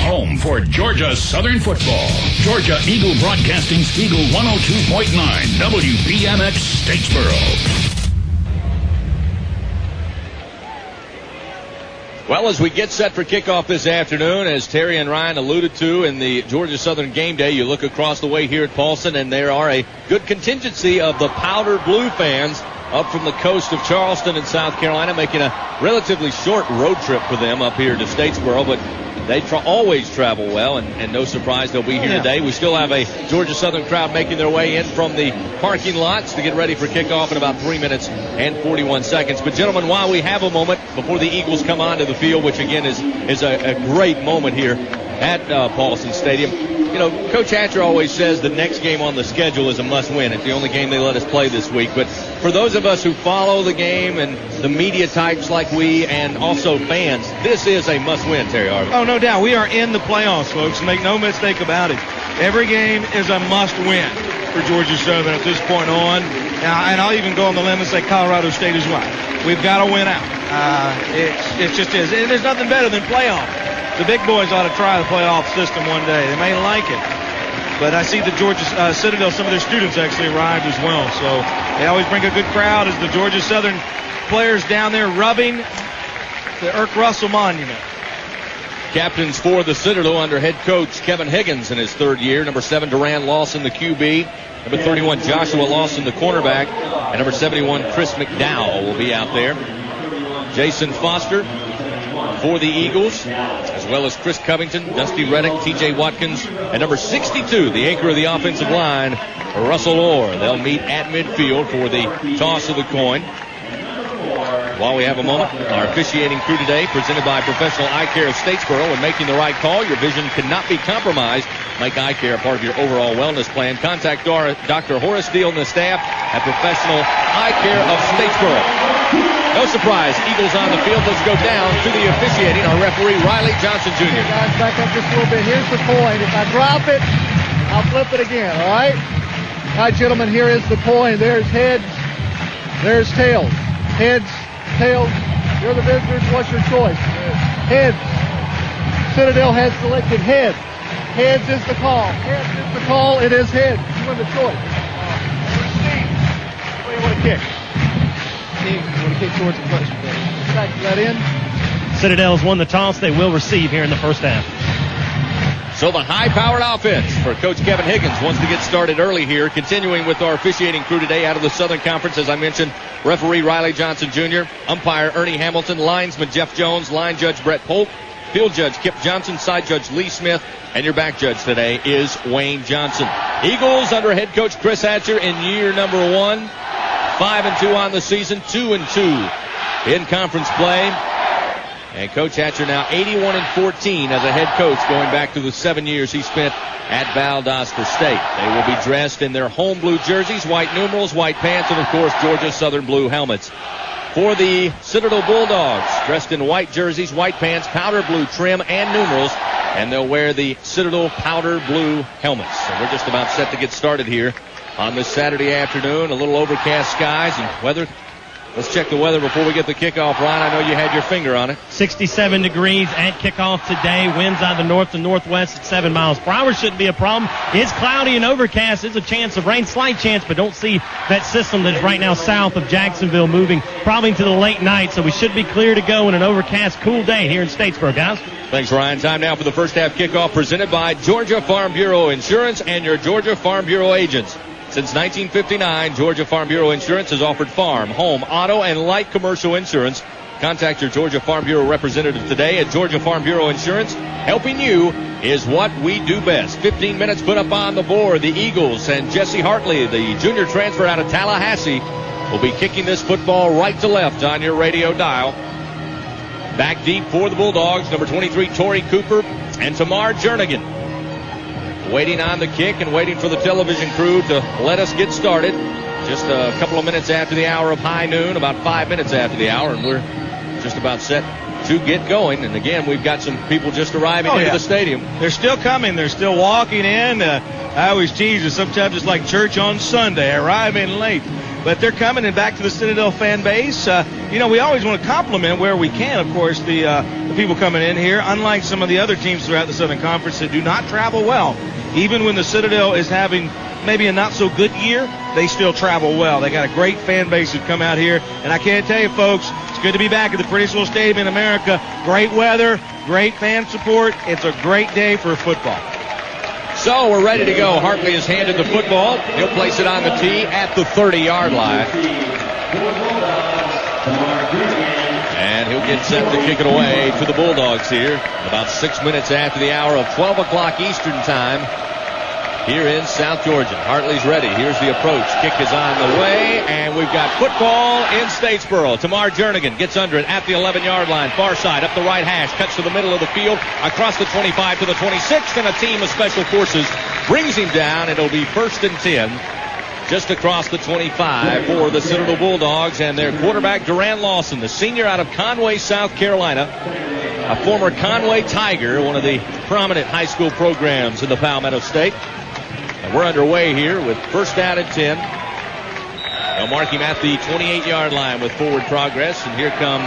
home for Georgia Southern football. Georgia Eagle Broadcasting's Eagle 102.9 WBMX Statesboro. Well, as we get set for kickoff this afternoon, as Terry and Ryan alluded to in the Georgia Southern game day, you look across the way here at Paulson, and there are a good contingency of the powder blue fans up from the coast of Charleston in South Carolina, making a relatively short road trip for them up here to Statesboro, but they always travel well, and no surprise they'll be here today. We still have a Georgia Southern crowd making their way in from the parking lots to get ready for kickoff in about 3 minutes and 41 seconds. But, gentlemen, while we have a moment before the Eagles come onto the field, which, again, is a great moment here at Paulson Stadium, you know, Coach Hatcher always says the next game on the schedule is a must-win. It's the only game they let us play this week. But for those of us who follow the game and the media types like we and also fans, this is a must-win, Terry Harvey. Oh, no doubt. We are in the playoffs, folks. Make no mistake about it. Every game is a must-win for Georgia Southern at this point on. And I'll even go on the limb and say Colorado State as well. We've got to win out. It just is. And there's nothing better than playoff. The big boys ought to try the playoff system one day. They may like it. But I see the Georgia Citadel, some of their students actually arrived as well. So they always bring a good crowd as the Georgia Southern players down there rubbing the Irk Russell Monument. Captains for the Citadel under head coach Kevin Higgins in his third year. Number 7, Duran Lawson, the QB. Number 31, Joshua Lawson, the cornerback. And number 71, Chris McDowell will be out there. Jason Foster for the Eagles, as well as Chris Covington, Dusty Reddick, T.J. Watkins, and number 62, the anchor of the offensive line, Russell Orr. They'll meet at midfield for the toss of the coin. While we have a moment, our officiating crew today, presented by Professional Eye Care of Statesboro. When making the right call, your vision cannot be compromised. Make eye care a part of your overall wellness plan. Contact Dr. Horace Deal and the staff at Professional Eye Care of Statesboro. No surprise, Eagles on the field. Let's go down to the officiating. Our referee, Riley Johnson Jr. Okay, guys, back up just a little bit. Here's the coin. If I drop it, I'll flip it again, all right? All right, gentlemen, here is the coin. There's heads. There's tails. Heads, tails. You're the visitors. What's your choice? Heads. Citadel has selected heads. Heads is the call. Heads is the call. It is heads. You win the choice. What do you want to kick? You want to kick towards the punch. That in. Citadel's won the toss. They will receive here in the first half. So the high-powered offense for Coach Kevin Higgins wants to get started early here. Continuing with our officiating crew today out of the Southern Conference, as I mentioned, referee Riley Johnson Jr., umpire Ernie Hamilton, linesman Jeff Jones, line judge Brett Polk, field judge Kip Johnson, side judge Lee Smith, and your back judge today is Wayne Johnson. Eagles under head coach Chris Hatcher in year number 1. 5-2 on the season, 2-2 in conference play. And Coach Hatcher now 81-14 as a head coach, going back to the 7 years he spent at Valdosta State. They will be dressed in their home blue jerseys, white numerals, white pants, and of course Georgia Southern blue helmets. For the Citadel Bulldogs, dressed in white jerseys, white pants, powder blue trim, and numerals, and they'll wear the Citadel powder blue helmets. So we're just about set to get started here on this Saturday afternoon. A little overcast skies and weather. Let's check the weather before we get the kickoff. Ryan, I know you had your finger on it. 67 degrees at kickoff today. Winds out of the north to northwest at 7 miles per hour. Shouldn't be a problem. It's cloudy and overcast. There's a chance of rain, slight chance, but don't see that system that's right now south of Jacksonville moving probably into the late night. So we should be clear to go in an overcast, cool day here in Statesboro, guys. Thanks, Ryan. Time now for the first half kickoff, presented by Georgia Farm Bureau Insurance and your Georgia Farm Bureau agents. Since 1959, Georgia Farm Bureau Insurance has offered farm, home, auto, and light commercial insurance. Contact your Georgia Farm Bureau representative today at Georgia Farm Bureau Insurance. Helping you is what we do best. 15 minutes put up on the board. The Eagles and Jesse Hartley, the junior transfer out of Tallahassee, will be kicking this football right to left on your radio dial. Back deep for the Bulldogs, number 23, Torrey Cooper, and Tamar Jernigan. Waiting on the kick and waiting for the television crew to let us get started. Just a couple of minutes after the hour of high noon, about 5 minutes after the hour, and we're just about set to get going. And again, we've got some people just arriving into the stadium. They're still coming. They're still walking in. I always tease that sometimes it's like church on Sunday, arriving late. but they're coming and back to the Citadel fan base. We always want to compliment where we can, of course, the people coming in here. Unlike some of the other teams throughout the Southern Conference that do not travel well, even when the Citadel is having maybe a not so good year, they still travel well. They got a great fan base who come out here, and I can't tell you, folks, it's good to be back at the prettiest little stadium in America. Great weather, great fan support. It's a great day for football. So we're ready to go. Hartley has handed the football. He'll place it on the tee at the 30-yard line. And he'll get set to kick it away to the Bulldogs here. About 6 minutes after the hour of 12 o'clock Eastern time here in South Georgia. Hartley's ready. Here's the approach. Kick is on the way, and we've got football in Statesboro. Tamar Jernigan gets under it at the 11-yard line. Far side, up the right hash, cuts to the middle of the field, across the 25 to the 26, and a team of special forces brings him down. It'll be 1st and 10. Just across the 25 for the Citadel Bulldogs, and their quarterback, Duran Lawson, the senior out of Conway, South Carolina, a former Conway Tiger, one of the prominent high school programs in the Palmetto State. And we're underway here with 1st down and 10. They'll mark him at the 28-yard line with forward progress, and here come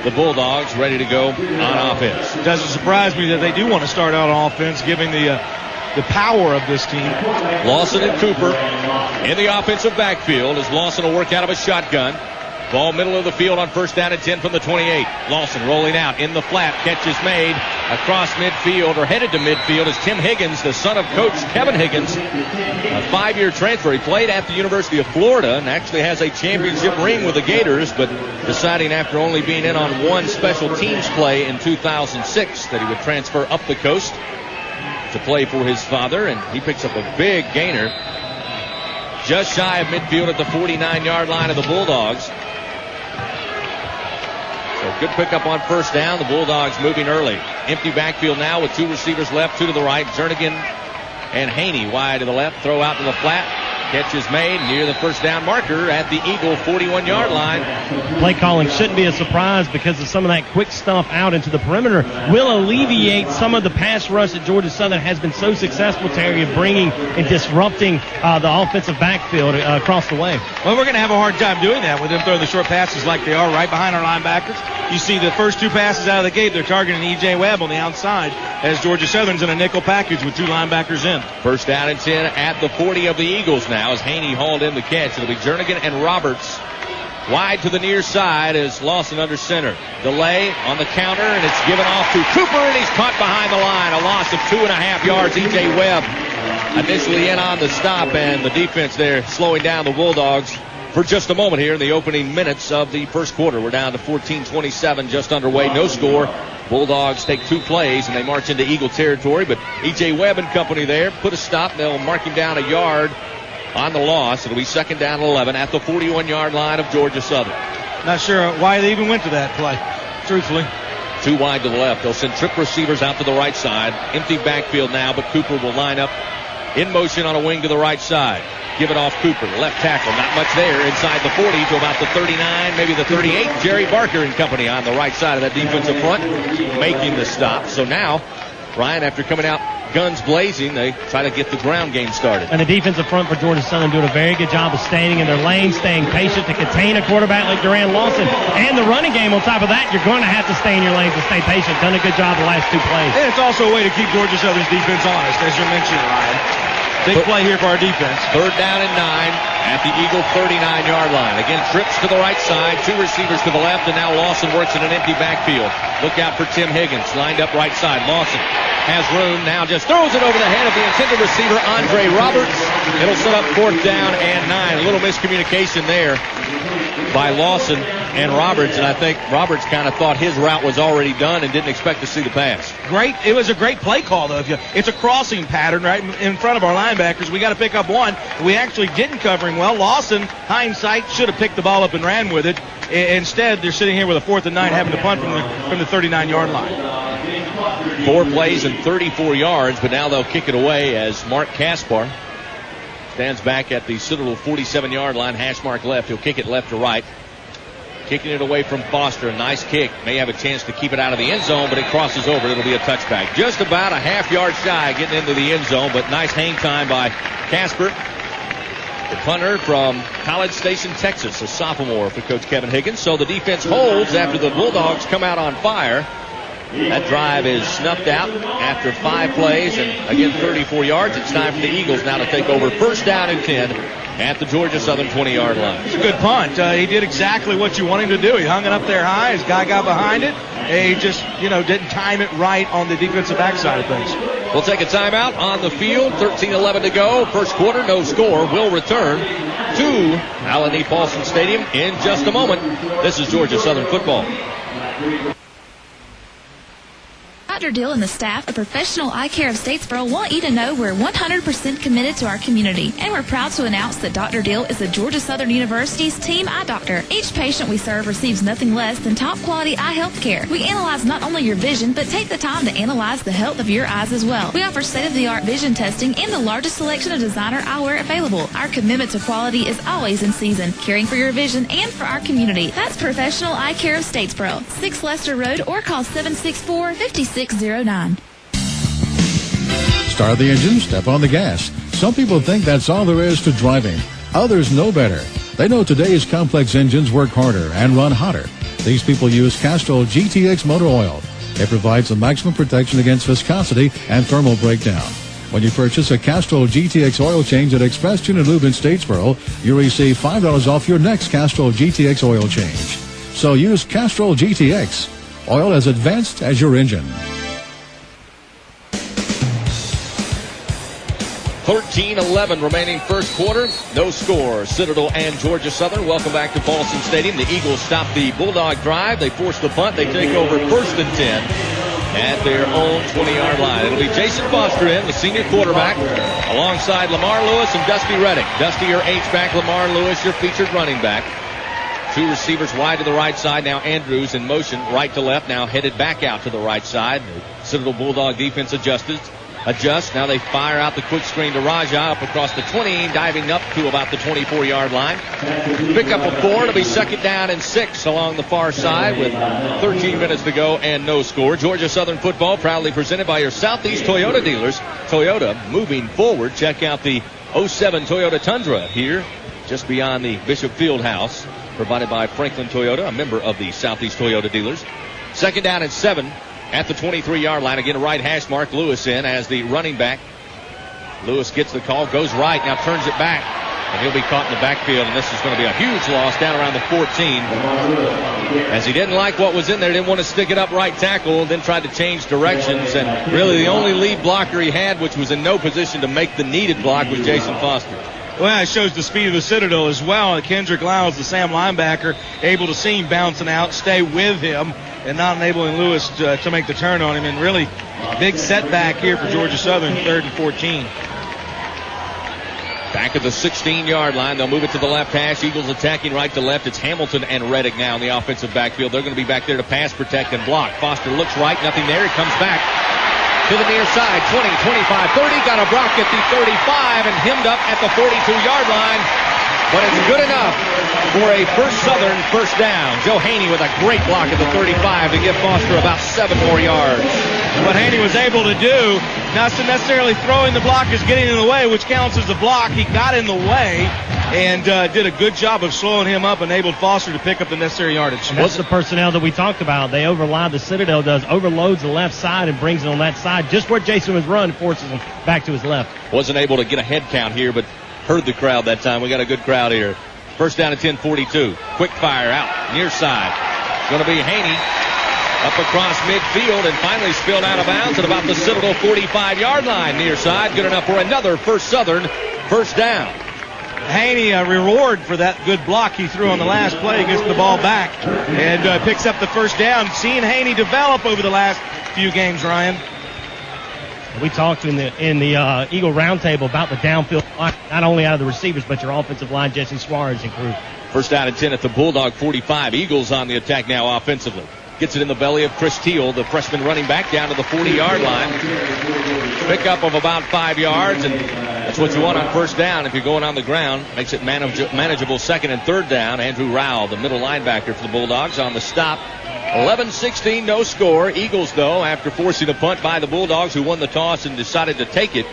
the Bulldogs ready to go on offense. It doesn't surprise me that they do want to start out on offense, given the power of this team. Lawson and Cooper in the offensive backfield as Lawson will work out of a shotgun. Ball middle of the field on 1st down and 10 from the 28. Lawson rolling out in the flat. Catch is made across midfield, or headed to midfield, as Tim Higgins, the son of Coach Kevin Higgins, a 5-year transfer. He played at the University of Florida and actually has a championship ring with the Gators, but deciding after only being in on one special teams play in 2006 that he would transfer up the coast to play for his father, and he picks up a big gainer just shy of midfield at the 49-yard line of the Bulldogs. So good pickup on 1st down. The Bulldogs moving early. Empty backfield now with 2 receivers left, 2 to the right. Jernigan and Haney wide to the left. Throw out to the flat. Catch is made near the 1st down marker at the Eagle 41-yard line. Play calling shouldn't be a surprise because of some of that quick stuff out into the perimeter. Will alleviate some of the pass rush that Georgia Southern has been so successful, Terry, of bringing and disrupting the offensive backfield across the way. Well, we're going to have a hard time doing that with them throwing the short passes like they are right behind our linebackers. You see the first 2 passes out of the gate, they're targeting E.J. Webb on the outside as Georgia Southern's in a nickel package with 2 linebackers in. 1st down and 10 at the 40 of the Eagles now as Haney hauled in the catch. It'll be Jernigan and Roberts wide to the near side as Lawson under center. Delay on the counter, and it's given off to Cooper, and he's caught behind the line. A loss of 2.5 yards. E.J. Webb initially in on the stop, and the defense there slowing down the Bulldogs for just a moment here in the opening minutes of the first quarter. We're down to 14-27, just underway, no score. Bulldogs take 2 plays, and they march into Eagle territory, but E.J. Webb and company there put a stop. They'll mark him down a yard on the loss. It'll be 2nd down and 11 at the 41-yard line of Georgia Southern. Not sure why they even went to that play, truthfully. 2 wide to the left. They'll send trip receivers out to the right side. Empty backfield now, but Cooper will line up in motion on a wing to the right side. Give it off Cooper, left tackle. Not much there inside the 40 to about the 39, maybe the 38. Jerry Barker and company on the right side of that defensive front making the stop. So now, Ryan, after coming out guns blazing, they try to get the ground game started. And the defensive front for Georgia Southern doing a very good job of staying in their lane, staying patient to contain a quarterback like Duran Lawson. And the running game on top of that, you're going to have to stay in your lanes and stay patient. Done a good job the last 2 plays. And it's also a way to keep Georgia Southern's defense honest, as you're mentioning, Ryan. Big play here for our defense. 3rd down and 9 at the Eagle 39-yard line. Again, trips to the right side, 2 receivers to the left, and now Lawson works in an empty backfield. Look out for Tim Higgins, lined up right side. Lawson has room, now just throws it over the head of the intended receiver, Andre Roberts. It'll set up 4th down and 9. A little miscommunication there by Lawson and Roberts, and I think Roberts kind of thought his route was already done and didn't expect to see the pass. It was a great play call, though. It's a crossing pattern right in front of our linebackers. We got to pick up one. We actually didn't cover him well. Lawson, hindsight, should have picked the ball up and ran with it. Instead, they're sitting here with a 4th and 9, having to punt from the 39-yard line. 4 plays and 34 yards, but now they'll kick it away as Mark Kaspar stands back at the Citadel 47-yard line, hash mark left. He'll kick it left to right. Kicking it away from Foster. A nice kick. May have a chance to keep it out of the end zone, but it crosses over. It'll be a touchback. Just about a half yard shy getting into the end zone, but nice hang time by Casper. The punter from College Station, Texas, a sophomore for Coach Kevin Higgins. So the defense holds after the Bulldogs come out on fire. That drive is snuffed out after 5 plays and, again, 34 yards. It's time for the Eagles now to take over first down and 10 at the Georgia Southern 20-yard line. It's a good punt. He did exactly what you want him to do. He hung it up there high. His guy got behind it. He just, didn't time it right on the defensive backside of things. We'll take a timeout on the field. 13-11 to go. First quarter, no score. We'll return to Allen E. Paulson Stadium in just a moment. This is Georgia Southern football. Dr. Dill and the staff at Professional Eye Care of Statesboro want you to know we're 100% committed to our community, and we're proud to announce that Dr. Dill is the Georgia Southern University's team eye doctor. Each patient we serve receives nothing less than top quality eye health care. We analyze not only your vision, but take the time to analyze the health of your eyes as well. We offer state-of-the-art vision testing and the largest selection of designer eyewear available. Our commitment to quality is always in season, caring for your vision and for our community. That's Professional Eye Care of Statesboro, 6 Lester Road, or call 764-5609. Start the engine, step on the gas. Some people think that's all there is to driving. Others know better. They know today's complex engines work harder and run hotter. These people use Castrol GTX motor oil. It provides the maximum protection against viscosity and thermal breakdown. When you purchase a Castrol GTX oil change at Express Tune and Lube in Statesboro, you receive $5 off your next Castrol GTX oil change. So use Castrol GTX. Oil as advanced as your engine. 13-11 remaining first quarter. No score. Citadel and Georgia Southern. Welcome back to Paulson Stadium. The Eagles stop the Bulldog drive. They force the punt. They take over first and 10 at their own 20-yard line. It'll be Jason Foster in, the senior quarterback, alongside Lamar Lewis and Dusty Reddick. Dusty, your H-back. Lamar Lewis, your featured running back. 2 receivers wide to the right side. Now Andrews in motion right to left. Now headed back out to the right side. The Citadel Bulldog defense adjusts. Now they fire out the quick screen to Raja up across the 20, diving up to about the 24-yard line. Pick up a 4. It'll be second down and 6 along the far side with 13 minutes to go and no score. Georgia Southern football proudly presented by your Southeast Toyota dealers. Toyota moving forward. Check out the 07 Toyota Tundra here just beyond the Bishop Fieldhouse, provided by Franklin Toyota, a member of the Southeast Toyota dealers. Second down and 7. At the 23-yard line, again, a right hash mark. Lewis in as the running back. Lewis gets the call, goes right, now turns it back, and he'll be caught in the backfield, and this is going to be a huge loss down around the 14. As he didn't like what was in there, didn't want to stick it up right tackle, then tried to change directions, and really the only lead blocker he had, which was in no position to make the needed block, was Jason Foster. Well, it shows the speed of the Citadel as well. Kendrick Lyles, the Sam linebacker, able to see him bouncing out, stay with him, and not enabling Lewis to make the turn on him. And really, big setback here for Georgia Southern, 3rd and 14. Back at the 16-yard line. They'll move it to the left hash. Eagles attacking right to left. It's Hamilton and Reddick now in the offensive backfield. They're going to be back there to pass, protect, and block. Foster looks right. Nothing there. He comes back to the near side. 20, 25, 30. Got a block at the 35 and hemmed up at the 42-yard line. But it's good enough for a First Southern first down. Joe Haney with a great block at the 35 to give Foster about 7 more yards. What Haney was able to do, not necessarily throwing the block, is getting in the way, which counts as a block. He got in the way and did a good job of slowing him up, enabled Foster to pick up the necessary yardage. That's the personnel that we talked about. They overload, the Citadel does, overloads the left side and brings it on that side. Just where Jason was running, forces him back to his left. Wasn't able to get a head count here, but heard the crowd that time. We got a good crowd here. First down at 10:42. Quick fire out near side. It's going to be Haney up across midfield and finally spilled out of bounds at about the Citadel 45-yard line near side. Good enough for another First Southern first down. Haney, a reward for that good block he threw on the last play, gets the ball back and picks up the first down. Seeing Haney develop over the last few games, Ryan. We talked in the Eagle Roundtable about the downfield block, not only out of the receivers, but your offensive line, Jesse Suarez and crew. First down and 10 at the Bulldog 45. Eagles on the attack now offensively. Gets it in the belly of Chris Teal, the freshman running back, down to the 40-yard line. Pickup of about 5 yards, and that's what you want on first down if you're going on the ground. Makes it manageable second and third down. Andrew Rowell, the middle linebacker for the Bulldogs, on the stop. 11-16, no score. Eagles, though, after forcing a punt by the Bulldogs, who won the toss and decided to take it,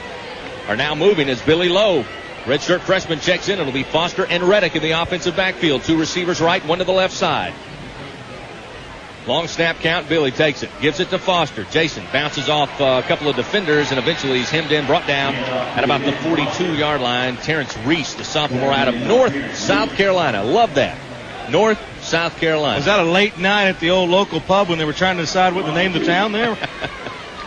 are now moving as Billy Lowe Redshirt freshman checks in. It'll be Foster and Reddick in the offensive backfield. 2 receivers right, 1 to the left side. Long snap count. Billy takes it. Gives it to Foster. Jason bounces off a couple of defenders, and eventually he's hemmed in, brought down at about the 42-yard line. Terrence Reese, the sophomore out of North South Carolina. Love that. North South Carolina. Was that a late night at the old local pub when they were trying to decide what to name the town there?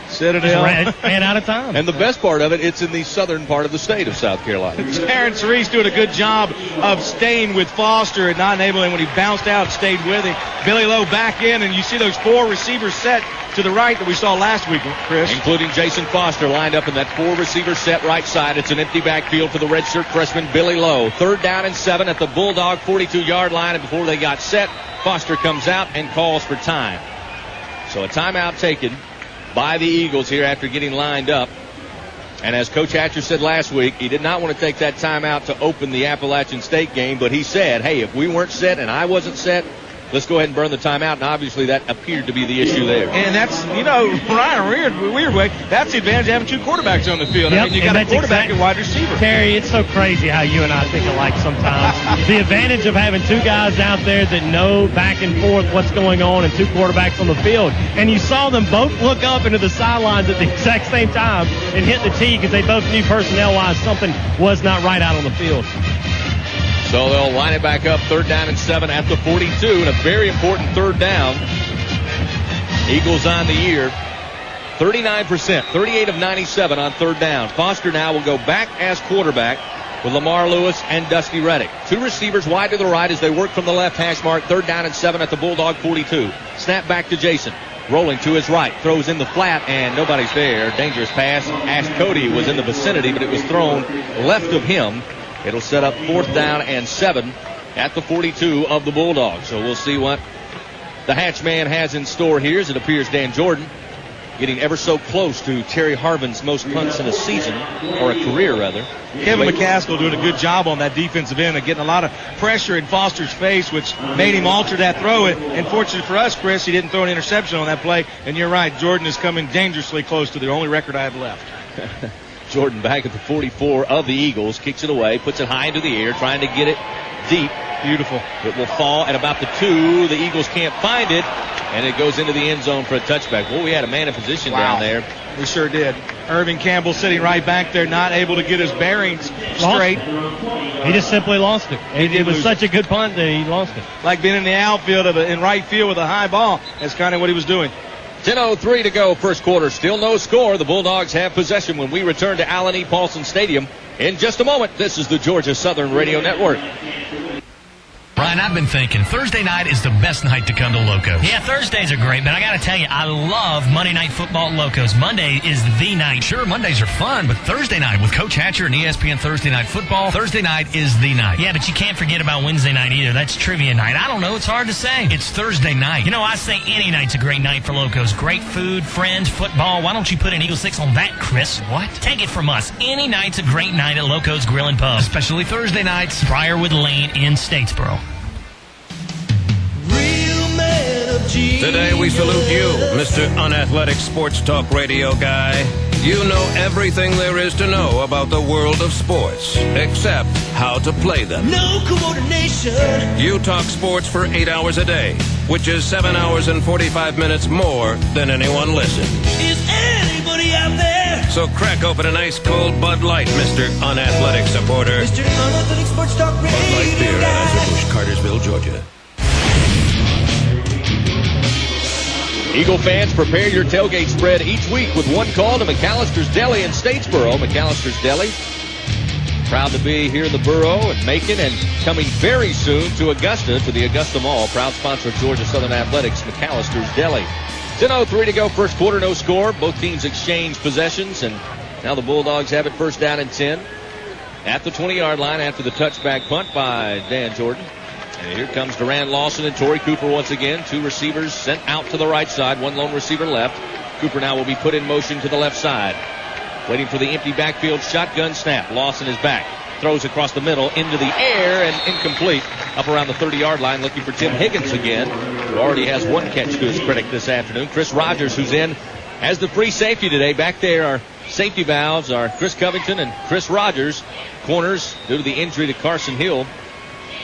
Citadel. Ran out of time. And the best part of it, it's in the southern part of the state of South Carolina. Terrence Reese doing a good job of staying with Foster and not enabling when he bounced out, stayed with him. Billy Lowe back in, and you see those 4 receivers set to the right that we saw last week, Chris. Including Jason Foster lined up in that 4 receiver set right side. It's an empty backfield for the redshirt freshman Billy Lowe. 3rd down and 7 at the Bulldog 42-yard line, and before they got set, Foster comes out and calls for time. So a timeout taken by the Eagles here after getting lined up. And as Coach Hatcher said last week, he did not want to take that timeout to open the Appalachian State game, but he said, hey, if we weren't set and I wasn't set, let's go ahead and burn the timeout. And obviously that appeared to be the issue there. And that's, Ryan, weird way, that's the advantage of having 2 quarterbacks on the field. Yep, I mean, you got a quarterback and wide receiver. Terry, it's so crazy how you and I think alike sometimes. The advantage of having 2 guys out there that know back and forth what's going on and 2 quarterbacks on the field. And you saw them both look up into the sidelines at the exact same time and hit the tee because they both knew personnel-wise something was not right out on the field. So they'll line it back up, 3rd down and 7 at the 42, and a very important 3rd down. Eagles on the year, 39%, 38 of 97 on 3rd down. Foster now will go back as quarterback with Lamar Lewis and Dusty Reddick. 2 receivers wide to the right as they work from the left hash mark, 3rd down and 7 at the Bulldog 42. Snap back to Jason. Rolling to his right, throws in the flat, and nobody's there. Dangerous pass. Ash Cody was in the vicinity, but it was thrown left of him. It'll set up 4th down and 7 at the 42 of the Bulldogs. So we'll see what the Hatchman has in store here, as it appears Dan Jordan getting ever so close to Terry Harvin's most punts in a season, or a career rather. Kevin McCaskill doing a good job on that defensive end and getting a lot of pressure in Foster's face, which made him alter that throw. And fortunate for us, Chris, he didn't throw an interception on that play. And you're right, Jordan is coming dangerously close to the only record I have left. Jordan back at the 44 of the Eagles, kicks it away, puts it high into the air, trying to get it deep. Beautiful. It will fall at about the 2. The Eagles can't find it, and it goes into the end zone for a touchback. Well, we had a man in position down there. We sure did. Irving Campbell sitting right back there, not able to get his bearings straight. He just simply lost it. It was such a good punt that he lost it. Like being in the outfield in right field with a high ball. That's kind of what he was doing. 10:03 to go, first quarter. Still no score. The Bulldogs have possession when we return to Allen E. Paulson Stadium in just a moment. This is the Georgia Southern Radio Network. Brian, I've been thinking Thursday night is the best night to come to Locos. Yeah, Thursdays are great, but I got to tell you, I love Monday Night Football at Locos. Monday is the night. Sure, Mondays are fun, but Thursday night with Coach Hatcher and ESPN Thursday Night Football, Thursday night is the night. Yeah, but you can't forget about Wednesday night either. That's trivia night. I don't know. It's hard to say. It's Thursday night. You know, I say any night's a great night for Locos. Great food, friends, football. Why don't you put an Eagle 6 on that, Chris? What? Take it from us. Any night's a great night at Locos Grill and Pub. Especially Thursday nights. Briarwood Lane in Statesboro. Today we salute you, Mr. Unathletic Sports Talk Radio guy. You know everything there is to know about the world of sports, except how to play them. No coordination. You talk sports for 8 hours a day, which is 7 hours and 45 minutes more than anyone listens. Is anybody out there? So crack open an ice cold Bud Light, Mr. Unathletic supporter. Mr. Unathletic Sports Talk Radio Bud Light beer, Anheuser-Busch, Cartersville, Georgia. Eagle fans, prepare your tailgate spread each week with one call to McAllister's Deli in Statesboro. McAllister's Deli, proud to be here in the borough and Macon, and coming very soon to Augusta, to the Augusta Mall. Proud sponsor of Georgia Southern Athletics, McAllister's Deli. 10:03 to go, first quarter, no score. Both teams exchange possessions, and now the Bulldogs have it first down and 10 at the 20-yard line after the touchback punt by Dan Jordan. And here comes Durant Lawson and Torrey Cooper once again. 2 receivers sent out to the right side, 1 lone receiver left. Cooper now will be put in motion to the left side. Waiting for the empty backfield shotgun snap. Lawson is back. Throws across the middle into the air and incomplete. Up around the 30-yard line looking for Tim Higgins again, who already has 1 catch to his credit this afternoon. Chris Rogers, who's in As the free safety today, back there our safety valves are Chris Covington and Chris Rogers. Corners, due to the injury to Carson Hill,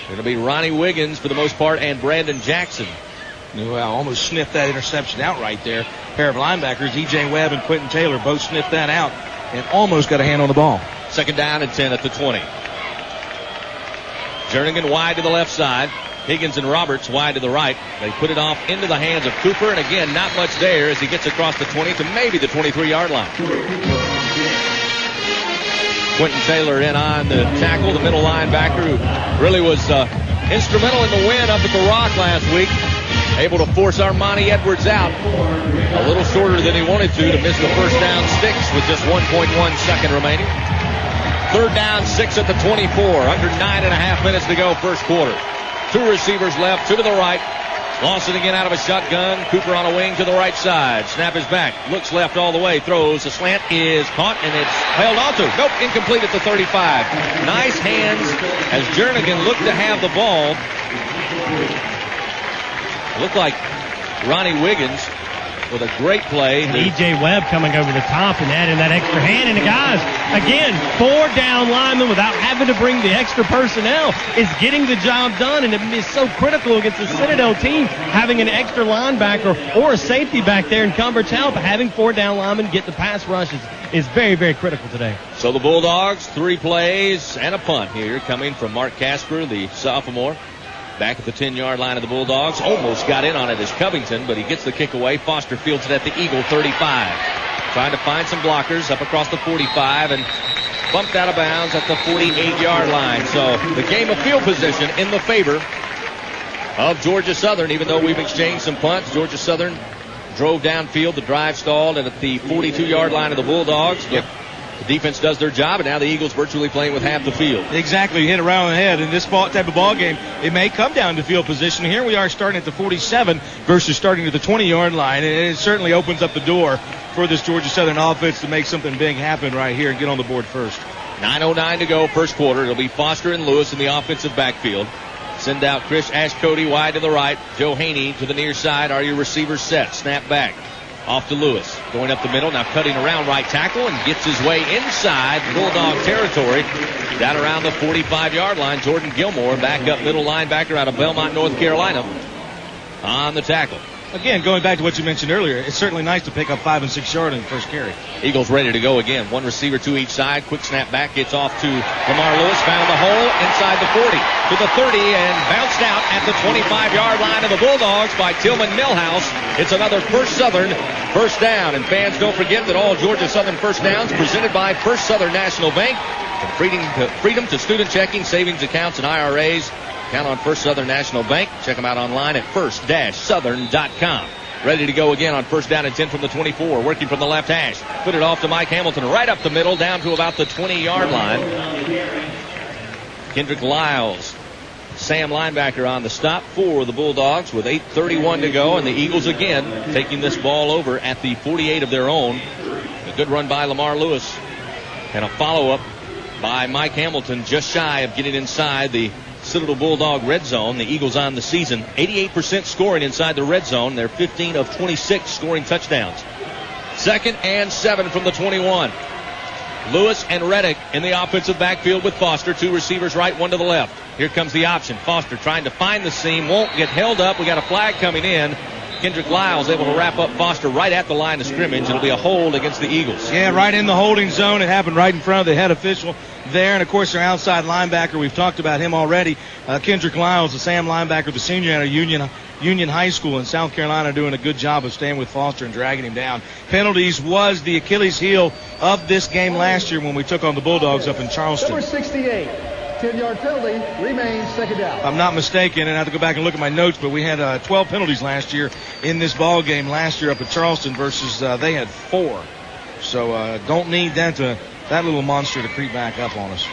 going to be Ronnie Wiggins for the most part and Brandon Jackson. Well, almost sniffed that interception out right there. Pair of linebackers, E.J. Webb and Quentin Taylor, both sniffed that out and almost got a hand on the ball. Second down and 10 at the 20. Jernigan wide to the left side. Higgins and Roberts wide to the right. They put it off into the hands of Cooper, and again, not much there as he gets across the 20 to maybe the 23-yard line. Quentin Taylor in on the tackle, the middle linebacker who really was instrumental in the win up at the Rock last week. Able to force Armani Edwards out a little shorter than he wanted to miss the first down sticks with just 1.1 second remaining. Third down, 6 at the 24. Under 9.5 minutes to go, first quarter. Two receivers left, two to the right. Lawson again out of a shotgun. Cooper on a wing to the right side. Snap is back. Looks left all the way. Throws. The slant is caught, and it's held onto. Nope, incomplete at the 35. Nice hands as Jernigan looked to have the ball. It looked like Ronnie Wiggins with a great play. E.J. Webb coming over the top and adding that extra hand. And the guys, again, 4 down linemen without having to bring the extra personnel is getting the job done. And it is so critical against the Citadel team, having an extra linebacker or a safety back there in Cumber's help. Having 4 down linemen get the pass rush is very, very critical today. So the Bulldogs, 3 plays and a punt here coming from Mark Casper, the sophomore. Back at the 10-yard line of the Bulldogs. Almost got in on it as Covington, but he gets the kick away. Foster fields it at the Eagle 35. Trying to find some blockers up across the 45 and bumped out of bounds at the 48-yard line. So the game of field position in the favor of Georgia Southern, even though we've exchanged some punts. Georgia Southern drove downfield. The drive stalled, and at the 42-yard line of the Bulldogs, the defense does their job, and now the Eagles virtually playing with half the field. Exactly. You hit it right on the head. In this type of ball game, it may come down to field position. Here we are starting at the 47 versus starting at the 20-yard line, and it certainly opens up the door for this Georgia Southern offense to make something big happen right here and get on the board first. 9:09 to go, first quarter. It'll be Foster and Lewis in the offensive backfield. Send out Chris Ashcody wide to the right. Joe Haney to the near side. Are your receivers set? Snap back. Off to Lewis. Going up the middle. Now cutting around right tackle and gets his way inside Bulldog territory. Down around the 45-yard line. Jordan Gilmore, back up middle linebacker out of Belmont, North Carolina, on the tackle. Again, going back to what you mentioned earlier, it's certainly nice to pick up 5 and 6 yards in the first carry. Eagles ready to go again. One receiver to each side. Quick snap back. Gets off to Lamar Lewis. Found the hole inside the 40 to the 30 and bounced out at the 25-yard line of the Bulldogs by Tillman Millhouse. It's another First Southern first down. And fans, don't forget that all Georgia Southern first downs presented by First Southern National Bank. From freedom to student checking, savings accounts, and IRAs. Count on First Southern National Bank. Check them out online at first-southern.com. Ready to go again on first down and 10 from the 24. Working from the left hash. Put it off to Mike Hamilton right up the middle down to about the 20-yard line. Kendrick Lyles, Sam linebacker on the stop for the Bulldogs with 8:31 to go. And the Eagles again taking this ball over at the 48 of their own. A good run by Lamar Lewis. And a follow-up by Mike Hamilton just shy of getting inside the Citadel Bulldog red zone. The Eagles on the season, 88% scoring inside the red zone. They're 15 of 26 scoring touchdowns. 2nd and 7 from the 21. Lewis and Reddick in the offensive backfield with Foster. 2 receivers right, 1 to the left. Here comes the option. Foster trying to find the seam. Won't get held up. We got a flag coming in. Kendrick Lyles able to wrap up Foster right at the line of scrimmage. It'll be a hold against the Eagles. Yeah, right in the holding zone. It happened right in front of the head official there. And, of course, their outside linebacker, we've talked about him already. Kendrick Lyles, the Sam linebacker, the senior out of Union High School in South Carolina, doing a good job of staying with Foster and dragging him down. Penalties was the Achilles heel of this game last year when we took on the Bulldogs up in Charleston. Number 68. 10-yard penalty, remains second down. If I'm not mistaken, and I have to go back and look at my notes, but we had 12 penalties last year in this ball game last year up at Charleston versus they had 4. So don't need that little monster to creep back up on us.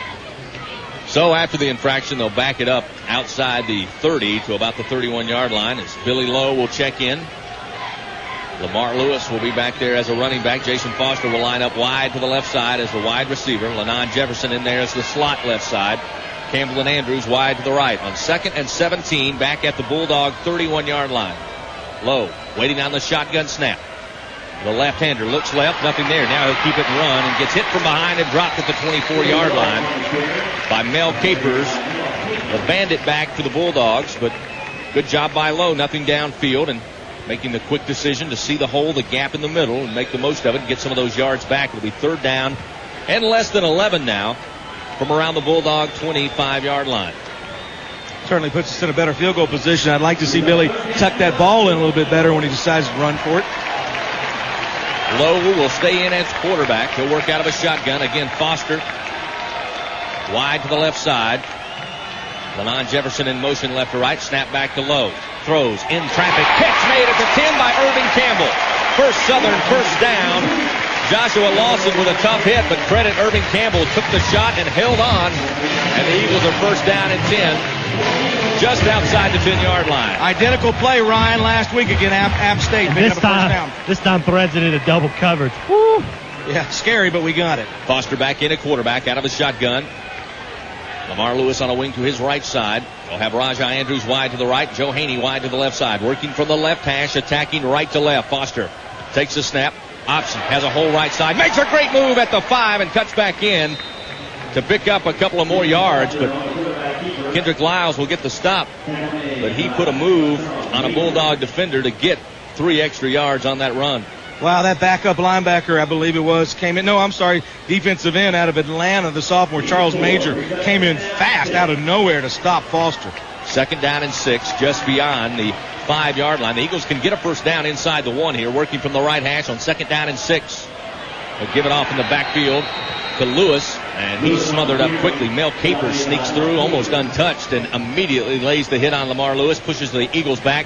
So after the infraction, they'll back it up outside the 30 to about the 31-yard line as Billy Lowe will check in. Lamar Lewis will be back there as a running back. Jason Foster will line up wide to the left side as the wide receiver. Lennon Jefferson in there as the slot left side. Campbell and Andrews wide to the right. On 2nd and 17, back at the Bulldog 31-yard line. Lowe waiting on the shotgun snap. The left-hander looks left, nothing there. Now he'll keep it and run and gets hit from behind and dropped at the 24-yard line by Mel Capers. The bandit back to the Bulldogs, but good job by Lowe. Nothing downfield and making the quick decision to see the hole, the gap in the middle, and make the most of it and get some of those yards back. It'll be third down and less than 11 now from around the Bulldog 25-yard line. Certainly puts us in a better field goal position. I'd like to see Billy tuck that ball in a little bit better when he decides to run for it. Lowe will stay in as quarterback. He'll work out of a shotgun. Again, Foster wide to the left side. Lenon Jefferson in motion left to right. Snap back to Lowe. Throws in traffic. Catch made at the 10 by Irving Campbell. First Southern, first down. Joshua Lawson with a tough hit, but credit Irving Campbell took the shot and held on. And the Eagles are first down and 10. Just outside the 10-yard line. Identical play, Ryan, last week against App State. This time threads it into double coverage. Woo. Yeah, scary, but we got it. Foster back in at quarterback out of a shotgun. Lamar Lewis on a wing to his right side. They'll have Rajah Andrews wide to the right. Joe Haney wide to the left side. Working from the left hash, attacking right to left. Foster takes a snap. Option has a hole right side. Makes a great move at the 5 and cuts back in to pick up a couple of more yards, but Kendrick Lyles will get the stop. But he put a move on a Bulldog defender to get 3 extra yards on that run. Wow, that backup linebacker, I believe it was, came in. No, I'm sorry, defensive end out of Atlanta, the sophomore Charles Major, came in fast out of nowhere to stop Foster. Second down and 6, just beyond the 5-yard line. The Eagles can get a first down inside the 1 here, working from the right hash on second down and 6. They'll give it off in the backfield to Lewis, and he's smothered up quickly. Mel Capers sneaks through almost untouched and immediately lays the hit on Lamar Lewis, pushes the Eagles back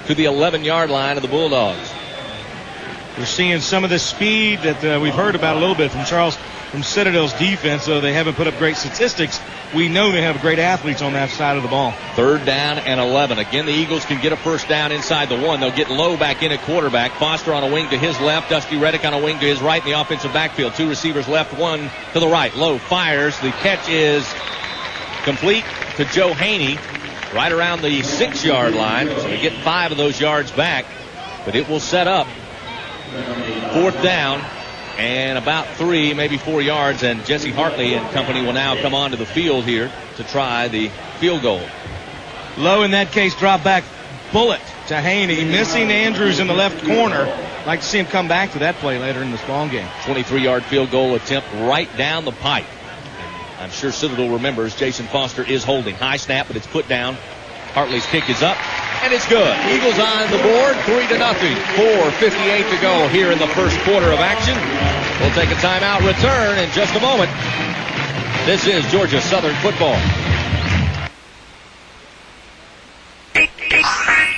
to the 11-yard line of the Bulldogs. We're seeing some of the speed that we've heard about a little bit from Citadel's defense, though they haven't put up great statistics. We know they have great athletes on that side of the ball. Third down and 11. Again, the Eagles can get a first down inside the 1. They'll get Lowe back in at quarterback. Foster on a wing to his left. Dusty Reddick on a wing to his right in the offensive backfield. 2 receivers left, 1 to the right. Lowe fires. The catch is complete to Joe Haney right around the 6-yard line. So they get 5 of those yards back, but it will set up fourth down and about 3, maybe 4 yards, and Jesse Hartley and company will now come onto the field here to try the field goal. Lowe in that case drop back bullet to Haney, missing Andrews in the left corner. Like to see him come back to that play later in this ball game. 23-yard field goal attempt right down the pipe. I'm sure Citadel remembers Jason Foster is holding. High snap, but it's put down. Hartley's kick is up, and it's good. Eagles on the board, 3-0. 4:58 to go here in the first quarter of action. We'll take a timeout, return in just a moment. This is Georgia Southern football.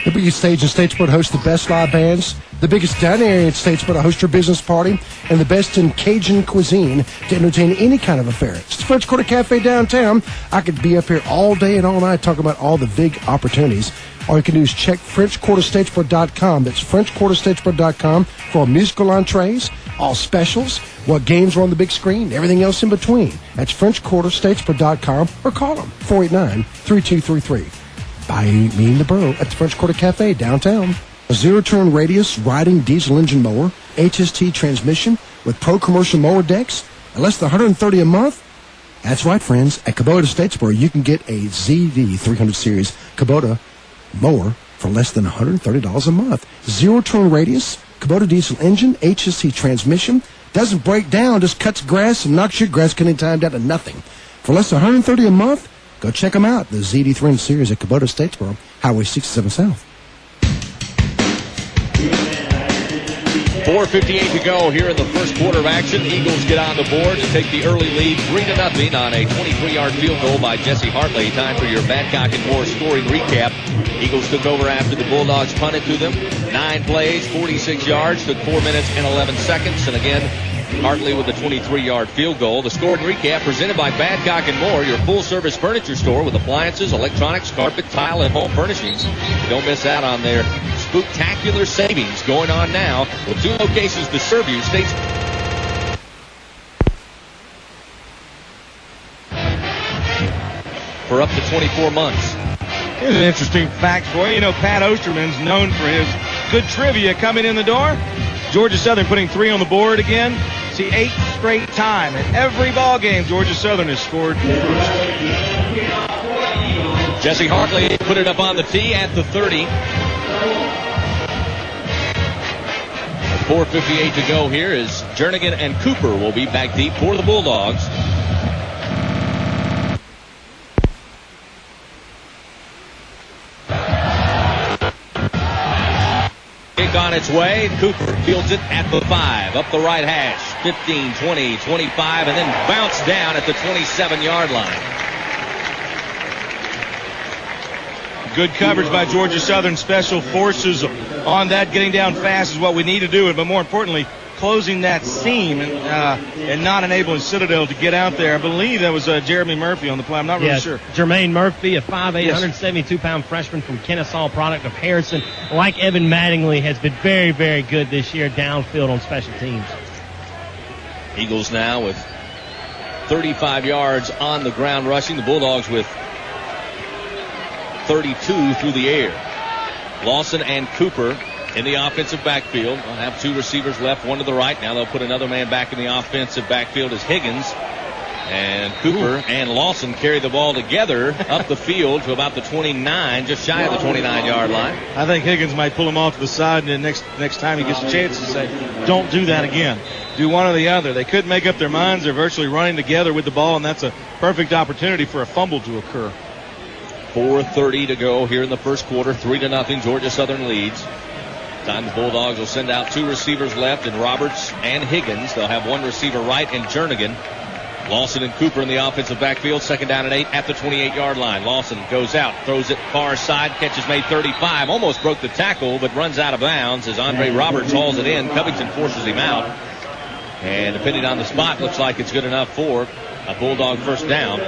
The biggest stage in Statesboro hosts the best live bands, the biggest dining area in Statesboro hosts your business party, and the best in Cajun cuisine to entertain any kind of affair. It's the French Quarter Cafe downtown. I could be up here all day and all night talking about all the big opportunities. All you can do is check FrenchQuarterStatesboro.com. That's FrenchQuarterStatesboro.com for all musical entrees, all specials, what games are on the big screen, everything else in between. That's FrenchQuarterStatesboro.com or call them 489-3233. By me in the borough at the French Quarter Cafe downtown. A zero-turn radius riding diesel engine mower, HST transmission with pro commercial mower decks at less than $130 a month. That's right, friends. At Kubota Statesboro, you can get a ZV 300 series Kubota mower for less than $130 a month. Zero-turn radius, Kubota diesel engine, HST transmission. Doesn't break down, just cuts grass and knocks your grass cutting time down to nothing. For less than $130 a month, go check them out. The ZD 300 series at Kubota Statesboro, Highway 67 South. 4:58 to go here in the first quarter of action. The Eagles get on the board to take the early lead 3-0 on a 23-yard field goal by Jesse Hartley. Time for your Badcock and Moore scoring recap. Eagles took over after the Bulldogs punted to them. 9 plays, 46 yards, took 4 minutes and 11 seconds. And again, Hartley with a 23-yard field goal. The scoring recap presented by Badcock and Moore, your full-service furniture store with appliances, electronics, carpet, tile, and home furnishings. Don't miss out on their spooktacular savings going on now with 2 locations to serve you. States for up to 24 months. Here's an interesting fact for you. You know, Pat Osterman's known for his good trivia coming in the door. Georgia Southern putting 3 on the board again. See, 8th straight time. In every ball game, Georgia Southern has scored first. Jesse Hartley put it up on the tee at the 30. 4:58 to go here as Jernigan and Cooper will be back deep for the Bulldogs. Kick on its way. Cooper fields it at the 5, up the right hash. 15, 20, 25, and then bounce down at the 27-yard line. Good coverage by Georgia Southern. Special forces on that. Getting down fast is what we need to do, but more importantly, closing that seam and not enabling Citadel to get out there. I believe that was Jeremy Murphy on the play. I'm not really sure. Jermaine Murphy, a 5'8", 172-pound freshman from Kennesaw, product of Harrison. Like Evan Mattingly, has been very, very good this year downfield on special teams. Eagles now with 35 yards on the ground rushing. The Bulldogs with 32 through the air. Lawson and Cooper in the offensive backfield. They'll have 2 receivers left, one to the right. Now they'll put another man back in the offensive backfield as Higgins. And Cooper and Lawson carry the ball together up the field to about the 29, just shy of the 29-yard line. I think Higgins might pull him off to the side, and then next time he gets a chance to say, don't do that again. Do one or the other. They couldn't make up their minds. They're virtually running together with the ball, and that's a perfect opportunity for a fumble to occur. 4:30 to go here in the first quarter. 3-0. Georgia Southern leads. Time the Bulldogs will send out 2 receivers left in Roberts and Higgins. They'll have 1 receiver right in Jernigan. Lawson and Cooper in the offensive backfield. 2nd down and 8 at the 28-yard line. Lawson goes out, throws it far side. Catch is made 35. Almost broke the tackle, but runs out of bounds as Andre Roberts hauls it in. Covington forces him out. And depending on the spot, looks like it's good enough for a Bulldog first down.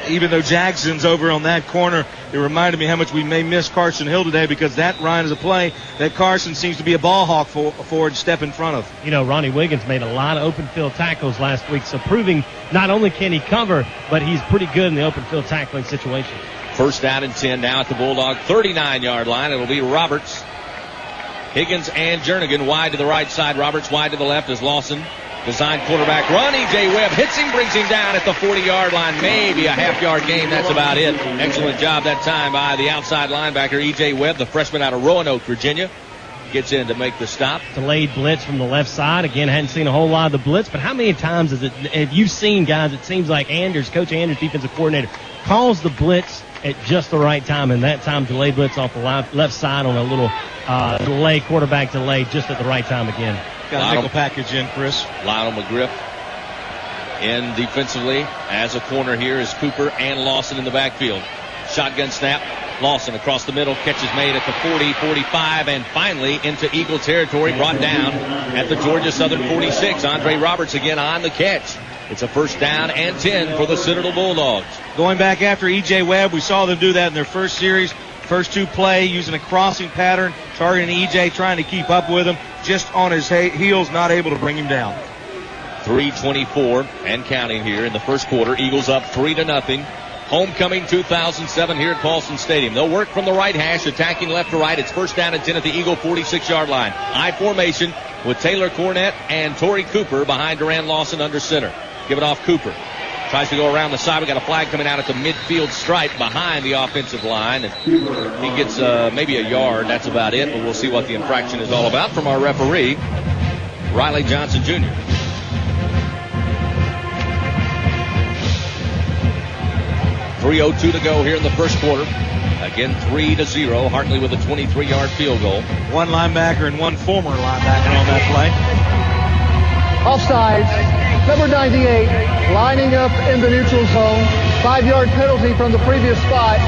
Even though Jackson's over on that corner, it reminded me how much we may miss Carson Hill today, because that, Ryan, is a play that Carson seems to be a ball hawk for and step in front of. You know, Ronnie Wiggins made a lot of open field tackles last week, so proving not only can he cover, but he's pretty good in the open field tackling situation. 1st down and 10 now at the Bulldog 39-yard line. It'll be Roberts, Higgins, and Jernigan wide to the right side. Roberts wide to the left as Lawson. Design quarterback run. E.J. Webb hits him, brings him down at the 40-yard line. Maybe a half-yard gain. That's about it. Excellent job that time by the outside linebacker, E.J. Webb, the freshman out of Roanoke, Virginia. Gets in to make the stop. Delayed blitz from the left side. Again, hadn't seen a whole lot of the blitz, but how many times have you seen, guys, it seems like Coach Anders, defensive coordinator, calls the blitz at just the right time, and that time delayed blitz off the left side on a little quarterback delay just at the right time again. Got a nickel package in, Chris. Lionel McGriff in defensively as a corner here is Cooper and Lawson in the backfield. Shotgun snap. Lawson across the middle. Catch is made at the 40, 45, and finally into Eagle territory. Brought down at the Georgia Southern 46. Andre Roberts again on the catch. It's a 1st down and 10 for the Citadel Bulldogs. Going back after E.J. Webb, we saw them do that in their first series. First 2 play using a crossing pattern, targeting E.J., trying to keep up with him, just on his heels, not able to bring him down. 3:24 and counting here in the first quarter. Eagles up 3-0. Homecoming 2007 here at Paulson Stadium. They'll work from the right hash, attacking left to right. It's 1st down and 10 at the Eagle 46-yard line. I formation with Taylor Cornett and Torrey Cooper behind Duran Lawson under center. Give it off Cooper. Tries to go around the side. We got a flag coming out at the midfield stripe behind the offensive line. And he gets maybe a yard. That's about it. But we'll see what the infraction is all about from our referee, Riley Johnson Jr. .302 to go here in the first quarter. Again, 3-0. Hartley with a 23-yard field goal. 1 linebacker and 1 former linebacker on that play. Offsides. Number 98, lining up in the neutral zone. 5-yard penalty from the previous spot.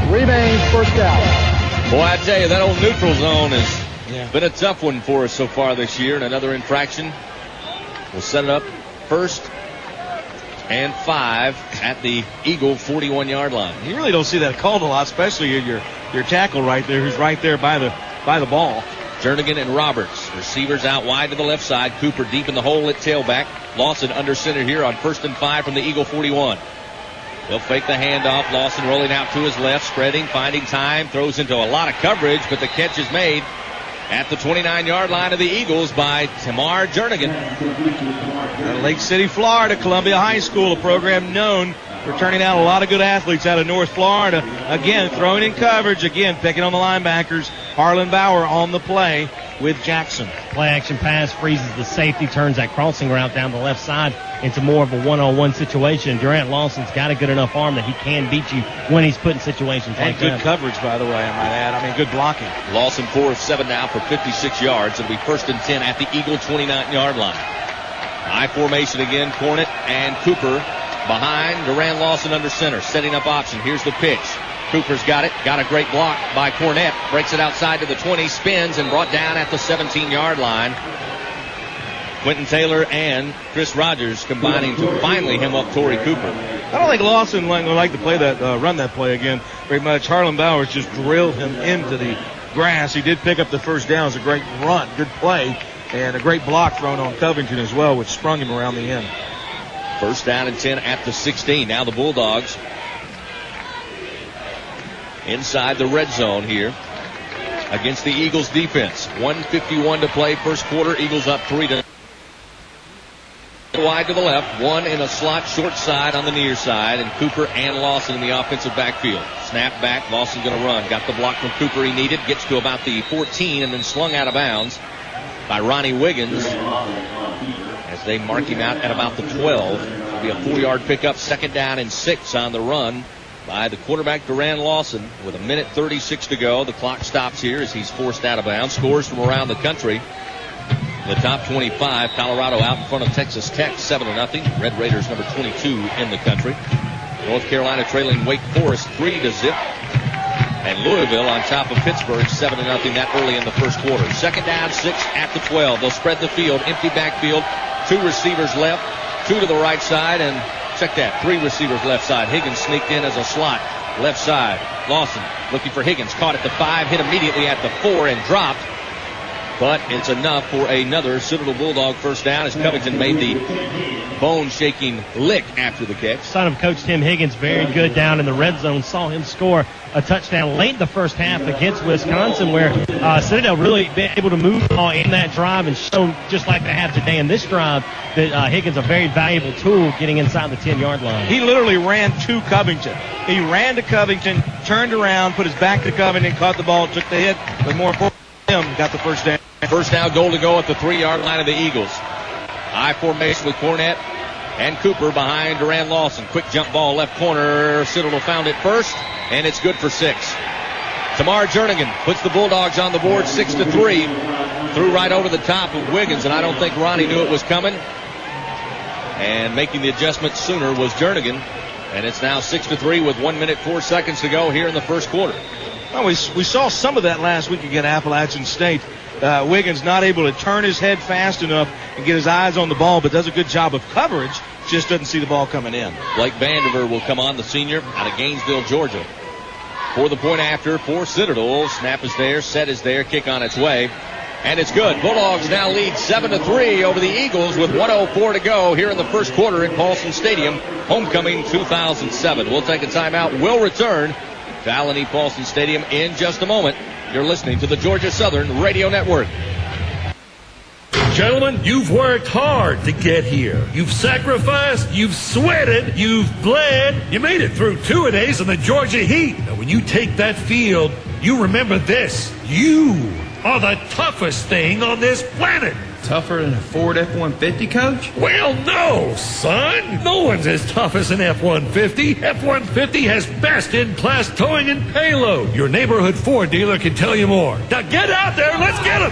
Remains 1st down. Boy, I tell you, that old neutral zone has been a tough one for us so far this year. And another infraction will set it up 1st and 5 at the Eagle 41-yard line. You really don't see that called a lot, especially your tackle right there, who's right there by the ball. Jernigan and Roberts. Receivers out wide to the left side. Cooper deep in the hole at tailback. Lawson under center here on 1st and 5 from the Eagle 41. They'll fake the handoff. Lawson rolling out to his left, spreading, finding time, throws into a lot of coverage, but the catch is made at the 29-yard line of the Eagles by Tamar Jernigan. Lake City, Florida, Columbia High School, a program known for turning out a lot of good athletes out of North Florida. Again, throwing in coverage, again, picking on the linebackers. Harlan Bauer on the play with Jackson. Play action pass freezes the safety, turns that crossing route down the left side into more of a one-on-one situation. Durant Lawson's got a good enough arm that he can beat you when he's put in situations like that. And good coverage, by the way, I might add. I mean, good blocking. Lawson 4 of 7 now for 56 yards. It'll be 1st and 10 at the Eagle 29-yard line. High formation again, Cornett and Cooper behind. Durant Lawson under center, setting up option. Here's the pitch. Cooper's got it. Got a great block by Cornett. Breaks it outside to the 20, spins, and brought down at the 17-yard line. Quentin Taylor and Chris Rogers combining to finally hem up Torrey Cooper. I don't think Lawson would like to play that, run that play again very much. Harlan Bowers just drilled him into the grass. He did pick up the first down. It was a great run, good play, and a great block thrown on Covington as well, which sprung him around the end. 1st down and 10 at the 16. Now the Bulldogs inside the red zone here against the Eagles defense. 1:51 to play, first quarter. Eagles up 3 wide to the left, one in a slot short side on the near side, and Cooper and Lawson in the offensive backfield. Snap back, Lawson going to run. Got the block from Cooper he needed, gets to about the 14 and then slung out of bounds by Ronnie Wiggins as they mark him out at about the 12. It'll be a 4-yard pickup, 2nd down and 6 on the run by the quarterback Durant Lawson with 1:36 to go. The clock stops here as he's forced out of bounds. Scores from around the country. The top 25, Colorado out in front of Texas Tech 7-0. Red Raiders number 22 in the country. North Carolina trailing Wake Forest 3-0. And Louisville on top of Pittsburgh 7-0 that early in the first quarter. 2nd down, 6 at the 12. They'll spread the field, empty backfield. 2 receivers left, 2 to the right side, and check that, 3 receivers left side. Higgins sneaked in as a slot left side. Lawson looking for Higgins, caught at the 5, hit immediately at the 4 and dropped. But it's enough for another Citadel Bulldog first down as Covington made the bone-shaking lick after the catch. Son of Coach Tim Higgins, very good down in the red zone. Saw him score a touchdown late in the first half against Wisconsin, where Citadel really been able to move the ball in that drive and show, just like they have today in this drive, that Higgins a very valuable tool getting inside the 10-yard line. He literally ran to Covington. He ran to Covington, turned around, put his back to Covington, caught the ball, took the hit, but more importantly, got the first down. First down goal to go at the 3-yard line of the Eagles. High formation with Cornett and Cooper behind Durant Lawson. Quick jump ball left corner. Citadel found it first, and it's good for 6. Tamar Jernigan puts the Bulldogs on the board 6-3. Threw right over the top of Wiggins, and I don't think Ronnie knew it was coming. And making the adjustment sooner was Jernigan. And it's now 6-3 with 1:04 to go here in the first quarter. Well, we saw some of that last week against Appalachian State. Wiggins not able to turn his head fast enough and get his eyes on the ball, but does a good job of coverage. Just doesn't see the ball coming in. Blake Vandiver will come on, the senior out of Gainesville, Georgia. For the point after for Citadel. Snap is there, set is there, kick on its way. And it's good. Bulldogs now lead 7-3 over the Eagles with 1:04 to go here in the first quarter at Paulson Stadium. Homecoming 2007. We'll take a timeout. We'll return to Allen E. Paulson Stadium in just a moment. You're listening to the Georgia Southern Radio Network. Gentlemen, you've worked hard to get here. You've sacrificed, you've sweated, you've bled. You made it through 2-a-days in the Georgia heat. Now, when you take that field, you remember this. You are the toughest thing on this planet. Tougher than a Ford F-150, Coach? Well, no, son. No one's as tough as an F-150. F-150 has best-in-class towing and payload. Your neighborhood Ford dealer can tell you more. Now get out there. Let's get them.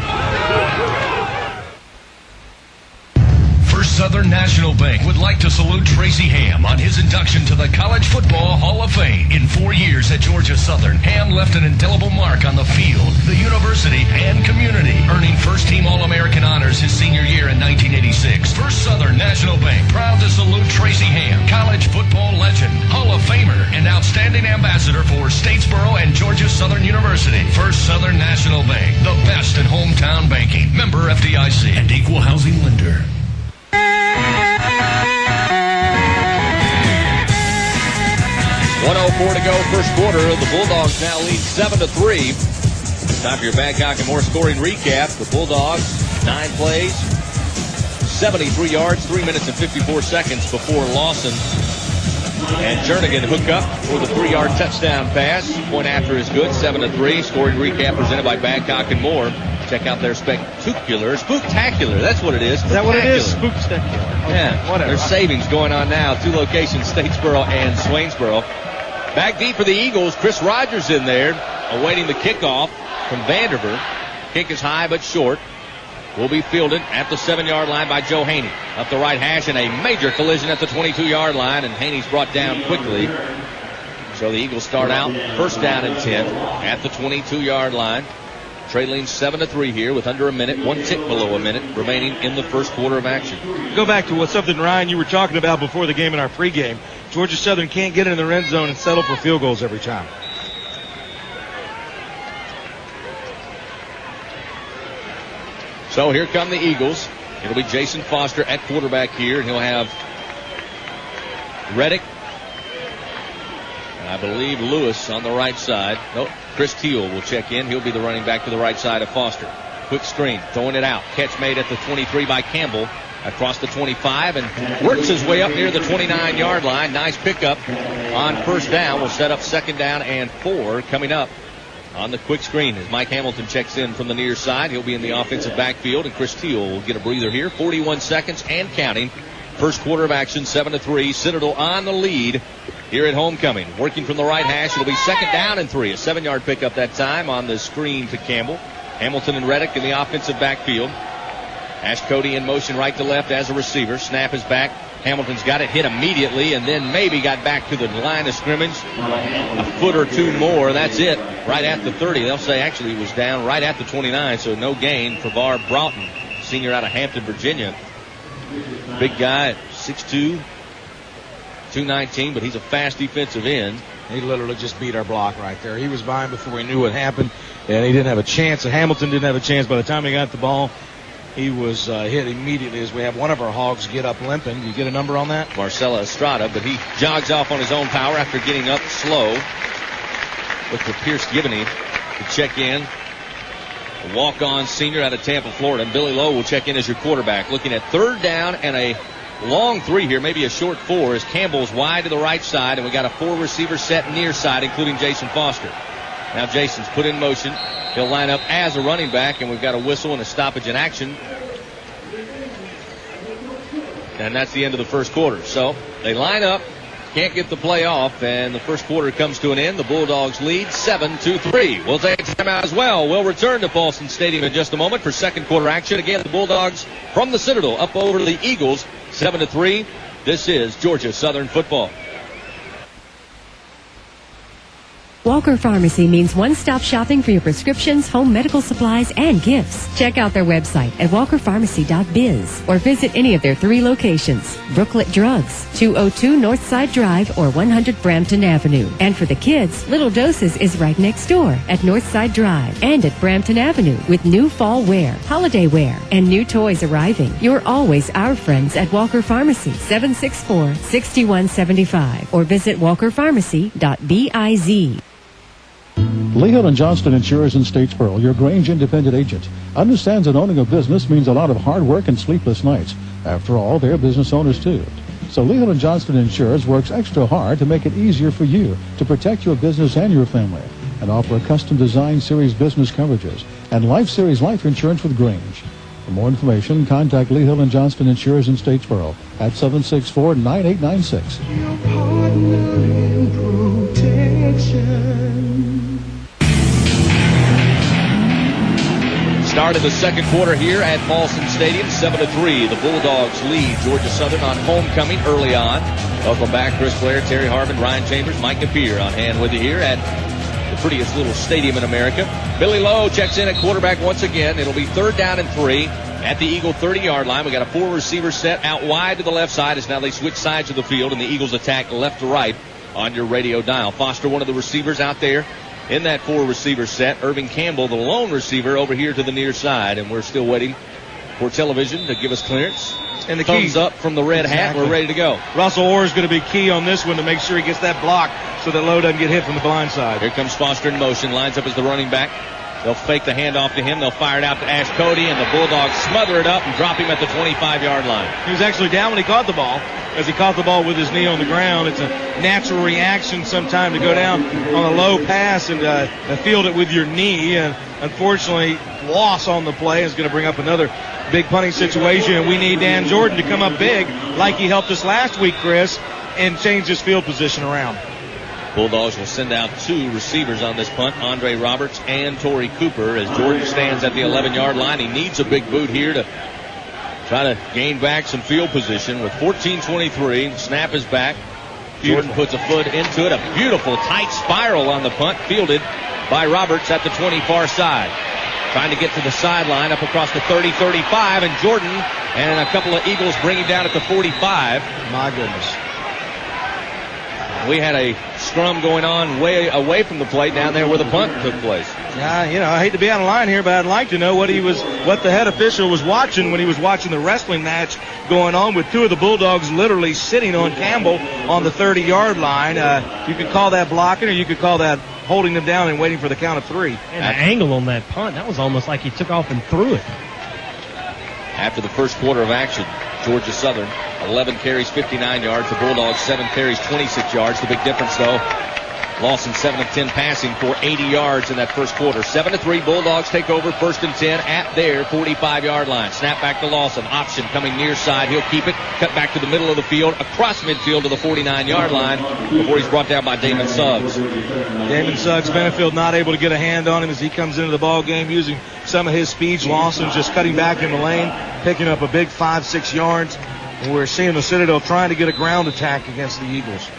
First Southern National Bank would like to salute Tracy Ham on his induction to the College Football Hall of Fame. In 4 years at Georgia Southern, Ham left an indelible mark on the field, the university, and community, earning first-team All-American honors his senior year in 1986. First Southern National Bank, proud to salute Tracy Ham, college football legend, Hall of Famer, and outstanding ambassador for Statesboro and Georgia Southern University. First Southern National Bank, the best in hometown banking. Member FDIC and equal housing lender. 1:04 to go, first quarter. The Bulldogs now lead 7-3. Time for your Babcock and More scoring recap. The Bulldogs, 9 plays, 73 yards, 3 minutes and 54 seconds before Lawson and Jernigan hook up for the 3-yard touchdown pass. Point after is good, 7-3. Scoring recap presented by Babcock and More. Check out their spectacular, spooktacular. That's what it is. Is that what it is? Spooktacular. Okay, yeah, whatever. There's savings going on now. 2 locations, Statesboro and Swainsboro. Back deep for the Eagles. Chris Rogers in there, awaiting the kickoff from Vanderbilt. Kick is high but short. Will be fielded at the 7-yard line by Joe Haney. Up the right hash and a major collision at the 22-yard line, and Haney's brought down quickly. So the Eagles start out first down and 10 at the 22-yard line. Trailing 7-3 here with under a minute, 1 tick below a minute remaining in the first quarter of action. Go back to something, Ryan, you were talking about before the game in our pregame. Georgia Southern can't get in the red zone and settle for field goals every time. So here come the Eagles. It'll be Jason Foster at quarterback here, and he'll have Reddick and I believe Lewis on the right side. Nope, Chris Teal will check in. He'll be the running back to the right side of Foster. Quick screen, throwing it out. Catch made at the 23 by Campbell. Across the 25 and works his way up near the 29-yard line. Nice pickup on first down. Will set up second down and 4 coming up on the quick screen as Mike Hamilton checks in from the near side. He'll be in the offensive backfield, and Chris Teal will get a breather here. 41 seconds and counting. First quarter of action, 7-3. Citadel on the lead here at homecoming. Working from the right hash. It'll be second down and 3. A 7-yard pickup that time on the screen to Campbell. Hamilton and Reddick in the offensive backfield. Ash Cody in motion right to left as a receiver. Snap is back. Hamilton's got it hit immediately and then maybe got back to the line of scrimmage. A foot or two more. That's it. Right at the 30. They'll say actually he was down right at the 29, so no gain for Var Broughton, senior out of Hampton, Virginia. Big guy, 6'2", 219, but he's a fast defensive end. He literally just beat our block right there. He was behind before he knew what happened, and he didn't have a chance. Hamilton didn't have a chance. By the time he got the ball, he was hit immediately as we have one of our Hogs get up limping. You get a number on that? Marcella Estrada, but he jogs off on his own power after getting up slow. Look for Pierce Gibney to check in. A walk-on senior out of Tampa, Florida. And Billy Lowe will check in as your quarterback. Looking at third down and a long 3 here, maybe a short 4, as Campbell's wide to the right side, and we got a 4-receiver set near side, including Jason Foster. Now Jason's put in motion. He'll line up as a running back, and we've got a whistle and a stoppage in action. And that's the end of the first quarter. So they line up, can't get the play off, and the first quarter comes to an end. The Bulldogs lead 7-3. We'll take a timeout as well. We'll return to Paulson Stadium in just a moment for second quarter action. Again, the Bulldogs from the Citadel up over the Eagles, 7-3. This is Georgia Southern football. Walker Pharmacy means one-stop shopping for your prescriptions, home medical supplies, and gifts. Check out their website at walkerpharmacy.biz or visit any of their 3 locations. Brooklet Drugs, 202 Northside Drive or 100 Brampton Avenue. And for the kids, Little Doses is right next door at Northside Drive and at Brampton Avenue with new fall wear, holiday wear, and new toys arriving. You're always our friends at Walker Pharmacy, 764-6175 or visit walkerpharmacy.biz. Lee Hill and Johnston Insurers in Statesboro, your Grange independent agent, understands that owning a business means a lot of hard work and sleepless nights. After all, they're business owners too. So Lee Hill and Johnston Insurers works extra hard to make it easier for you to protect your business and your family and offer a custom design series business coverages and Life Series life insurance with Grange. For more information, contact Lee Hill and Johnston Insurers in Statesboro at 764-9896. Your partner in protection. Start of the second quarter here at Paulson Stadium, 7-3. The Bulldogs lead Georgia Southern on homecoming early on. Welcome back, Chris Blair, Terry Harmon, Ryan Chambers, Mike Napier on hand with you here at the prettiest little stadium in America. Billy Lowe checks in at quarterback once again. It'll be third down and 3 at the Eagle 30-yard line. We got a 4-receiver set out wide to the left side as now they switch sides of the field, and the Eagles attack left to right on your radio dial. Foster, one of the receivers out there in that 4-receiver set. Irving Campbell, the lone receiver, over here to the near side, and we're still waiting for television to give us clearance. And the thumbs up from the red hat. We're ready to go. Russell Orr is going to be key on this one to make sure he gets that block so that Lowe doesn't get hit from the blind side. Here comes Foster in motion, lines up as the running back. They'll fake the handoff to him. They'll fire it out to Ash Cody, and the Bulldogs smother it up and drop him at the 25-yard line. He was actually down when he caught the ball. As he caught the ball with his knee on the ground, it's a natural reaction sometime to go down on a low pass and field it with your knee. And unfortunately, loss on the play is going to bring up another big punting situation. And we need Dan Jordan to come up big like he helped us last week, Chris, and change his field position around. Bulldogs will send out 2 receivers on this punt, Andre Roberts and Torrey Cooper, as Jordan stands at the 11-yard line. He needs a big boot here to try to gain back some field position with 14:23. Snap is back. Jordan puts a foot into it. A beautiful tight spiral on the punt, fielded by Roberts at the 20 far side. Trying to get to the sideline up across the 30-35, and Jordan and a couple of Eagles bring him down at the 45. My goodness. We had a scrum going on way away from the plate down there where the punt took place. Yeah, I hate to be out of line here, but I'd like to know what the head official was watching when he was watching the wrestling match going on with 2 of the Bulldogs literally sitting on Campbell on the 30-yard line. You could call that blocking, or you could call that holding them down and waiting for the count of 3. And the angle on that punt, that was almost like he took off and threw it. After the first quarter of action, Georgia Southern, 11 carries, 59 yards. The Bulldogs, 7 carries, 26 yards. The big difference, though, Lawson 7 of 10 passing for 80 yards in that first quarter. 7-3, Bulldogs take over, 1st and 10 at their 45-yard line. Snap back to Lawson. Option coming near side. He'll keep it. Cut back to the middle of the field, across midfield to the 49-yard line before he's brought down by Damon Suggs. Damon Suggs, Benefield not able to get a hand on him as he comes into the ball game using some of his speed. Lawson just cutting back in the lane, picking up a big 5-6 yards. And we're seeing the Citadel trying to get a ground attack against the Eagles.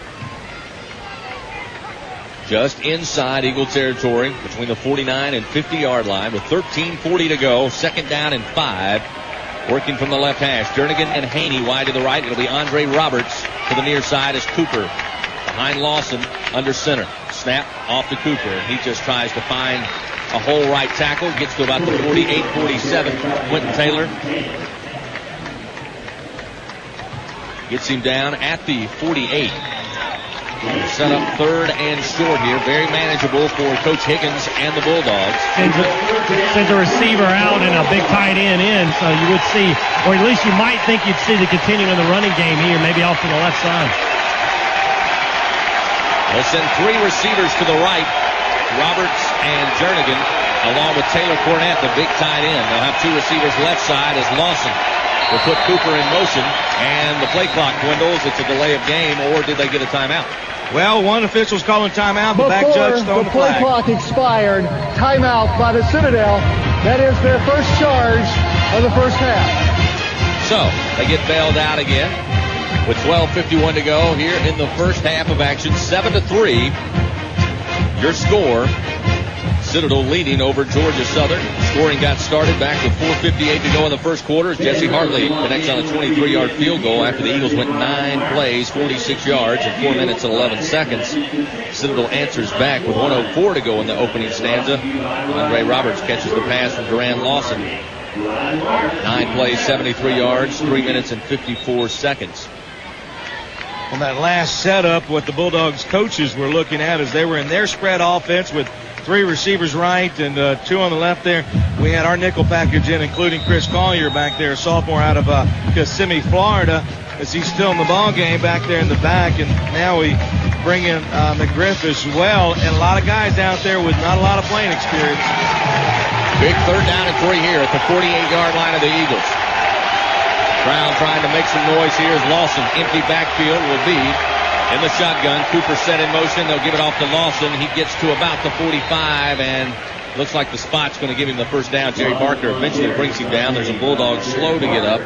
Just inside Eagle territory between the 49 and 50-yard line with 13:40 to go. 2nd down and 5. Working from the left hash. Jernigan and Haney wide to the right. It'll be Andre Roberts to the near side as Cooper behind Lawson under center. Snap off to Cooper. And he just tries to find a hole right tackle. Gets to about the 48-47. Quentin Taylor gets him down at the 48. Set up 3rd and short here. Very manageable for Coach Higgins and the Bulldogs. Sends a receiver out and a big tight end in, so you would see, or at least you might think you'd see the continuing of the running game here, maybe off to the left side. They'll send 3 receivers to the right, Roberts and Jernigan, along with Taylor Cornett, the big tight end. They'll have 2 receivers left side as Lawson will put Cooper in motion, and the play clock dwindles. It's a delay of game, or did they get a timeout? Well, one official's calling timeout. The back judge throwing the play flag. clock expired. Timeout by the Citadel. That is their first charge of the first half. So they get bailed out again with 12:51 to go here in the first half of action. 7-3. Your score. Citadel leading over Georgia Southern. Scoring got started back with 4:58 to go in the first quarter as Jesse Hartley connects on a 23-yard field goal after the Eagles went 9 plays, 46 yards in 4 minutes and 11 seconds. Citadel answers back with 1:04 to go in the opening stanza. Andre Roberts catches the pass from Duran Lawson. 9 plays, 73 yards, 3 minutes and 54 seconds. On that last setup, what the Bulldogs coaches were looking at is they were in their spread offense with 3 receivers right and 2 on the left there. We had our nickel package in, including Chris Collier back there, a sophomore out of Kissimmee, Florida, as he's still in the ball game back there in the back. And now we bring in McGriff as well, and a lot of guys out there with not a lot of playing experience. Big 3rd down and 3 here at the 48-yard line of the Eagles. Brown trying to make some noise here as Lawson, empty backfield, will be in the shotgun. Cooper set in motion. They'll give it off to Lawson. He gets to about the 45, and looks like the spot's going to give him the first down. Jerry Barker eventually brings him down. There's a Bulldog slow to get up.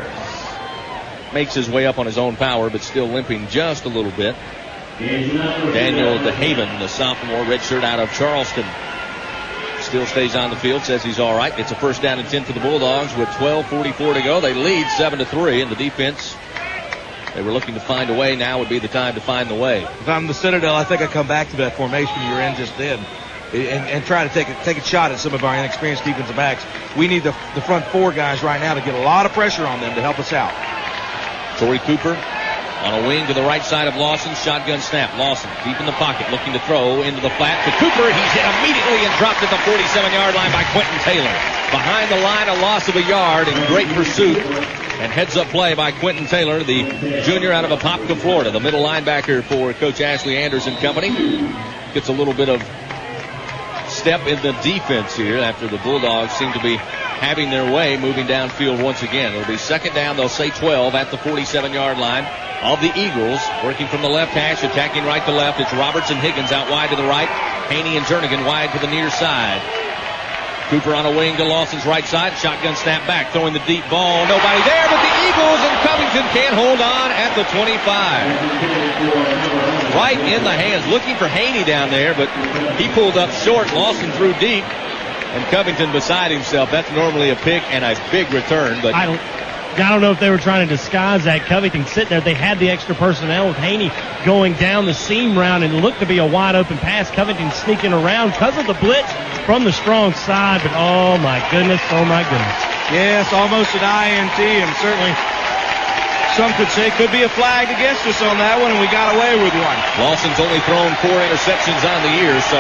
Makes his way up on his own power, but still limping just a little bit. Daniel DeHaven, the sophomore, redshirt out of Charleston, still stays on the field, says he's all right. It's a 1st down and 10 for the Bulldogs with 12:44 to go. They lead 7-3, and the defense, they were looking to find a way. Now would be the time to find the way. If I'm the Citadel, I think I come back to that formation you're in just then and try to take a shot at some of our inexperienced defensive backs. We need the front 4 guys right now to get a lot of pressure on them to help us out. Torrey Cooper On a wing to the right side of Lawson. Shotgun snap. Lawson deep in the pocket, looking to throw into the flat to Cooper. He's hit immediately and dropped at the 47-yard line by Quentin Taylor. Behind the line, a loss of a yard, and great pursuit and heads-up play by Quentin Taylor, the junior out of Apopka, Florida, the middle linebacker for Coach Ashley Anders and company. Gets a little bit of step in the defense here after the Bulldogs seem to be having their way, moving downfield once again. It'll be second down. They'll say 12 at the 47-yard line of the Eagles, working from the left hash, attacking right to left. It's Roberts and Higgins out wide to the right. Haney and Jernigan wide to the near side. Cooper on a wing to Lawson's right side. Shotgun snap back, throwing the deep ball. Nobody there, but the Eagles and Covington can't hold on at the 25. Right in the hands, looking for Haney down there, but he pulled up short. Lawson threw deep, and Covington beside himself. That's normally a pick and a big return, but I don't know if they were trying to disguise that. Covington sitting there. They had the extra personnel with Haney going down the seam route, and it looked to be a wide open pass. Covington sneaking around because of the blitz from the strong side, but oh my goodness. Yes, almost an INT, and certainly some could say could be a flag against us on that one, and we got away with one. Lawson's only thrown 4 interceptions on the year, so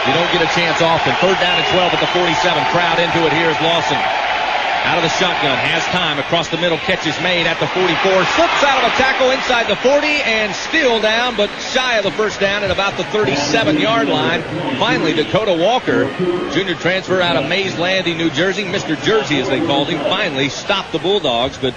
you don't get a chance often. Third down and 12 at the 47. Crowd into it here is Lawson. Out of the shotgun, has time, across the middle, catch is made at the 44, slips out of a tackle inside the 40, and still down, but shy of the first down at about the 37-yard line. Finally, Dakota Walker, junior transfer out of Mays Landing, New Jersey, Mr. Jersey as they called him, finally stopped the Bulldogs, but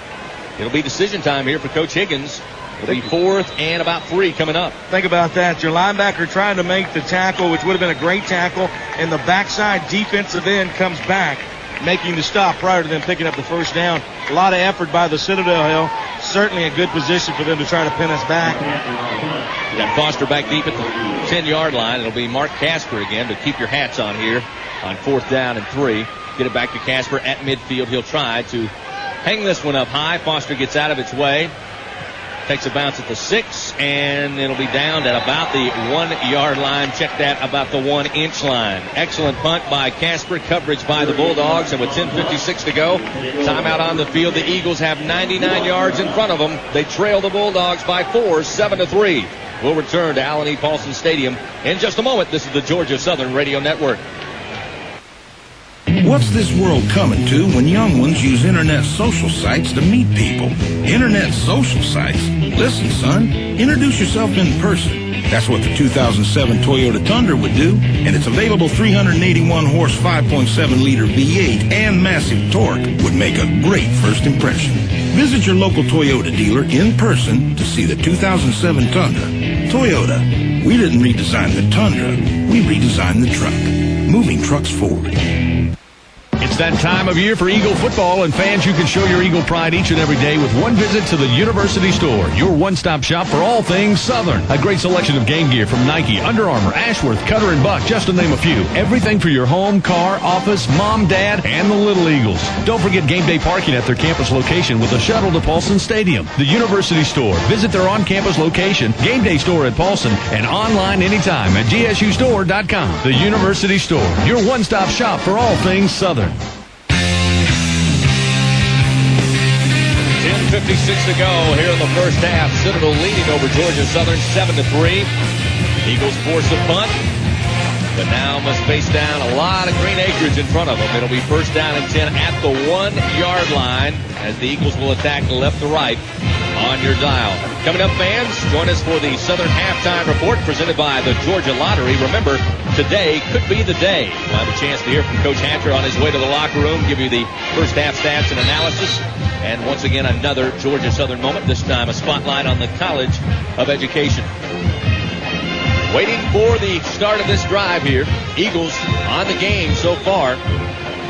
it'll be decision time here for Coach Higgins. It'll be 4th and about 3 coming up. Think about that. Your linebacker trying to make the tackle, which would have been a great tackle, and the backside defensive end comes back, making the stop prior to them picking up the first down. A lot of effort by the Citadel Hill. Certainly a good position for them to try to pin us back. Got Foster back deep at the 10-yard line. It'll be Mark Casper again, but keep your hats on here on 4th down and 3. Get it back to Casper at midfield. He'll try to hang this one up high. Foster gets out of its way. Takes a bounce at the 6, and it'll be down at about the 1-yard line. Check that, about the 1-inch line. Excellent punt by Casper. Coverage by the Bulldogs, and with 10:56 to go, timeout on the field. The Eagles have 99 yards in front of them. They trail the Bulldogs by 4, 7-3. We'll return to Allen E. Paulson Stadium in just a moment. This is the Georgia Southern Radio Network. What's this world coming to when young ones use internet social sites to meet people? Internet social sites? Listen, son, introduce yourself in person. That's what the 2007 Toyota Tundra would do, and its available 381-horse 5.7-liter V8 and massive torque would make a great first impression. Visit your local Toyota dealer in person to see the 2007 Tundra. Toyota, we didn't redesign the Tundra, we redesigned the truck. Moving trucks forward. It's that time of year for Eagle football, and fans, you can show your Eagle pride each and every day with one visit to the University Store, your one-stop shop for all things Southern. A great selection of game gear from Nike, Under Armour, Ashworth, Cutter & Buck, just to name a few. Everything for your home, car, office, mom, dad, and the Little Eagles. Don't forget game day parking at their campus location with a shuttle to Paulson Stadium. The University Store. Visit their on-campus location, game day store at Paulson, and online anytime at gsusstore.com. The University Store, your one-stop shop for all things Southern. 10:56 to go here in the first half. Citadel leading over Georgia Southern 7-3. Eagles force a punt, but now must face down a lot of green acreage in front of them. It'll be first down and 10 at the 1-yard line as the Eagles will attack left to right on your dial. Coming up, fans, join us for the Southern Halftime Report presented by the Georgia Lottery. Remember, today could be the day. We'll have a chance to hear from Coach Hatcher on his way to the locker room, give you the first half stats and analysis. And once again, another Georgia Southern moment, this time a spotlight on the College of Education. Waiting for the start of this drive here. Eagles on the game so far.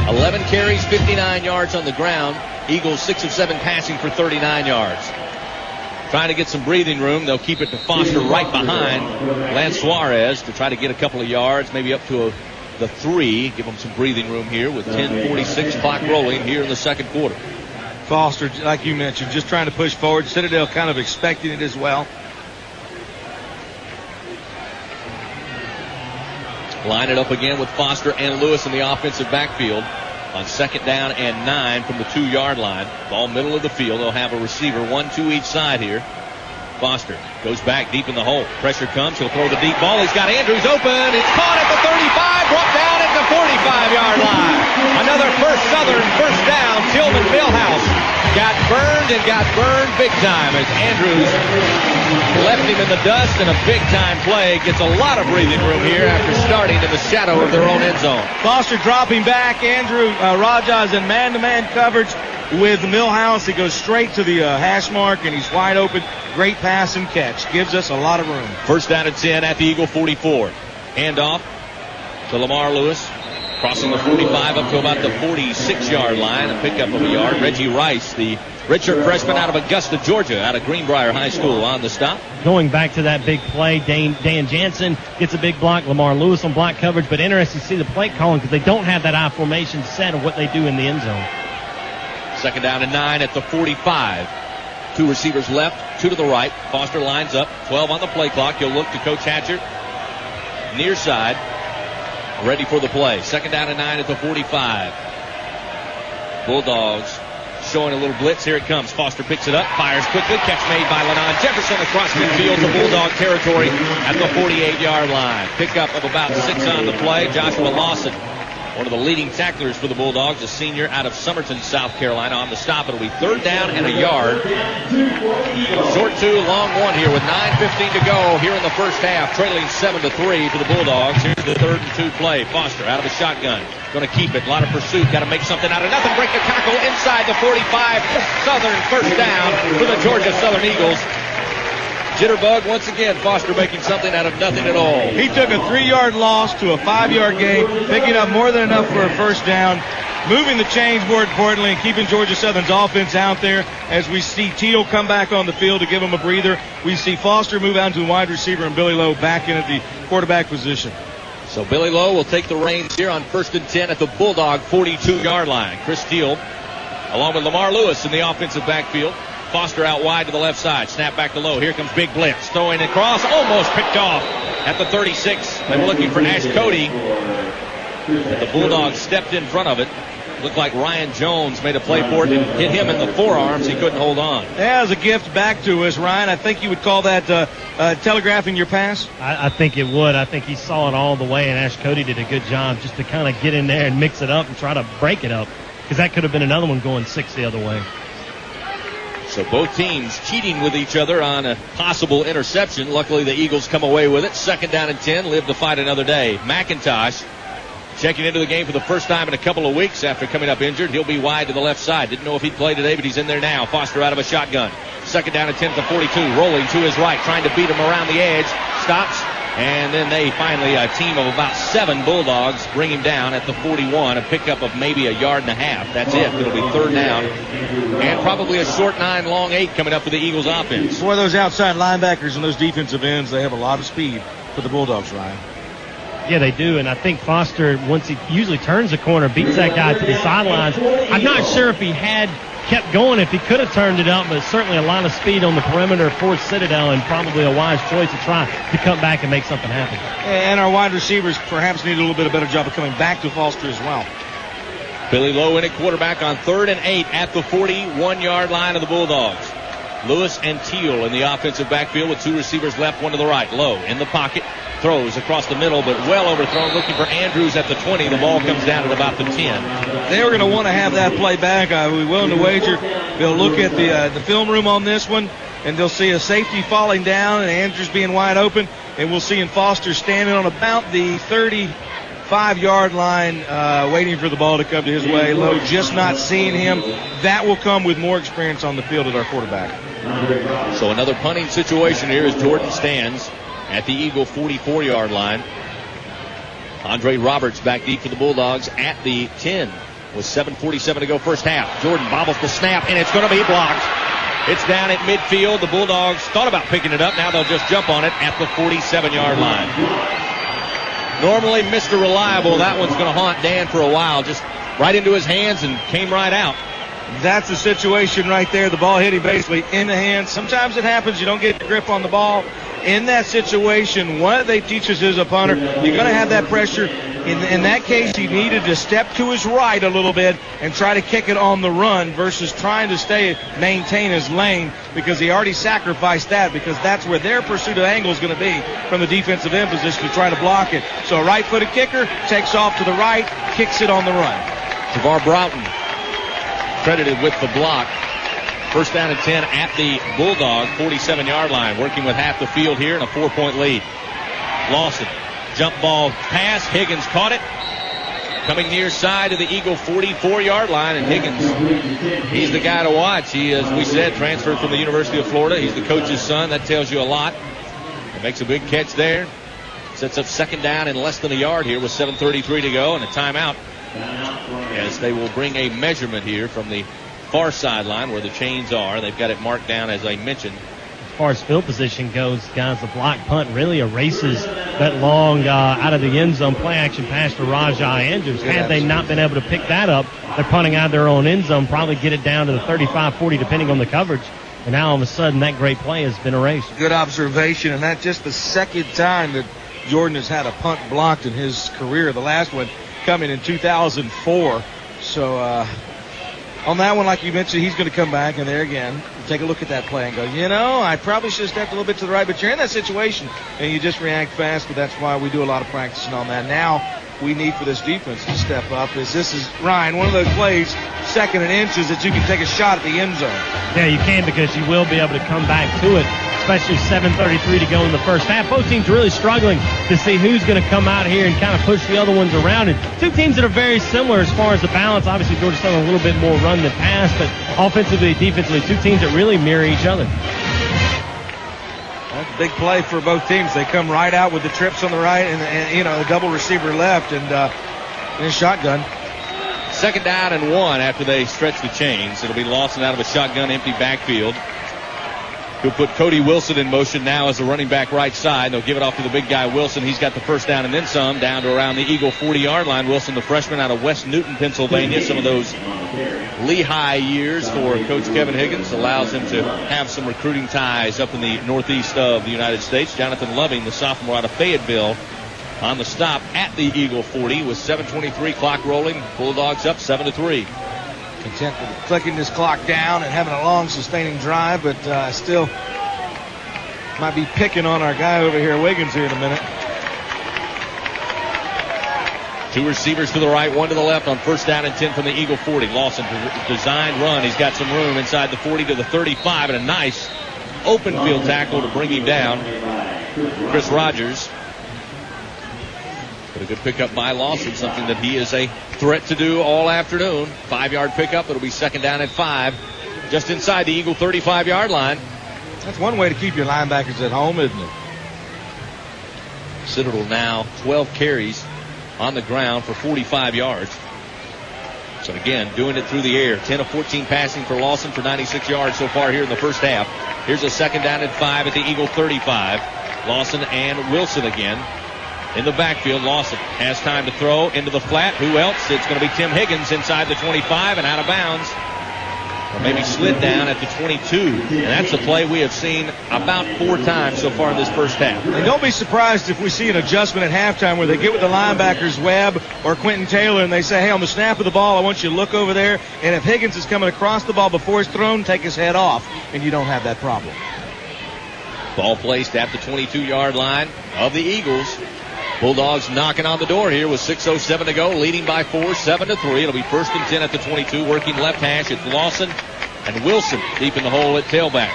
11 carries, 59 yards on the ground. Eagles 6 of 7 passing for 39 yards. Trying to get some breathing room. They'll keep it to Foster right behind Lance Suarez to try to get a couple of yards, maybe up to the 3. Give them some breathing room here with 10:46 clock rolling here in the second quarter. Foster, like you mentioned, just trying to push forward. Citadel kind of expecting it as well. Line it up again with Foster and Lewis in the offensive backfield on second down and 9 from the 2-yard line. Ball middle of the field. They'll have a receiver, 1-2 each side here. Foster goes back deep in the hole. Pressure comes. He'll throw the deep ball. He's got Andrews open. It's caught at the 35. Brought down at the 45-yard line. Another First Southern first down. Tillman Millhouse got burned big time as Andrews left him in the dust, and a big-time play. Gets a lot of breathing room here after starting in the shadow of their own end zone. Foster dropping back. Andrew Raja is in man-to-man coverage with Millhouse. He goes straight to the hash mark, and he's wide open. Great pass and catch. Gives us a lot of room. First down and 10 at the Eagle 44. Handoff to Lamar Lewis. Crossing the 45 up to about the 46-yard line. A pickup of a yard. Reggie Rice, the redshirt freshman out of Augusta, Georgia, out of Greenbrier High School on the stop. Going back to that big play, Dan Jansen gets a big block. Lamar Lewis on block coverage, but interesting to see the play calling because they don't have that I formation set of what they do in the end zone. Second down and 9 at the 45. 2 receivers left, 2 to the right. Foster lines up, 12 on the play clock. He'll look to Coach Hatcher. Near side, ready for the play. Second down and 9 at the 45. Bulldogs showing a little blitz. Here it comes. Foster picks it up, fires quickly. Catch made by Lennon Jefferson across midfield to Bulldog territory at the 48-yard line. Pickup of about 6 on the play. Joshua Lawson, one of the leading tacklers for the Bulldogs, a senior out of Summerton, South Carolina, on the stop. It'll be third down and a yard. Short 2, long 1 here with 9:15 to go here in the first half, trailing 7-3 to the Bulldogs. Here's the 3rd and 2 play. Foster out of a shotgun. Going to keep it. A lot of pursuit. Got to make something out of nothing. Break the tackle inside the 45. Southern first down for the Georgia Southern Eagles. Jitterbug once again. Foster making something out of nothing at all. He took a 3-yard loss to a 5-yard gain, picking up more than enough for a first down, moving the chains more importantly, and keeping Georgia Southern's offense out there as we see Teal come back on the field to give him a breather. We see Foster move out to the wide receiver and Billy Lowe back in at the quarterback position. So Billy Lowe will take the reins here on 1st and 10 at the Bulldog 42-yard line. Chris Teal along with Lamar Lewis in the offensive backfield. Foster out wide to the left side. Snap back to Lowe. Here comes Big Blitz. Throwing across. Almost picked off at the 36. They were looking for Ash Cody. But the Bulldogs stepped in front of it. Looked like Ryan Jones made a play for it and hit him in the forearms. He couldn't hold on. Yeah, as a gift back to us, Ryan. I think you would call that telegraphing your pass. I think it would. I think he saw it all the way, and Ash Cody did a good job just to kind of get in there and mix it up and try to break it up, because that could have been another one going 6 the other way. So both teams cheating with each other on a possible interception. Luckily, the Eagles come away with it. Second down and 10. Live to fight another day. McIntosh checking into the game for the first time in a couple of weeks after coming up injured. He'll be wide to the left side. Didn't know if he'd play today, but he's in there now. Foster out of a shotgun. Second down and 10 at the 42. Rolling to his right, trying to beat him around the edge. Stops. And then they finally, a team of about 7 Bulldogs, bring him down at the 41. A pickup of maybe a yard and a half. That's it. It'll be third down. And probably a short 9, long 8 coming up for the Eagles offense. For those outside linebackers and those defensive ends, they have a lot of speed for the Bulldogs, Ryan. Yeah, they do, and I think Foster, once he usually turns the corner, beats that guy to the sidelines. I'm not sure if he had kept going, if he could have turned it up, but certainly a lot of speed on the perimeter for Citadel, and probably a wise choice to try to come back and make something happen. And our wide receivers perhaps need a little bit of better job of coming back to Foster as well. Billy Lowe in at quarterback on 3rd and 8 at the 41-yard line of the Bulldogs. Lewis and Teal in the offensive backfield with 2 receivers left, 1 to the right. Lowe in the pocket, throws across the middle, but well overthrown, looking for Andrews at the 20. The ball comes down at about the 10. They were going to want to have that play back. We're willing to wager they'll look at the film room on this one, and they'll see a safety falling down and Andrews being wide open, and we'll see Foster standing on about the 35-yard line waiting for the ball to come to his way. Lowe just not seeing him. That will come with more experience on the field at our quarterback. So another punting situation here as Jordan stands at the Eagle 44-yard line. Andre Roberts back deep for the Bulldogs at the 10 with 7:47 to go first half. Jordan bobbles the snap, and it's going to be blocked. It's down at midfield. The Bulldogs thought about picking it up. Now they'll just jump on it at the 47-yard line. Normally Mr. Reliable, that one's going to haunt Dan for a while. Just right into his hands and came right out. That's the situation right there. The ball hitting basically in the hand. Sometimes it happens. You don't get a grip on the ball. In that situation, what they teach us as a punter, you're going to have that pressure. In that case, he needed to step to his right a little bit and try to kick it on the run versus trying to maintain his lane, because he already sacrificed that, because that's where their pursuit of angle is going to be from the defensive end position to try to block it. So a right-footed kicker takes off to the right, kicks it on the run. Tavar Broughton credited with the block. First down and 10 at the Bulldog 47-yard line, working with half the field here and a 4-point lead. Lawson, jump ball pass. Higgins caught it. Coming near side of the Eagle 44-yard line, and Higgins, he's the guy to watch. He, as we said, transferred from the University of Florida. He's the coach's son. That tells you a lot. He makes a big catch there. Sets up second down in less than a yard here with 7:33 to go and a timeout, as they will bring a measurement here from the far sideline where the chains are. They've got it marked down, as I mentioned. As far as field position goes, guys, the block punt really erases that long out of the end zone play action pass to Rajai Andrews. Had they not been able to pick that up, they're punting out of their own end zone, probably get it down to the 35-40 depending on the coverage. And now all of a sudden that great play has been erased. Good observation, and that's just the second time that Jordan has had a punt blocked in his career. The last one coming in 2004. So on that one, like you mentioned, he's going to come back, and there again, take a look at that play and go, I probably should have stepped a little bit to the right, but you're in that situation, and you just react fast, but that's why we do a lot of practicing on that. Now we need for this defense to step up. This is, Ryan, one of those plays, second and inches, that you can take a shot at the end zone. Yeah, you can, because you will be able to come back to it, especially 7:33 to go in the first half. Both teams really struggling to see who's going to come out here and kind of push the other ones around. And two teams that are very similar as far as the balance. Obviously, Georgia Southern a little bit more run than pass, but offensively, defensively, two teams that really mirror each other. That's a big play for both teams. They come right out with the trips on the right and the double receiver left, and in a shotgun. Second down and 1 after they stretch the chains. It'll be Lawson out of a shotgun, empty backfield. He'll put Cody Wilson in motion now as a running back right side. They'll give it off to the big guy Wilson. He's got the first down and then some, down to around the Eagle 40-yard line. Wilson, the freshman out of West Newton, Pennsylvania. Some of those Lehigh years for Coach Kevin Higgins allows him to have some recruiting ties up in the northeast of the United States. Jonathan Loving, the sophomore out of Fayetteville, on the stop at the Eagle 40 with 7:23 clock rolling. Bulldogs up 7-3. Content with clicking this clock down and having a long sustaining drive, but still might be picking on our guy over here, Wiggins, here in a minute. Two receivers to the right, one to the left on first down and 10 from the Eagle 40. Lawson designed run. He's got some room inside the 40 to the 35, and a nice open field tackle to bring him down. Chris Rogers. But a good pickup by Lawson, something that he is a threat to do all afternoon. 5-yard pickup. It'll be second down and 5, just inside the Eagle 35-yard line. That's one way to keep your linebackers at home, isn't it? Citadel now 12 carries on the ground for 45 yards. So again, doing it through the air. 10 of 14 passing for Lawson for 96 yards so far here in the first half. Here's a second down and 5 at the Eagle 35. Lawson and Wilson again. In the backfield, Lawson has time to throw into the flat. Who else? It's going to be Tim Higgins inside the 25 and out of bounds. Or maybe slid down at the 22. And that's a play we have seen about 4 times so far in this first half. And don't be surprised if we see an adjustment at halftime where they get with the linebackers, Webb or Quentin Taylor, and they say, hey, on the snap of the ball, I want you to look over there. And if Higgins is coming across the ball before it's thrown, take his head off, and you don't have that problem. Ball placed at the 22-yard line of the Eagles. Bulldogs knocking on the door here with 6:07 to go, leading by 4, 7-3. It'll be first and 10 at the 22, working left hash. It's Lawson and Wilson deep in the hole at tailback.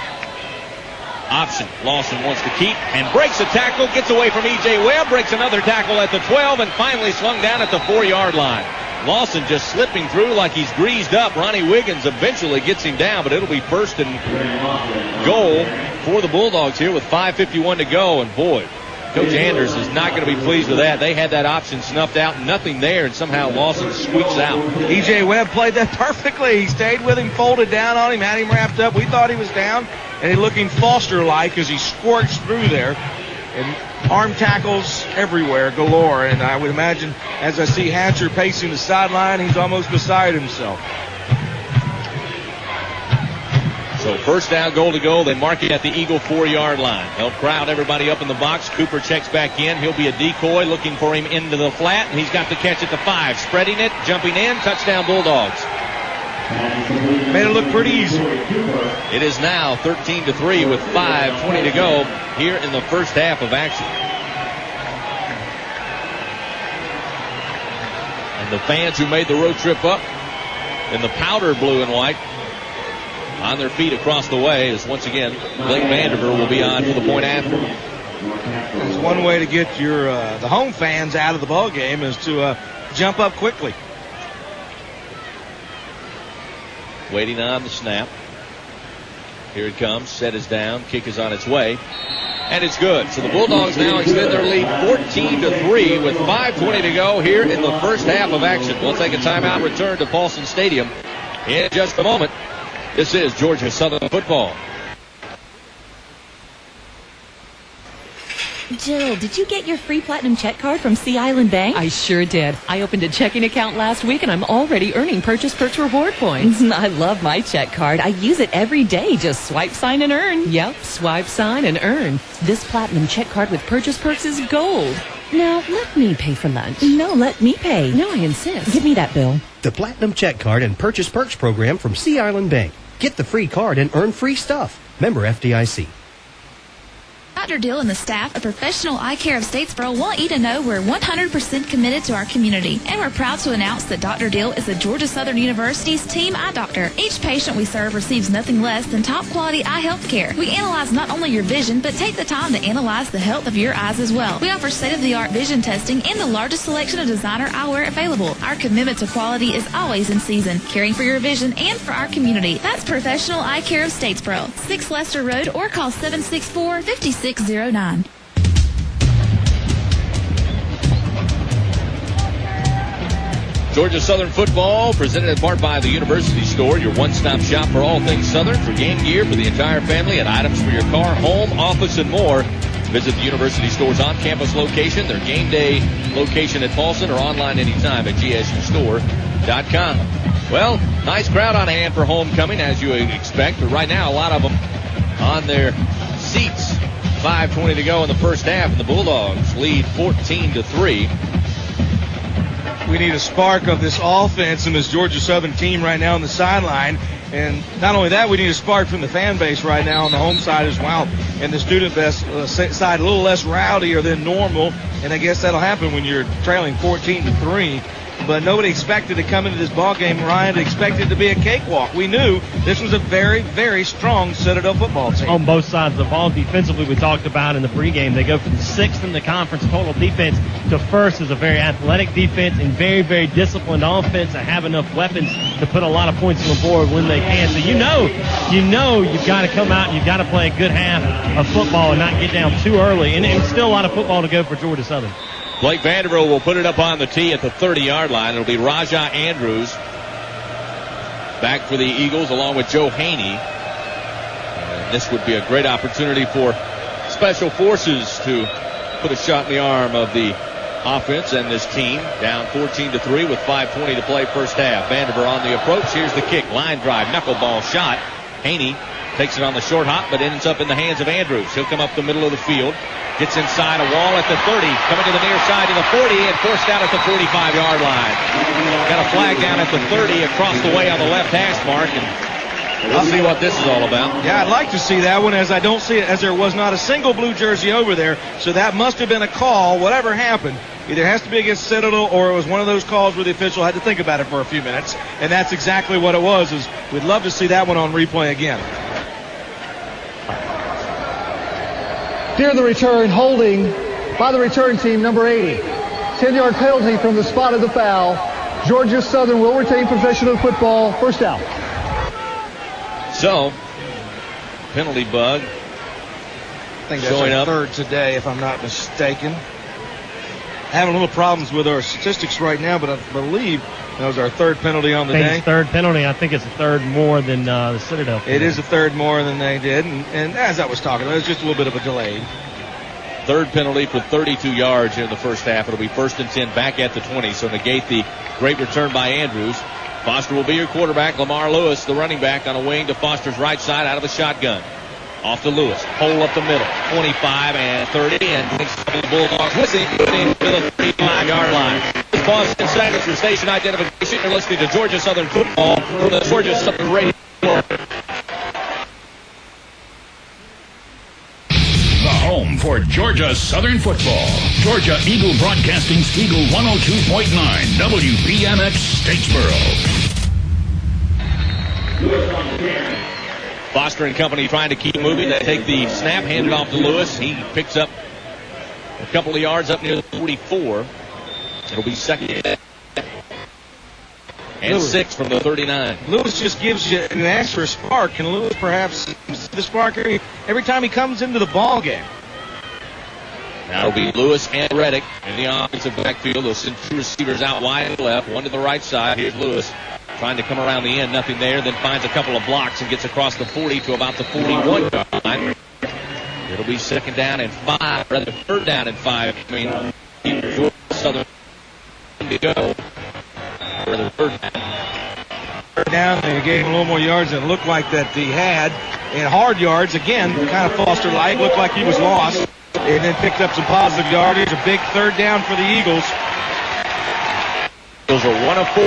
Option. Lawson wants to keep and breaks a tackle, gets away from E.J. Webb, breaks another tackle at the 12, and finally slung down at the 4-yard line. Lawson just slipping through like he's greased up. Ronnie Wiggins eventually gets him down, but it'll be first and goal for the Bulldogs here with 5:51 to go, and boy, Coach Anders is not going to be pleased with that. They had that option snuffed out, nothing there, and somehow Lawson squeaks out. E.J. Webb played that perfectly. He stayed with him, folded down on him, had him wrapped up. We thought he was down, and he looking Foster-like as he scorched through there. And arm tackles everywhere, galore. And I would imagine, as I see Hatcher pacing the sideline, he's almost beside himself. So first down, goal to go. They mark it at the Eagle 4-yard line. They'll crowd everybody up in the box. Cooper checks back in. He'll be a decoy looking for him into the flat, and he's got the catch at the 5. Spreading it, jumping in, touchdown Bulldogs. Made it look pretty easy. It is now 13-3 with 5:20 to go here in the first half of action. And the fans who made the road trip up in the powder blue and white on their feet across the way as once again Blake Vanderver will be on for the point after. There's one way to get your the home fans out of the ball game is to jump up quickly. Waiting on the snap. Here it comes. Set is down. Kick is on its way. And it's good. So the Bulldogs now extend their lead 14-3 with 5:20 to go here in the first half of action. We'll take a timeout, return to Paulson Stadium in just a moment. This is Georgia Southern football. Jill, did you get your free Platinum check card from Sea Island Bank? I sure did. I opened a checking account last week and I'm already earning Purchase Perks reward points. I love my check card. I use it every day. Just swipe, sign, and earn. Yep, swipe, sign, and earn. This Platinum check card with Purchase Perks is gold. Now, let me pay for lunch. No, let me pay. No, I insist. Give me that bill. The Platinum Check Card and Purchase Perks program from Sea Island Bank. Get the free card and earn free stuff. Member FDIC. Dr. Dill and the staff of Professional Eye Care of Statesboro want you to know we're 100% committed to our community, and we're proud to announce that Dr. Dill is the Georgia Southern University's team eye doctor. Each patient we serve receives nothing less than top quality eye health care. We analyze not only your vision, but take the time to analyze the health of your eyes as well. We offer state-of-the-art vision testing and the largest selection of designer eyewear available. Our commitment to quality is always in season, caring for your vision and for our community. That's Professional Eye Care of Statesboro, 6 Lester Road, or call 764-5609. Georgia Southern football presented in part by the University Store, your one-stop shop for all things Southern, for game gear for the entire family and items for your car, home, office, and more. Visit the University Store's on-campus location, their game day location at Paulson, or online anytime at gsusstore.com. Well, nice crowd on hand for homecoming, as you would expect, but right now a lot of them on their seats. 5:20 to go in the first half, and the Bulldogs lead 14-3. We need a spark of this offense and this Georgia Southern team right now on the sideline. And not only that, we need a spark from the fan base right now on the home side as well. And the student side a little less rowdier than normal. And I guess that'll happen when you're trailing 14-3. But nobody expected to come into this ball game, Ryan, expected it to be a cakewalk. We knew this was a very, very strong Citadel football team. On both sides of the ball, defensively, we talked about in the pregame, they go from 6th in the conference total defense to 1st as a very athletic defense and very, very disciplined offense that have enough weapons to put a lot of points on the board when they can. So you know you've got to come out and you've got to play a good half of football and not get down too early. And it's still a lot of football to go for Georgia Southern. Blake Vanderbilt will put it up on the tee at the 30-yard line. It'll be Rajah Andrews back for the Eagles along with Joe Haney. And this would be a great opportunity for Special Forces to put a shot in the arm of the offense and this team. Down 14-3 with 5:20 to play first half. Vanderbilt on the approach. Here's the kick. Line drive. Knuckleball shot. Haney takes it on the short hop, but ends up in the hands of Andrews. He'll come up the middle of the field. Gets inside a wall at the 30. Coming to the near side to the 40 and forced out at the 45-yard line. Got a flag down at the 30 across the way on the left hash mark. And we'll see what this is all about. Yeah, I'd like to see that one, as I don't see it, as there was not a single blue jersey over there. So that must have been a call, whatever happened. Either has to be against Citadel or it was one of those calls where the official had to think about it for a few minutes. And that's exactly what it was. We'd love to see that one on replay again. Near the return, holding by the return team, number 80. 10-yard penalty from the spot of the foul. Georgia Southern will retain possession of the football. First down. So, penalty bug. I think that's our third today, if I'm not mistaken. Having a little problems with our statistics right now, but I believe that was our third penalty on the day. It's third penalty. I think it's a third more than the Citadel penalty. It is a third more than they did, and as I was talking about, it was just a little bit of a delay. Third penalty for 32 yards in the first half. It'll be 1st and 10 back at the 20, so negate the great return by Andrews. Foster will be your quarterback. Lamar Lewis, the running back, on a wing to Foster's right side out of the shotgun. Off to Lewis. Hole up the middle. 25 and 30. And the Bulldogs whizzing to the 35-yard line. This Boston Signature Station identification. You're listening to Georgia Southern football from the Georgia Southern Radio. The home for Georgia Southern football. Georgia Eagle Broadcasting's Eagle 102.9 WPMX Statesboro. Foster and company trying to keep moving. They take the snap, hand it off to Lewis. He picks up a couple of yards up near the 44. It'll be second and 6 from the 39. Lewis just gives you an extra spark, and Lewis perhaps the spark every time he comes into the ball game. Now it'll be Lewis and Reddick in the offensive backfield. They'll send 2 receivers out wide and left, one to the right side. Here's Lewis trying to come around the end, nothing there, then finds a couple of blocks and gets across the 40 to about the 41-yard line. It'll be third down and 5. I mean, Georgia Southern to go. For the third down, they gave him a little more yards than it looked like that he had. And hard yards, again, kind of Foster-like, looked like he was lost. And then picked up some positive yardage. A big third down for the Eagles. Eagles are 1 of 4.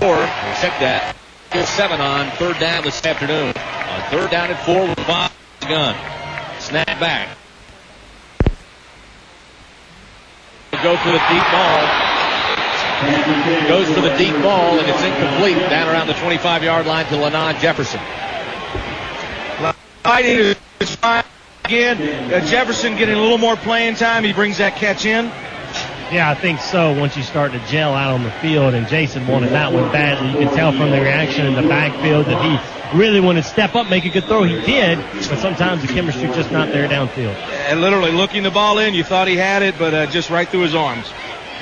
Check that. 7 on third down this afternoon. On third down and 4 with 5 gun. Snap back. Go for the deep ball. Goes for the deep ball, and it's incomplete down around the 25-yard line to Lennon Jefferson. Again, Jefferson getting a little more playing time. He brings that catch in. Yeah, I think so. Once you start to gel out on the field, and Jason wanted that one badly. You can tell from the reaction in the backfield that he really wanted to step up, make a good throw. He did, but sometimes the chemistry just not there downfield. And literally looking the ball in, you thought he had it, but just right through his arms.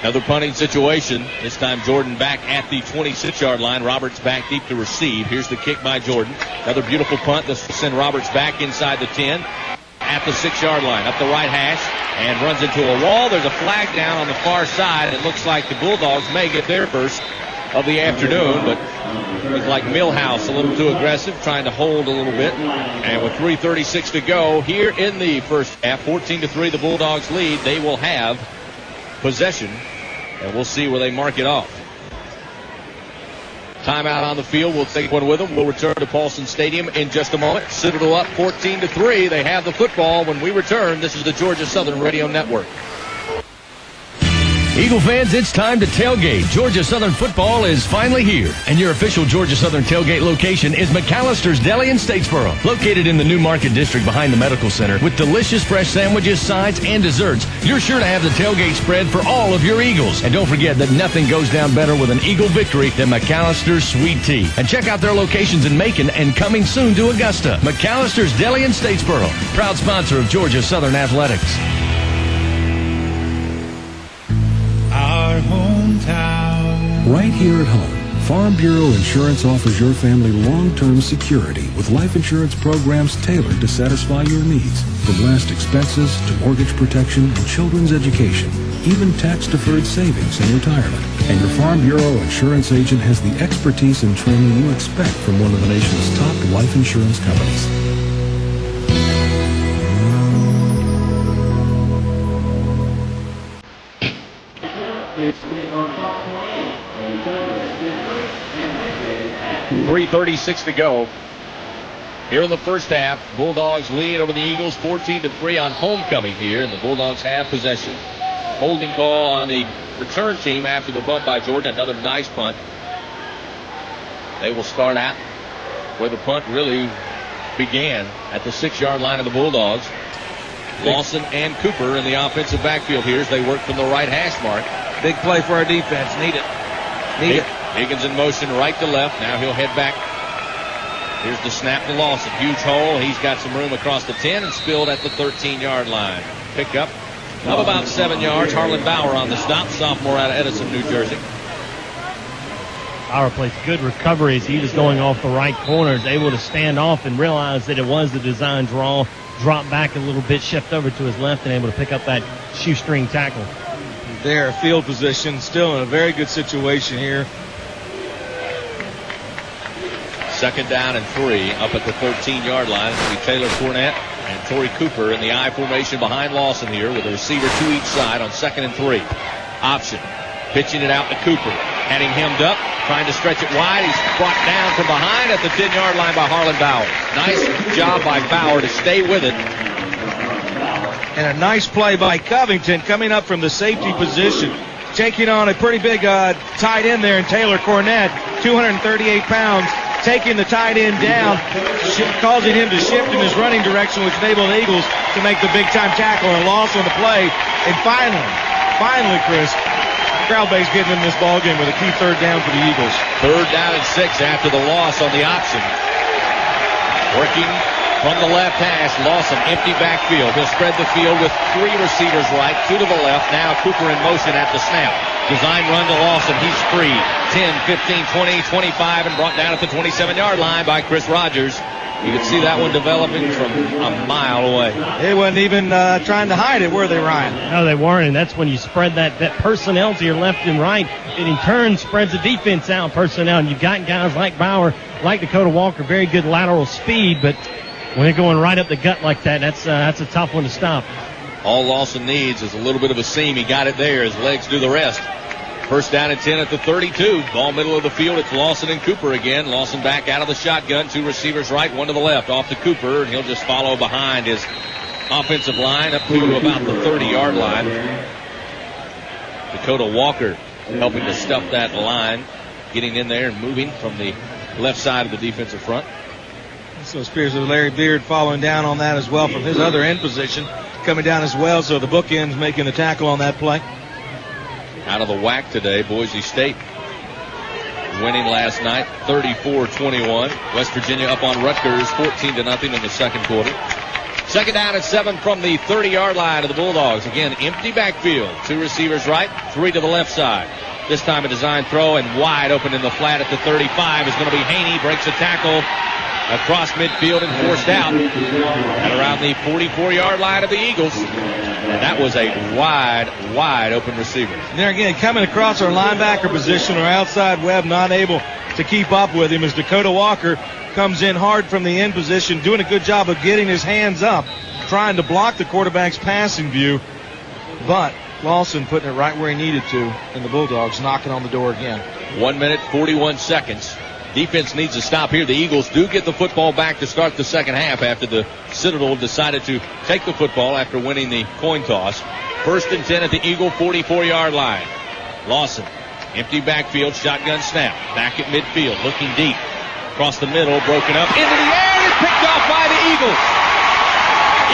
Another punting situation. This time Jordan back at the 26-yard line. Roberts back deep to receive. Here's the kick by Jordan. Another beautiful punt. This will send Roberts back inside the 10 at the 6-yard line. Up the right hash and runs into a wall. There's a flag down on the far side. It looks like the Bulldogs may get their first of the afternoon, but it's like Millhouse, a little too aggressive, trying to hold a little bit. And with 3:36 to go here in the first half, 14-3 the Bulldogs lead. They will have possession, and we'll see where they mark it off. Timeout on the field. We'll take one with them. We'll return to Paulson Stadium in just a moment. Citadel up 14-3. They have the football when we return. This is the Georgia Southern Radio Network. Eagle fans, it's time to tailgate. Georgia Southern football is finally here, and your official Georgia Southern tailgate location is McAllister's Deli in Statesboro, located in the New Market District behind the Medical Center. With delicious fresh sandwiches, sides, and desserts, you're sure to have the tailgate spread for all of your Eagles. And don't forget that nothing goes down better with an Eagle victory than McAllister's Sweet Tea. And check out their locations in Macon and coming soon to Augusta. McAllister's Deli in Statesboro, proud sponsor of Georgia Southern Athletics. Our hometown. Right here at home, Farm Bureau Insurance offers your family long-term security with life insurance programs tailored to satisfy your needs. From last expenses to mortgage protection and children's education, even tax-deferred savings and retirement. And your Farm Bureau Insurance agent has the expertise and training you expect from one of the nation's top life insurance companies. .336 to go here in the first half. Bulldogs lead over the Eagles 14-3 on homecoming here, and the Bulldogs have possession. Holding call on the return team after the bunt by Jordan. Another nice punt. They will start out where the punt really began, at the 6-yard line of the Bulldogs. Lawson and Cooper in the offensive backfield here as they work from the right hash mark. Big play for our defense. Need it. Need it. Higgins in motion right to left. Now he'll head back. Here's the snap to Lawson. Huge hole. He's got some room across the 10 and spilled at the 13-yard line. Pick up of about 7 yards. Harlan Bauer on the stop. Sophomore out of Edison, New Jersey. Bauer plays good recovery as he was going off the right corner. Is able to stand off and realize that it was the design draw. Drop back a little bit, shift over to his left, and able to pick up that shoestring tackle. There, field position, still in a very good situation here. Second down and 3 up at the 13-yard line. It'll be Taylor Cornett and Torrey Cooper in the I formation behind Lawson here with a receiver to each side on 2nd and 3. Option. Pitching it out to Cooper. Had him hemmed up, trying to stretch it wide. He's brought down from behind at the 10-yard line by Harlan Bauer. Nice job by Bauer to stay with it. And a nice play by Covington coming up from the safety position. Taking on a pretty big tight end there in Taylor Cornett, 238 pounds, taking the tight end down, causing him to shift in his running direction, which enabled the Eagles to make the big-time tackle and loss on the play. And finally, Chris, crowd base getting in this ball game with a key third down for the Eagles. 3rd down and 6 after the loss on the option. Working from the left hash, Lawson, empty backfield. He'll spread the field with 3 receivers right, 2 to the left. Now Cooper in motion at the snap. Design run to Lawson. He's free. 10, 15, 20, 25, and brought down at the 27-yard line by Chris Rogers. You can see that one developing from a mile away. They wasn't even trying to hide it, were they, Ryan? No, they weren't, and that's when you spread that personnel to your left and right. It in turn spreads the defense out personnel, and you've got guys like Bauer, like Dakota Walker, very good lateral speed, but when they're going right up the gut like that, that's a tough one to stop. All Lawson needs is a little bit of a seam. He got it there. His legs do the rest. 1st down and 10 at the 32. Ball middle of the field. It's Lawson and Cooper again. Lawson back out of the shotgun. 2 receivers right, 1 to the left. Off to Cooper, and he'll just follow behind his offensive line up to about the 30-yard line. Dakota Walker helping to stuff that line, getting in there and moving from the left side of the defensive front. So it appears that Larry Beard following down on that as well from his other end position, coming down as well. So the bookends making the tackle on that play. Out of the WAC today, Boise State winning last night, 34-21. West Virginia up on Rutgers, 14-0 in the second quarter. 2nd down and 7 from the 30-yard line of the Bulldogs. Again, empty backfield. 2 receivers right, 3 to the left side. This time a design throw and wide open in the flat at the 35 is going to be Haney. Breaks a tackle across midfield and forced out at around the 44-yard line of the Eagles. And that was a wide open receiver. And there again, coming across our linebacker position, our outside web not able to keep up with him as Dakota Walker comes in hard from the end position, doing a good job of getting his hands up, trying to block the quarterback's passing view. But Lawson putting it right where he needed to, and the Bulldogs knocking on the door again. 1 minute, 41 seconds. Defense needs to stop here. The Eagles do get the football back to start the second half after the Citadel decided to take the football after winning the coin toss. 1st and 10 at the Eagle 44-yard line. Lawson, empty backfield, shotgun snap. Back at midfield, looking deep. Across the middle, broken up. Into the air, and picked off by the Eagles.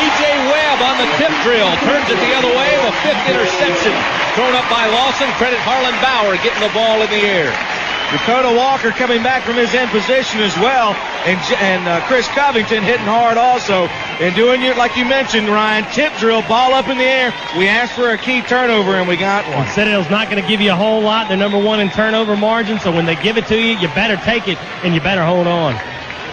E.J. Webb on the tip drill. Turns it the other way. The 5th interception thrown up by Lawson. Credit Harlan Bauer getting the ball in the air. Dakota Walker coming back from his end position as well, and Chris Covington hitting hard also, and doing it like you mentioned, Ryan, tip drill, ball up in the air. We asked for a key turnover, and we got one. Citadel's not going to give you a whole lot. They're number 1 in turnover margin, so when they give it to you, you better take it, and you better hold on.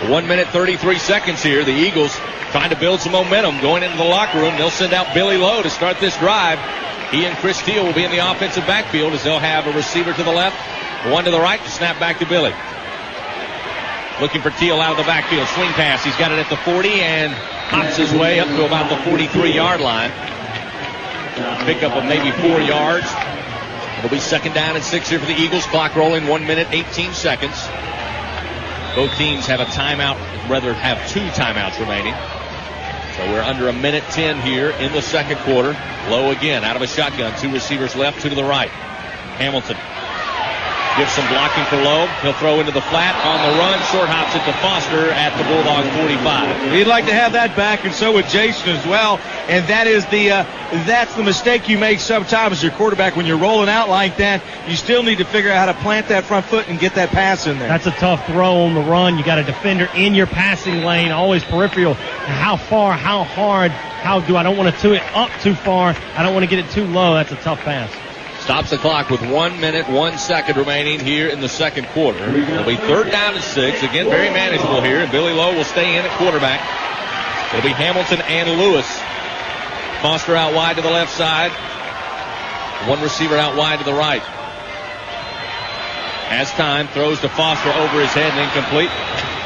1 minute, 33 seconds here. The Eagles trying to build some momentum going into the locker room. They'll send out Billy Lowe to start this drive. He and Chris Teal will be in the offensive backfield as they'll have a receiver to the left, 1 to the right, to snap back to Billy. Looking for Teal out of the backfield. Swing pass. He's got it at the 40 and hops his way up to about the 43-yard line. Pickup of maybe 4 yards. It'll be 2nd down and 6 here for the Eagles. Clock rolling, 1 minute, 18 seconds. Both teams have a timeout, rather have 2 timeouts remaining. So we're under 1 minute 10 here in the second quarter. Lowe again out of a shotgun. 2 receivers left, 2 to the right. Hamilton gives some blocking for Lowe. He'll throw into the flat on the run. Short hops it to Foster at the Bulldog 45. He'd like to have that back, and so would Jason as well. And that is that's the mistake you make sometimes as your quarterback when you're rolling out like that. You still need to figure out how to plant that front foot and get that pass in there. That's a tough throw on the run. You got a defender in your passing lane, always peripheral. How far, how hard, I don't want to tee it up too far. I don't want to get it too low. That's a tough pass. Stops the clock with 1 minute, 1 second remaining here in the second quarter. It'll be 3rd down and 6. Again, very manageable here. And Billy Lowe will stay in at quarterback. It'll be Hamilton and Lewis. Foster out wide to the left side. 1 receiver out wide to the right. Has time, throws to Foster over his head and incomplete.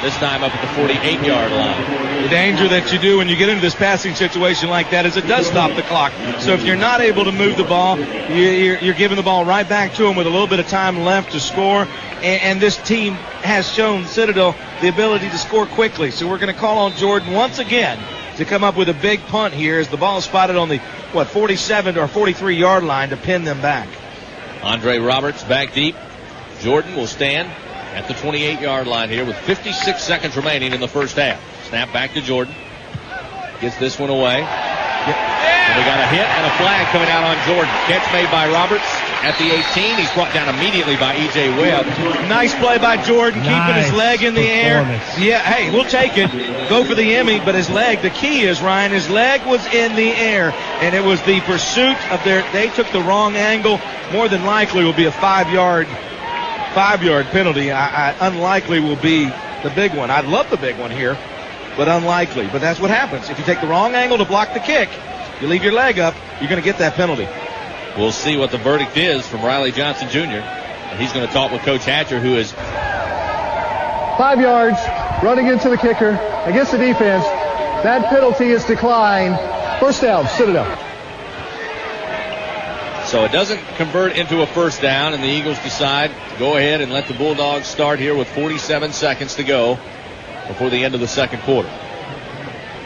this time up at the 48-yard line. The danger that you do when you get into this passing situation like that is it does stop the clock. So if you're not able to move the ball, you're giving the ball right back to them with a little bit of time left to score. And this team has shown Citadel the ability to score quickly. So we're going to call on Jordan once again to come up with a big punt here as the ball is spotted on the, 47 or 43-yard line to pin them back. Andre Roberts back deep. Jordan will stand at the 28-yard line here with 56 seconds remaining in the first half. Snap back to Jordan. Gets this one away. And we got a hit and a flag coming out on Jordan. Catch made by Roberts at the 18. He's brought down immediately by E.J. Webb. Nice play by Jordan, keeping his leg in the air. Yeah, hey, we'll take it. Go for the Emmy, but his leg, the key is, Ryan, his leg was in the air, and it was the pursuit of they took the wrong angle. More than likely will be a 5-yard penalty. Unlikely will be the big one. I'd love the big one here, but unlikely. But that's what happens. If you take the wrong angle to block the kick, you leave your leg up, you're going to get that penalty. We'll see what the verdict is from Riley Johnson Jr. And he's going to talk with Coach Hatcher, who is 5 yards, running into the kicker against the defense. That penalty is declined. First down, Citadel. So it doesn't convert into a first down, and the Eagles decide to go ahead and let the Bulldogs start here with 47 seconds to go before the end of the second quarter.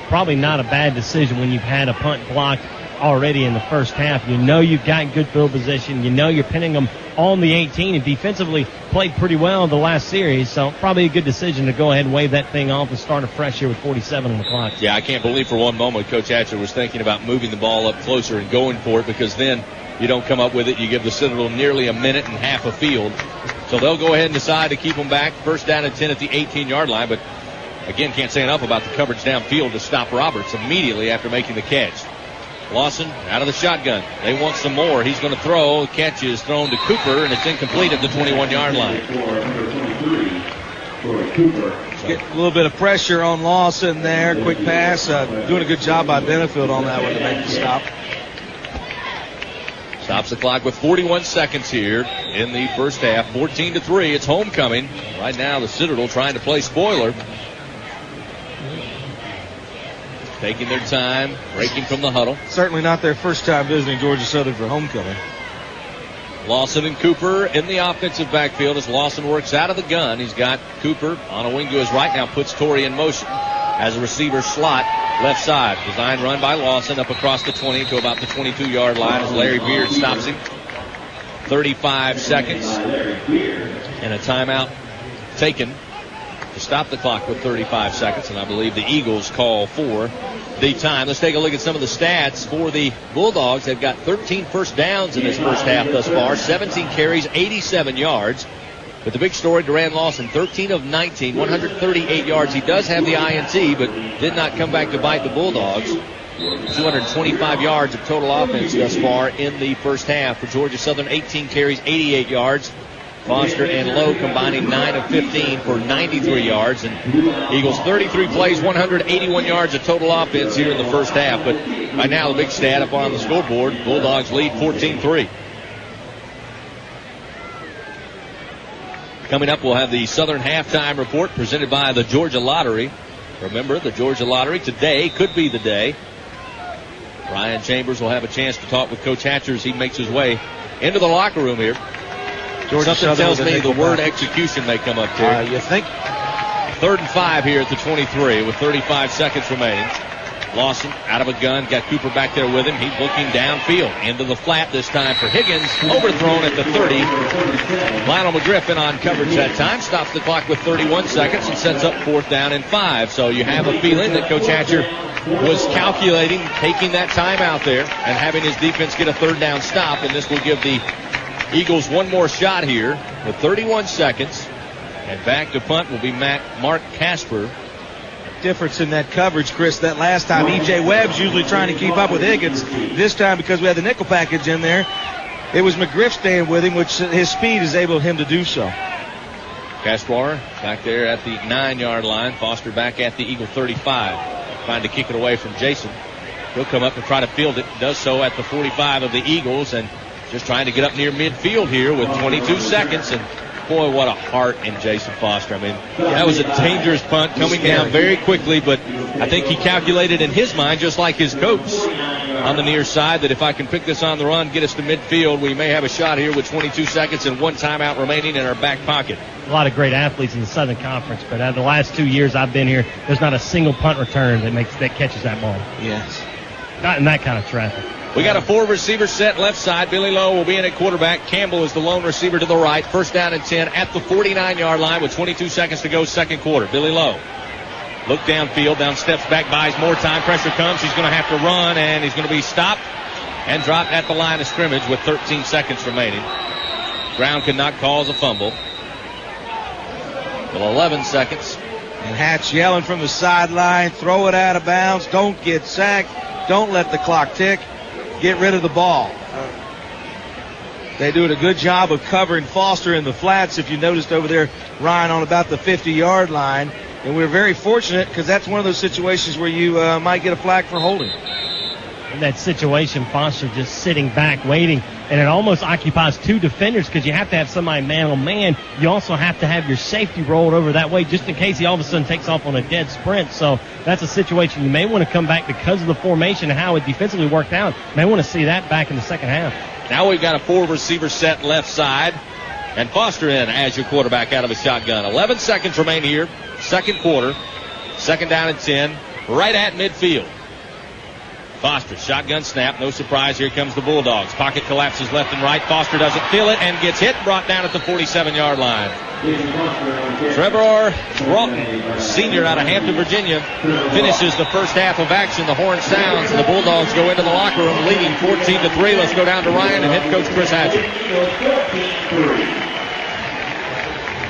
Probably not a bad decision when you've had a punt blocked already in the first half. You know you've got good field position. You know you're pinning them on the 18, and defensively played pretty well in the last series. So probably a good decision to go ahead and wave that thing off and start afresh here with 47 on the clock. Yeah, I can't believe for one moment Coach Hatcher was thinking about moving the ball up closer and going for it, because then you don't come up with it. You give the Citadel nearly a minute and half a field. So they'll go ahead and decide to keep them back. First down and 10 at the 18-yard line, but again, can't say enough about the coverage downfield to stop Roberts immediately after making the catch. Lawson out of the shotgun. They want some more. He's going to throw. The catch is thrown to Cooper, and it's incomplete at the 21-yard line. Get a little bit of pressure on Lawson there. Quick pass. Doing a good job by Benefield on that one to make the stop. Stops the clock with 41 seconds here in the first half. 14-3. It's homecoming. Right now, the Citadel trying to play spoiler. Taking their time, breaking from the huddle. Certainly not their first time visiting Georgia Southern for homecoming. Lawson and Cooper in the offensive backfield as Lawson works out of the gun. He's got Cooper on a wing to his right now, puts Torrey in motion as a receiver slot left side. Design run by Lawson up across the 20 to about the 22-yard line as Larry Beard stops him. 35 seconds and a timeout taken to stop the clock with 35 seconds, and I believe the Eagles call for the time. Let's take a look at some of the stats for the Bulldogs. They've got 13 first downs in this first half thus far, 17 carries, 87 yards. But the big story, Duran Lawson, 13 of 19, 138 yards. He does have the INT, but did not come back to bite the Bulldogs. 225 yards of total offense thus far in the first half for Georgia Southern. 18 carries, 88 yards. Foster and Lowe combining 9 of 15 for 93 yards. And Eagles 33 plays, 181 yards of total offense here in the first half. But right now the big stat up on the scoreboard, Bulldogs lead 14-3. Coming up, we'll have the Southern Halftime Report presented by the Georgia Lottery. Remember, the Georgia Lottery today could be the day. Ryan Chambers will have a chance to talk with Coach Hatcher as he makes his way into the locker room here. Something tells me the word execution may come up here. You think? 3rd and 5 here at the 23 with 35 seconds remaining. Lawson out of a gun, got Cooper back there with him. He's looking downfield into the flat this time for Higgins. Overthrown at the 30. Lionel McGriffin on coverage that time. Stops the clock with 31 seconds and sets up 4th down and 5. So you have a feeling that Coach Hatcher was calculating taking that time out there and having his defense get a 3rd down stop, and this will give the Eagles one more shot here with 31 seconds. And back to punt will be Mark Casper. Difference in that coverage, Chris. That last time, E.J. Webb's usually trying to keep up with Higgins. This time, because we had the nickel package in there, it was McGriff staying with him, which his speed is able him to do so. Caspar back there at the 9-yard line. Foster back at the Eagle 35. Trying to kick it away from Jason. He'll come up and try to field it. Does so at the 45 of the Eagles, and just trying to get up near midfield here with 22 seconds. And Boy, what a heart in Jason Foster. I mean, that was a dangerous punt coming down very quickly, but I think he calculated in his mind, just like his coach on the near side, that if I can pick this on the run, get us to midfield, we may have a shot here with 22 seconds and 1 timeout remaining in our back pocket. A lot of great athletes in the Southern Conference, but out of the last 2 years I've been here, there's not a single punt return that catches that ball. Yes. Not in that kind of traffic. We got a 4-receiver set left side. Billy Lowe will be in at quarterback. Campbell is the lone receiver to the right. First down and 10 at the 49-yard line with 22 seconds to go, second quarter. Billy Lowe. Look downfield, down steps back, buys more time. Pressure comes. He's going to have to run, and he's going to be stopped and dropped at the line of scrimmage with 13 seconds remaining. Ground cannot cause a fumble. With 11 seconds. And Hatch yelling from the sideline, throw it out of bounds, don't get sacked, don't let the clock tick, get rid of the ball. They do a good job of covering Foster in the flats, if you noticed over there, Ryan, on about the 50-yard line. And we're very fortunate because that's one of those situations where you might get a flag for holding. In that situation, Foster just sitting back, waiting, and it almost occupies 2 defenders because you have to have somebody man-on-man. You also have to have your safety rolled over that way just in case he all of a sudden takes off on a dead sprint. So that's a situation you may want to come back because of the formation and how it defensively worked out. You may want to see that back in the second half. Now we've got a 4-receiver set left side, and Foster in as your quarterback out of a shotgun. 11 seconds remain here, second quarter, second down and 10, right at midfield. Foster, shotgun snap, no surprise, here comes the Bulldogs. Pocket collapses left and right. Foster doesn't feel it and gets hit, brought down at the 47-yard line. Trevor Broughton, senior out of Hampton, Virginia, finishes the first half of action. The horn sounds, and the Bulldogs go into the locker room leading 14-3. Let's go down to Ryan and head coach Chris Hatcher.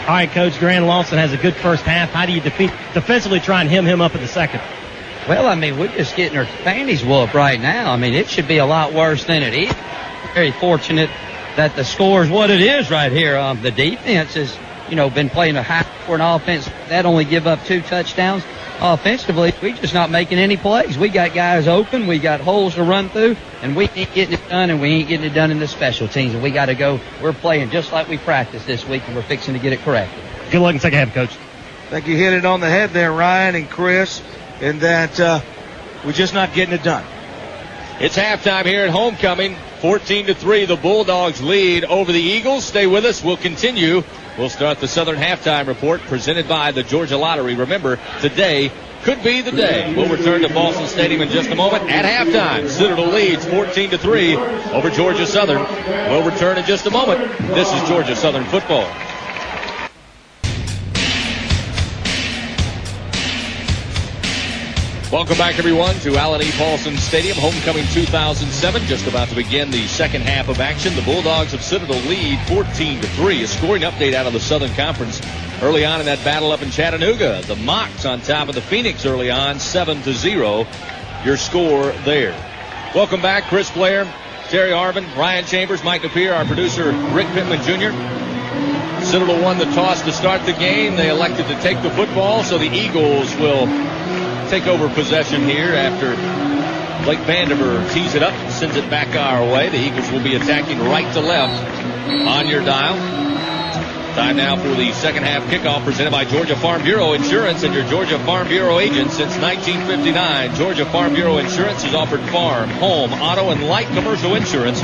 All right, Coach, Grant Lawson has a good first half. How do you defensively try and hem him up in the second? Well, I mean, we're just getting our panties whooped right now. I mean, it should be a lot worse than it is. Very fortunate that the score is what it is right here. The defense has, been playing a high for an offense that only give up 2 touchdowns. Offensively, we're just not making any plays. We got guys open, we got holes to run through, and we ain't getting it done, and we ain't getting it done in the special teams. And we got to go. We're playing just like we practiced this week, and we're fixing to get it corrected. Good luck in second half, Coach. I think you hit it on the head there, Ryan and Chris. And that we're just not getting it done. It's halftime here at Homecoming. 14-3, the Bulldogs lead over the Eagles. Stay with us. We'll continue. We'll start the Southern Halftime Report presented by the Georgia Lottery. Remember, today could be the day. We'll return to Boston Stadium in just a moment. At halftime, Citadel leads 14-3 over Georgia Southern. We'll return in just a moment. This is Georgia Southern football. Welcome back, everyone, to Allen E. Paulson Stadium, Homecoming 2007. Just about to begin the second half of action. The Bulldogs of Citadel lead 14-3. A scoring update out of the Southern Conference early on in that battle up in Chattanooga. The Mocs on top of the Phoenix early on, 7-0. Your score there. Welcome back, Chris Blair, Terry Arvin, Ryan Chambers, Mike Napier, our producer, Rick Pittman Jr. Citadel won the toss to start the game. They elected to take the football, so the Eagles will take over possession here after Blake Vandiver tees it up, sends it back our way. The Eagles will be attacking right to left on your dial. Time now for the second half kickoff presented by Georgia Farm Bureau Insurance and your Georgia Farm Bureau agent since 1959. Georgia Farm Bureau Insurance has offered farm, home, auto, and light commercial insurance.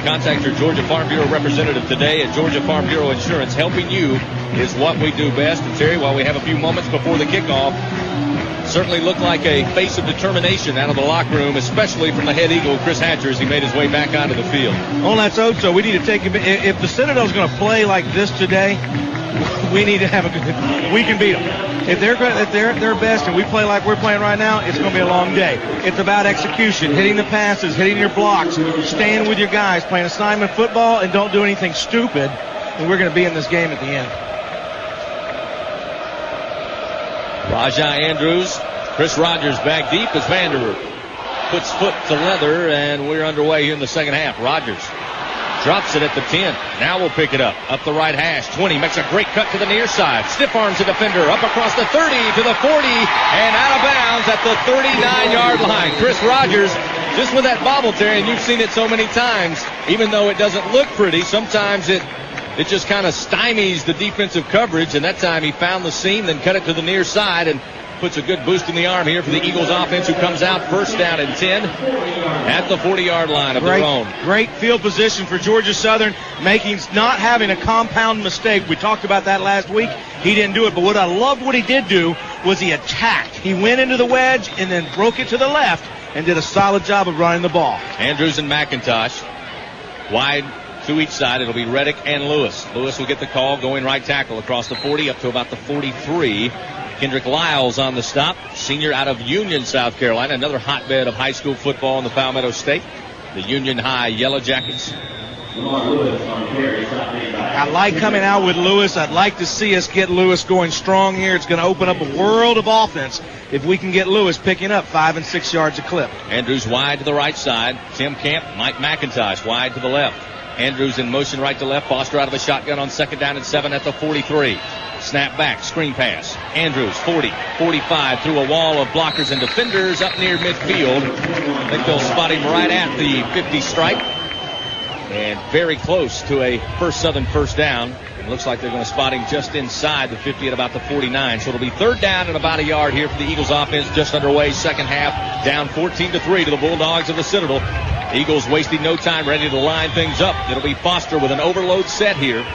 Contact your Georgia Farm Bureau representative today at Georgia Farm Bureau Insurance. Helping you is what we do best. And Terry, while we have a few moments before the kickoff, certainly looked like a face of determination out of the locker room, especially from the head Eagle, Chris Hatcher, as he made his way back onto the field. Well, let's hope so. We need to take him. If the Citadel's going to play like this today, we need to have a good. We can beat them. If they're their best and we play like we're playing right now, it's going to be a long day. It's about execution, hitting the passes, hitting your blocks, staying with your guys, playing assignment football, and don't do anything stupid. And we're going to be in this game at the end. Rajah Andrews, Chris Rogers back deep as Vanderer puts foot to leather, and we're underway here in the second half. Rogers drops it at the 10. Now we'll pick it up the right hash. 20 makes a great cut to the near side. Stiff arms the defender up across the 30 to the 40 and out of bounds at the 39-yard line. Chris Rogers just with that bobble, Terry, and you've seen it so many times. Even though it doesn't look pretty, sometimes it it just kind of stymies the defensive coverage, and that time he found the seam, then cut it to the near side, and puts a good boost in the arm here for the Eagles offense, who comes out first down and 10 at the 40-yard line of their own. Great field position for Georgia Southern, not having a compound mistake. We talked about that last week. He didn't do it, but what I loved what he did do was he attacked. He went into the wedge and then broke it to the left and did a solid job of running the ball. Andrews and McIntosh wide to each side. It'll be Reddick and Lewis. Lewis will get the call, going right tackle across the 40 up to about the 43. Kendrick Lyles on the stop, senior out of Union, South Carolina, another hotbed of high school football in the Palmetto State. The Union High Yellow Jackets. I like coming out with Lewis. I'd like to see us get Lewis going strong here. It's going to open up a world of offense if we can get Lewis picking up 5 and 6 yards a clip. Andrews wide to the right side. Tim Camp, Mike McIntosh wide to the left. Andrews in motion right to left. Foster out of a shotgun on second down and 7 at the 43. Snap back, screen pass. Andrews, 40, 45, through a wall of blockers and defenders up near midfield. I think they'll spot him right at the 50 stripe. And very close to a First Southern first down. It looks like they're going to spot him just inside the 50 at about the 49. So it'll be third down and about a yard here for the Eagles offense. Just underway, second half, down 14-3 to the Bulldogs of the Citadel. Eagles wasting no time, ready to line things up. It'll be Foster with an overload set here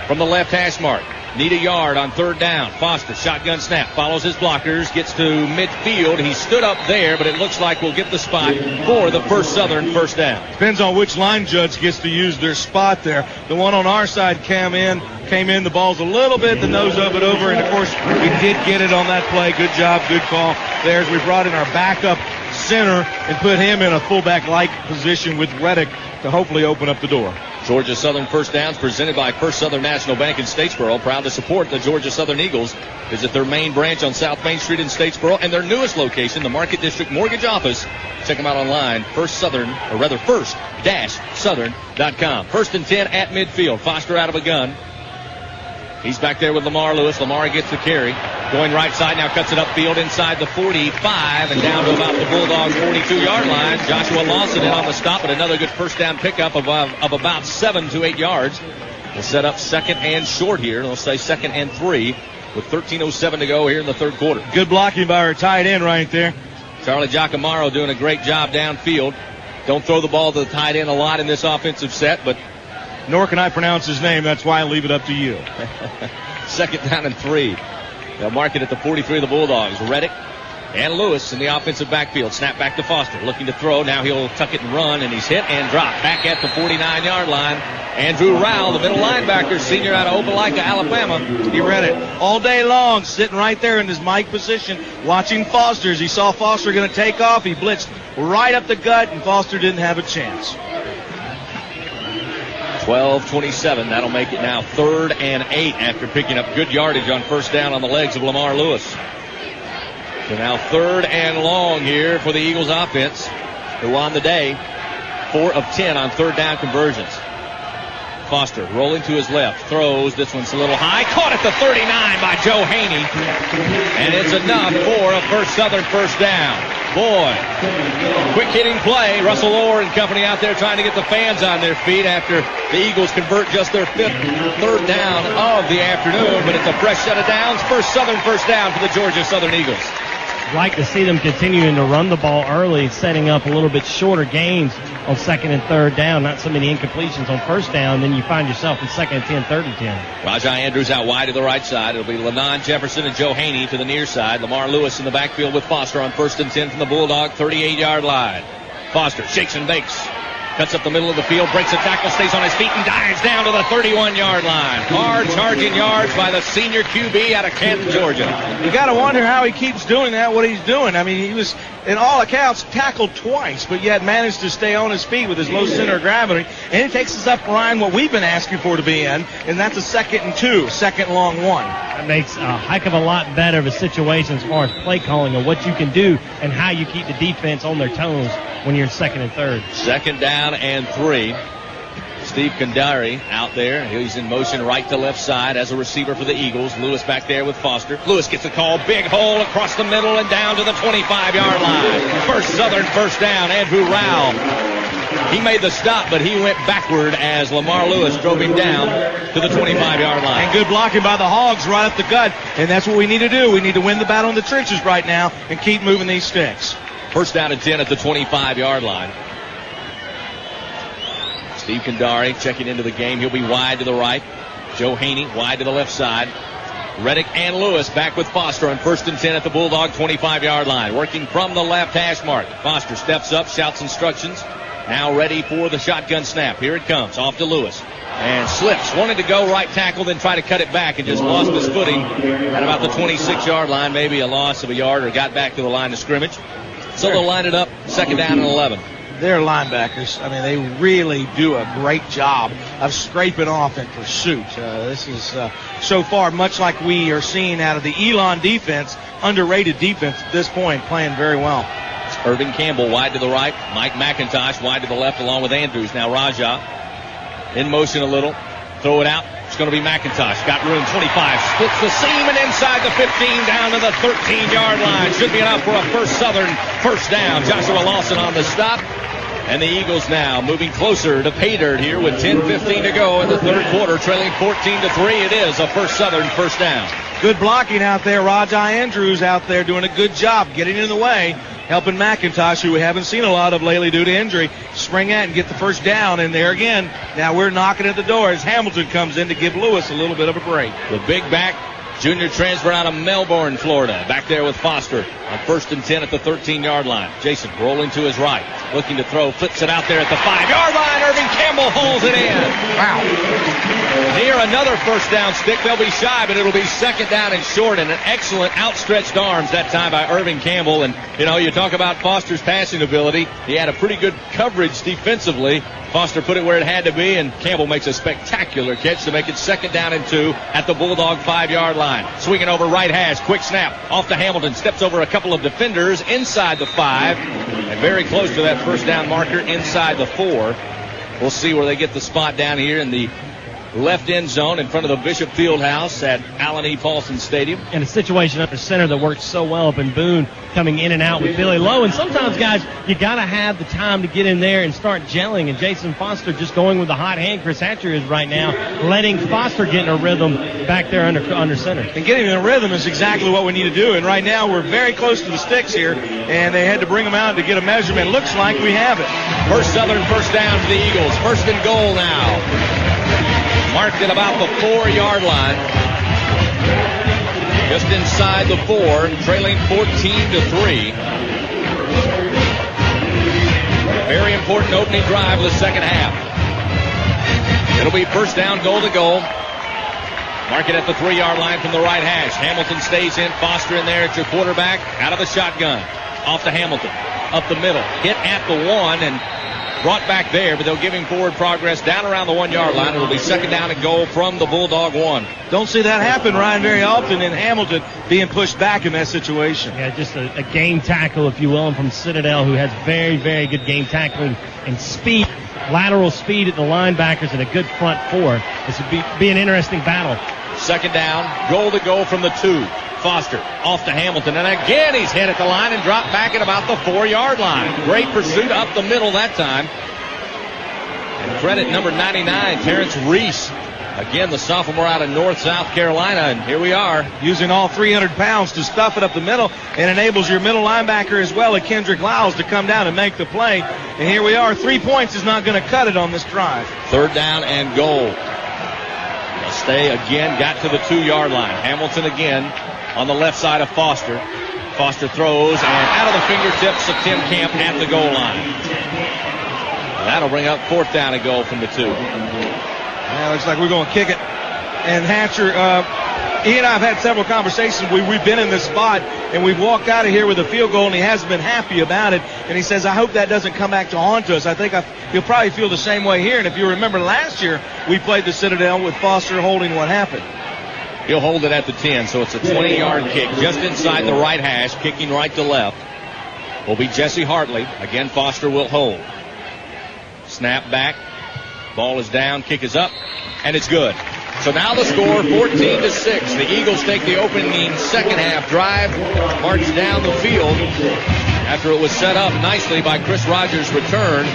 from the left hash mark. Need a yard on third down. Foster, shotgun snap, follows his blockers, gets to midfield. He stood up there, but it looks like we'll get the spot for the First Southern first down. Depends on which line judge gets to use their spot there. The one on our side came in. The ball's a little bit, the nose of it over, and of course we did get it on that play. Good job, good call. There's, we brought in our backup center and put him in a fullback-like position with Reddick to hopefully open up the door. Georgia Southern first downs presented by First Southern National Bank in Statesboro. Proud to support the Georgia Southern Eagles. Visit their main branch on South Main Street in Statesboro and their newest location, the Market District Mortgage Office. Check them out online, first-southern.com. First and 10 at midfield. Foster out of a gun. He's back there with Lamar Lewis. Lamar gets the carry. Going right side now, cuts it upfield inside the 45 and down to about the Bulldogs' 42-yard line. Joshua Lawson in on the stop, but another good first down pickup of about 7 to 8 yards. We'll set up second and short here. They'll say second and 3 with 13:07 to go here in the third quarter. Good blocking by our tight end right there. Charlie Giacomaro doing a great job downfield. Don't throw the ball to the tight end a lot in this offensive set, but nor can I pronounce his name. That's why I leave it up to you. Second down and 3. They'll mark it at the 43 of the Bulldogs. Reddick and Lewis in the offensive backfield. Snap back to Foster. Looking to throw. Now he'll tuck it and run, and he's hit and dropped. Back at the 49-yard line. Andrew Rowell, the middle linebacker, senior out of Opelika, Alabama. He read it all day long, sitting right there in his Mike position, watching Foster. As he saw Foster going to take off, he blitzed right up the gut, and Foster didn't have a chance. 12:27. That'll make it now third and 8 after picking up good yardage on first down on the legs of Lamar Lewis. So now third and long here for the Eagles offense, who on the day 4 of 10 on third down conversions. Foster rolling to his left, throws. This one's a little high. Caught at the 39 by Joe Haney. And it's enough for a First Southern first down. Boy, quick hitting play. Russell Orr and company out there trying to get the fans on their feet after the Eagles convert just their third down of the afternoon. But it's a fresh set of downs. First Southern first down for the Georgia Southern Eagles. Like to see them continuing to run the ball early, setting up a little bit shorter gains on second and third down. Not so many incompletions on first down. Then you find yourself in second and 10, third and 10. Rajai Andrews out wide to the right side. It'll be Lenon Jefferson and Joe Haney to the near side. Lamar Lewis in the backfield with Foster on first and 10 from the Bulldog 38-yard line. Foster shakes and bakes. Cuts up the middle of the field, breaks a tackle, stays on his feet, and dives down to the 31-yard line. Hard charging yards by the senior QB out of Canton, Georgia. You got to wonder how he keeps doing that, what he's doing. I mean, he was, in all accounts, tackled twice, but yet managed to stay on his feet with his low center of gravity. And it takes us up line what we've been asking for to be in, and that's a 2nd and 2, second long 1. That makes a heck of a lot better of a situation as far as play calling and what you can do and how you keep the defense on their toes when you're in second and third. Second down and 3. Steve Kandari out there. He's in motion right to left side as a receiver for the Eagles. Lewis back there with Foster. Lewis gets a call. Big hole across the middle and down to the 25-yard line. First Southern first down. Andrew Rowell He made the stop, but he went backward as Lamar Lewis drove him down to the 25-yard line. And good blocking by the Hogs right up the gut. And that's what we need to do. We need to win the battle in the trenches right now and keep moving these sticks. First down and 10 at the 25-yard line. Steve Kandari checking into the game. He'll be wide to the right. Joe Haney wide to the left side. Reddick and Lewis back with Foster on 1st and 10 at the Bulldog 25-yard line. Working from the left hash mark. Foster steps up, shouts instructions. Now ready for the shotgun snap. Here it comes. Off to Lewis. And slips. Wanted to go right tackle, then try to cut it back and just lost his footing at about the 26-yard line. Maybe a loss of a yard or got back to the line of scrimmage. So they'll line it up. 2nd down and 11. They're linebackers. I mean, they really do a great job of scraping off in pursuit. This is so far much like we are seeing out of the Elon defense, underrated defense at this point, playing very well. Irvin Campbell wide to the right. Mike McIntosh wide to the left along with Andrews. Now Raja in motion a little. Throw it out. It's going to be McIntosh. Got room. 25. Splits the seam and inside the 15 down to the 13-yard line. Should be enough for a First Southern first down. Joshua Lawson on the stop. And the Eagles now moving closer to pay dirt here with 10:15 to go in the third quarter, trailing 14-3. It is a First Southern first down. Good blocking out there. Rajai Andrews out there doing a good job getting in the way, helping McIntosh, who we haven't seen a lot of lately due to injury, spring out and get the first down. And there again, now we're knocking at the door as Hamilton comes in to give Lewis a little bit of a break. The big back, junior transfer out of Melbourne, Florida. Back there with Foster on 1st and 10 at the 13-yard line. Jason rolling to his right, looking to throw, flips it out there at the 5-yard line. Irvin Campbell holds it in. Wow. Near another first down stick. They'll be shy, but it'll be 2nd down and short, and an excellent outstretched arms that time by Irvin Campbell. And, you know, you talk about Foster's passing ability. He had a pretty good coverage defensively. Foster put it where it had to be, and Campbell makes a spectacular catch to make it 2nd down and 2 at the Bulldog 5-yard line. Swinging over right hash, quick snap off to Hamilton, steps over a couple of defenders inside the 5, and very close to that first down marker inside the 4. We'll see where they get the spot down here in the left end zone in front of the Bishop Fieldhouse at Allen E. Paulson Stadium. And a situation under center that works so well up in Boone, coming in and out with Billy Lowe. And sometimes, guys, you got to have the time to get in there and start gelling. And Jason Foster just going with the hot hand. Chris Hatcher is right now letting Foster get in a rhythm back there under center. And getting in a rhythm is exactly what we need to do. And right now we're very close to the sticks here, and they had to bring them out to get a measurement. Looks like we have it. First Southern first down for the Eagles. 1st and goal now. Marked at about the 4-yard line. Just inside the 4, trailing 14-3. Very important opening drive of the second half. It'll be first down, goal to goal. Mark it at the 3-yard line from the right hash. Hamilton stays in. Foster in there at your quarterback. Out of the shotgun. Off to Hamilton. Up the middle. Hit at the 1 and brought back there, but they'll give him forward progress down around the 1-yard line. It'll be 2nd down and goal from the Bulldog 1. Don't see that happen, Ryan, very often, in Hamilton being pushed back in that situation. Yeah, just a game tackle, if you will, and from Citadel, who has very, very good game tackling and speed, lateral speed at the linebackers and a good front 4. This would be an interesting battle. 2nd down, goal to go from the 2. Foster off to Hamilton, and again he's hit at the line and dropped back at about the 4-yard line. Great pursuit up the middle that time. And credit number 99, Terrence Reese. Again, the sophomore out of North South Carolina, and here we are. Using all 300 pounds to stuff it up the middle, and enables your middle linebacker as well, at Kendrick Lyles, to come down and make the play. And here we are. 3 points is not going to cut it on this drive. 3rd down and goal. They'll stay again, got to the 2-yard line. Hamilton again on the left side of Foster. Foster throws, and out of the fingertips of Tim Camp at the goal line. That'll bring up 4th down and goal from the 2. Yeah, looks like we're going to kick it. And Hatcher, he and I have had several conversations. We've been in this spot, and we've walked out of here with a field goal, and he hasn't been happy about it. And he says, I hope that doesn't come back to haunt us. I think he'll probably feel the same way here. And if you remember last year, we played the Citadel with Foster holding what happened. He'll hold it at the 10, so it's a 20-yard kick just inside the right hash, kicking right to left. Will be Jesse Hartley. Again, Foster will hold. Snap back. Ball is down, kick is up, and it's good. So now the score, 14-6. The Eagles take the opening second half drive, march down the field after it was set up nicely by Chris Rogers' return.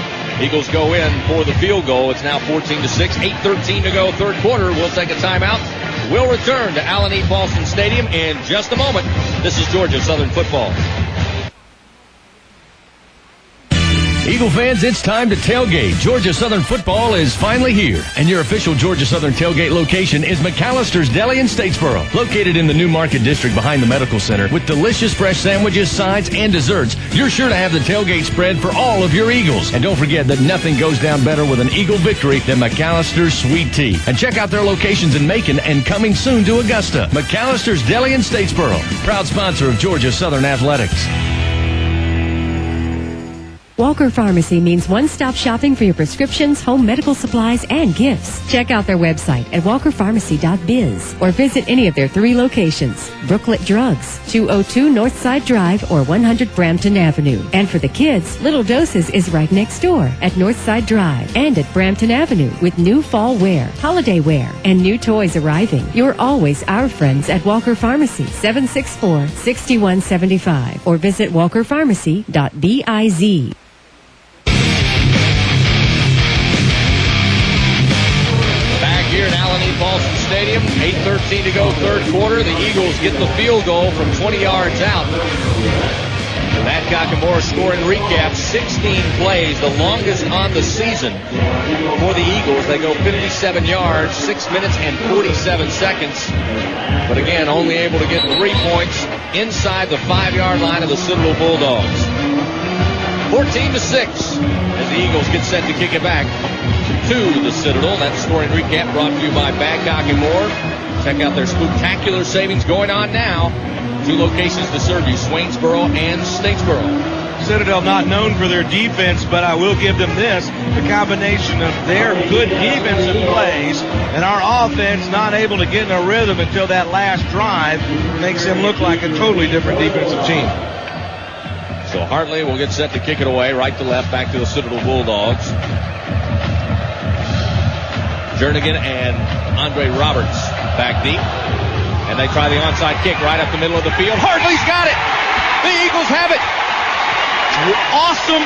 Eagles go in for the field goal. It's now 14-6, 8:13 to go, third quarter. We'll take a timeout. We'll return to Allen E. Paulson Stadium in just a moment. This is Georgia Southern football. Eagle fans, it's time to tailgate. Georgia Southern football is finally here, and your official Georgia Southern tailgate location is McAllister's Deli in Statesboro. Located in the New Market District behind the Medical Center with delicious fresh sandwiches, sides, and desserts, you're sure to have the tailgate spread for all of your Eagles. And don't forget that nothing goes down better with an Eagle victory than McAllister's Sweet Tea. And check out their locations in Macon and coming soon to Augusta. McAllister's Deli in Statesboro, proud sponsor of Georgia Southern Athletics. Walker Pharmacy means one-stop shopping for your prescriptions, home medical supplies, and gifts. Check out their website at walkerpharmacy.biz or visit any of their 3 locations. Brooklet Drugs, 202 Northside Drive or 100 Brampton Avenue. And for the kids, Little Doses is right next door at Northside Drive and at Brampton Avenue with new fall wear, holiday wear, and new toys arriving. You're always our friends at Walker Pharmacy, 764-6175 or visit walkerpharmacy.biz. Here at Allen E. Paulson Stadium, 8:13 to go, third quarter. The Eagles get the field goal from 20 yards out. Babcock and Morris scoring recap, 16 plays, the longest on the season for the Eagles. They go 57 yards, 6 minutes and 47 seconds. But again, only able to get 3 points inside the 5-yard line of the Citadel Bulldogs. 14-6 as the Eagles get set to kick it back to the Citadel. That scoring recap brought to you by Babcock and Moore. Check out their spectacular savings going on now. 2 locations to serve you, Swainsboro and Statesboro. Citadel not known for their defense, but I will give them this. The combination of their good defensive plays and our offense not able to get in a rhythm until that last drive makes them look like a totally different defensive team. So Hartley will get set to kick it away, right to left, back to the Citadel Bulldogs. Jernigan and Andre Roberts back deep. And they try the onside kick right up the middle of the field. Hartley's got it! The Eagles have it! Awesome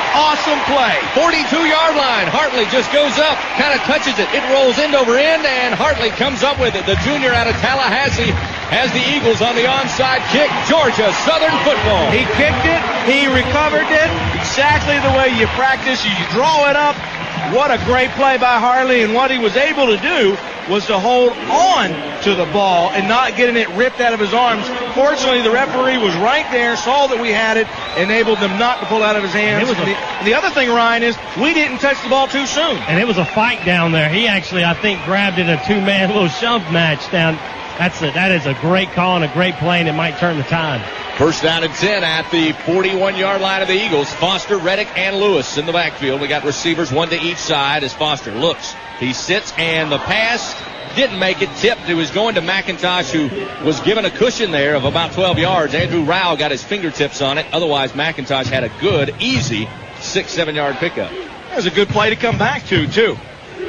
play. 42-yard line. Hartley just goes up, kind of touches it. It rolls end over end, and Hartley comes up with it. The junior out of Tallahassee has the Eagles on the onside kick. Georgia Southern football. He kicked it. He recovered it. Exactly the way you practice. You draw it up. What a great play by Hartley, and what he was able to do was to hold on to the ball and not getting it ripped out of his arms. Fortunately, the referee was right there, saw that we had it, enabled them not to pull out of his hands. The other thing, Ryan, is we didn't touch the ball too soon. And it was a fight down there. He actually, I think, grabbed it in a 2-man little shove match down. That is a great call and a great play, and it might turn the tide. First down and 10 at the 41-yard line of the Eagles. Foster, Reddick, and Lewis in the backfield. We got receivers, 1 to each side as Foster looks. He sits, and the pass didn't make it. Tipped. It was going to McIntosh, who was given a cushion there of about 12 yards. Andrew Rao got his fingertips on it. Otherwise, McIntosh had a good, easy 6-7-yard pickup. That was a good play to come back to, too.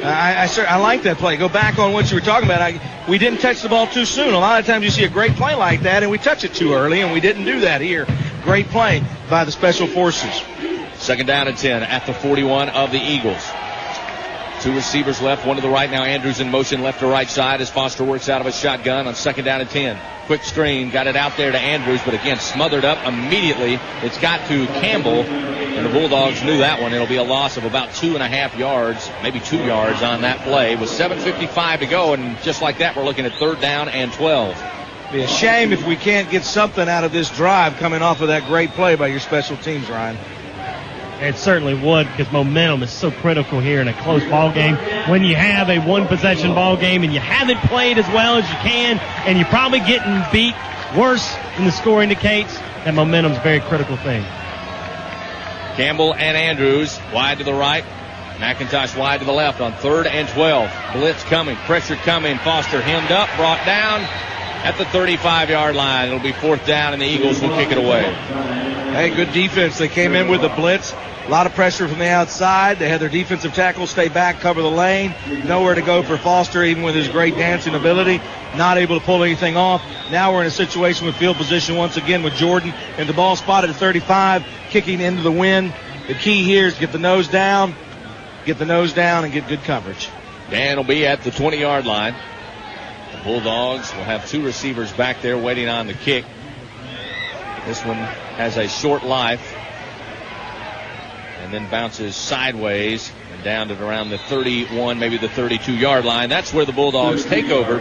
I like that play. Go back on what you were talking about. We didn't touch the ball too soon. A lot of times you see a great play like that, and we touch it too early, and we didn't do that here. Great play by the Special Forces. Second down and 10 at the 41 of the Eagles. 2 receivers left, 1 to the right. Now Andrews in motion left to right side as Foster works out of a shotgun on second down and 10. Quick screen, got it out there to Andrews, but again smothered up immediately. It's got to Campbell, and the Bulldogs knew that one. It'll be a loss of about 2.5 yards, maybe 2 yards on that play with 7:55 to go, and just like that we're looking at third down and 12. Be a shame if we can't get something out of this drive coming off of that great play by your special teams, Ryan. It certainly would, because momentum is so critical here in a close ball game. When you have a one-possession ball game and you haven't played as well as you can, and you're probably getting beat worse than the score indicates, that momentum's a very critical thing. Campbell and Andrews wide to the right. McIntosh wide to the left on 3rd and 12. Blitz coming, pressure coming. Foster hemmed up, brought down at the 35-yard line. It'll be 4th down, and the Eagles will kick it away. Hey, good defense. They came in with the blitz. A lot of pressure from the outside. They had their defensive tackle stay back, cover the lane. Nowhere to go for Foster, even with his great dancing ability. Not able to pull anything off. Now we're in a situation with field position once again with Jordan. And the ball spotted at 35, kicking into the wind. The key here is to get the nose down, get the nose down and get good coverage. Dan will be at the 20-yard line. The Bulldogs will have two receivers back there waiting on the kick. This one has a short life and then bounces sideways and down to around the 31, maybe the 32-yard line. That's where the Bulldogs take over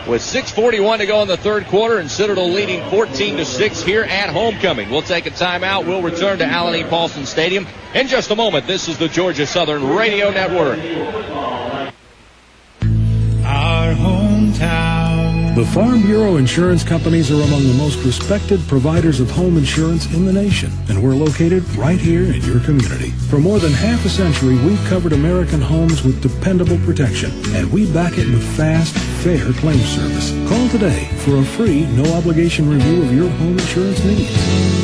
with 6:41 to go in the third quarter, and Citadel leading 14-6 here at homecoming. We'll take a timeout. We'll return to Allen E. Paulson Stadium in just a moment. This is the Georgia Southern Radio Network. Our hometown. The Farm Bureau Insurance Companies are among the most respected providers of home insurance in the nation, and we're located right here in your community. For more than half a century, we've covered American homes with dependable protection, and we back it with fast, fair claim service. Call today for a free, no-obligation review of your home insurance needs.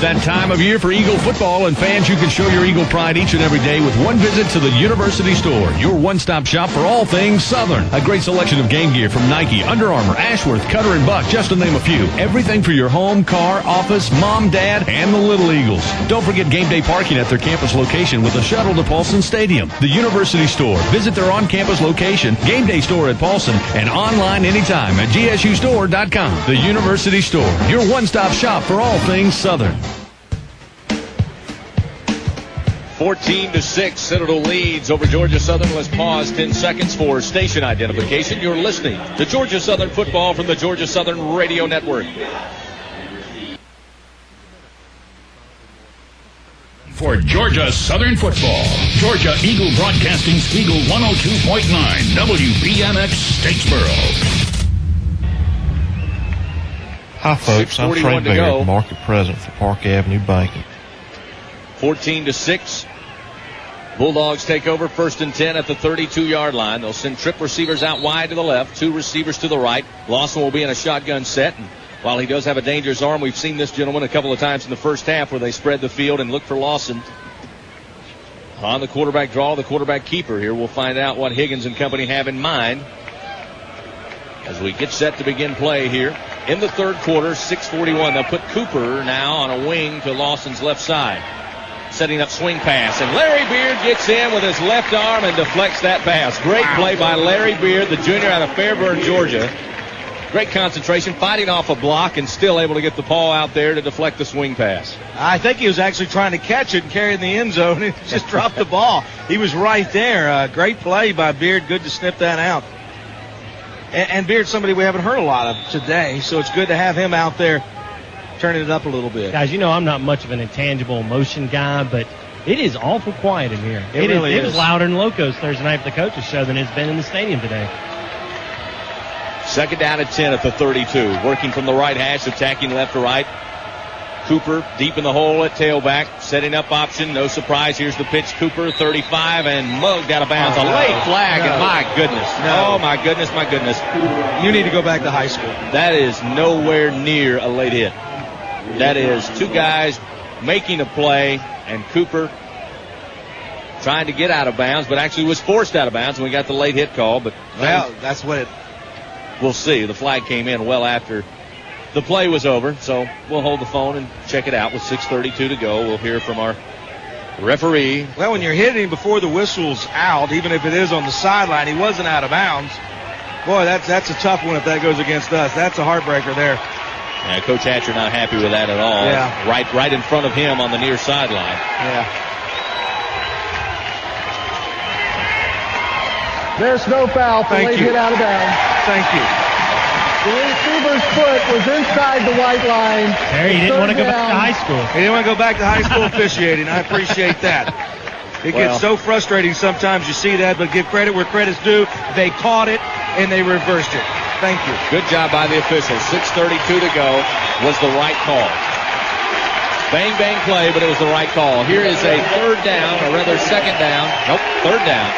That time of year for Eagle football, and fans, you can show your Eagle pride each and every day with one visit to the University Store, your one-stop shop for all things Southern. A great selection of game gear from Nike, Under Armour, Ashworth, Cutter & Buck, just to name a few. Everything for your home, car, office, mom, dad, and the Little Eagles. Don't forget game day parking at their campus location with a shuttle to Paulson Stadium. The University Store. Visit their on-campus location, game day store at Paulson, and online anytime at gsustore.com. The University Store, your one-stop shop for all things Southern. 14-6, Citadel leads over Georgia Southern. Let's pause 10 seconds for station identification. You're listening to Georgia Southern football from the Georgia Southern Radio Network. For Georgia Southern football, Georgia Eagle Broadcasting's Eagle 102.9 WPMX Statesboro. Hi, folks. I'm Trey Baird, market president for Park Avenue Banking. 14-6. Bulldogs take over 1st and 10 at the 32-yard line. They'll send trip receivers out wide to the left, two receivers to the right. Lawson will be in a shotgun set. And while he does have a dangerous arm, we've seen this gentleman a couple of times in the first half where they spread the field and look for Lawson. On the quarterback draw, the quarterback keeper here. We'll find out what Higgins and company have in mind as we get set to begin play here. In the third quarter, 6:41. They'll put Cooper now on a wing to Lawson's left side. Setting up swing pass, and Larry Beard gets in with his left arm and deflects that pass. Great play by Larry Beard, the junior out of Fairburn, Georgia. Great concentration, fighting off a block and still able to get the ball out there to deflect the swing pass. I think he was actually trying to catch it and carry it in the end zone and just dropped the ball. He was right there. Great play by Beard. Good to snip that out. And Beard's somebody we haven't heard a lot of today, so it's good to have him out there turning it up a little bit. Guys, you know I'm not much of an intangible emotion guy, but it is awful quiet in here. It really is. It was louder in Locos Thursday night at the coaches show than it's been in the stadium today. 2nd down at 10 at the 32. Working from the right hash, attacking left to right. Cooper deep in the hole at tailback. Setting up option. No surprise. Here's the pitch. Cooper, 35, and mugged out of bounds. A late flag, and my goodness. Oh, my goodness, my goodness. You need to go back to high school. That is nowhere near a late hit. That is two guys making a play, and Cooper trying to get out of bounds, but actually was forced out of bounds when we got the late hit call. But well, that's what it. We'll see. The flag came in well after the play was over, so we'll hold the phone and check it out with 6:32 to go. We'll hear from our referee. Well, when you're hitting before the whistle's out, even if it is on the sideline, he wasn't out of bounds. Boy, that's a tough one if that goes against us. That's a heartbreaker there. Yeah, Coach Hatcher not happy with that at all. Yeah. Right in front of him on the near sideline. Yeah. There's no foul for late hit out of bounds. Thank you. The receiver's foot was inside the white line. Harry, he didn't want to go back to high school. He didn't want to go back to high school officiating. I appreciate that. It gets so frustrating sometimes you see that, but give credit where credit's due. They caught it, and they reversed it. Thank you. Good job by the officials. 6:32 to go was the right call. Bang, bang play, but it was the right call. Here is a third down, or rather second down. Nope, third down.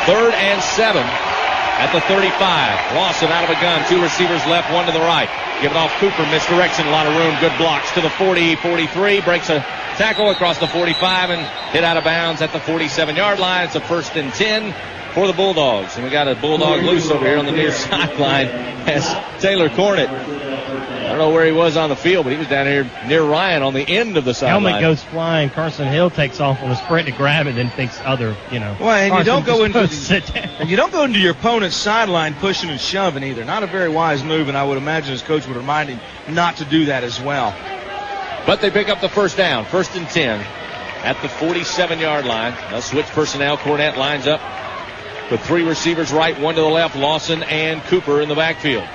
3rd and 7 at the 35. Lawson out of a gun. Two receivers left, one to the right. Give it off Cooper. Misdirection. A lot of room. Good blocks to the 40, 43. Breaks a tackle across the 45 and hit out of bounds at the 47-yard line. It's a 1st and 10 for the Bulldogs. And we got a Bulldog loose over here on the near sideline as Taylor Cornett. I don't know where he was on the field, but he was down here near Ryan on the end of the sideline. Helmet goes flying. Carson Hill takes off on a sprint to grab it, then thinks other, Well, and Carson you don't go into sit down. And you don't go into your opponent's sideline pushing and shoving either. Not a very wise move, and I would imagine his coach would remind him not to do that as well. But they pick up the first down, 1st and 10 at the 47-yard line. They'll switch personnel. Cornett lines up with 3 receivers right, 1 to the left, Lawson and Cooper in the backfield.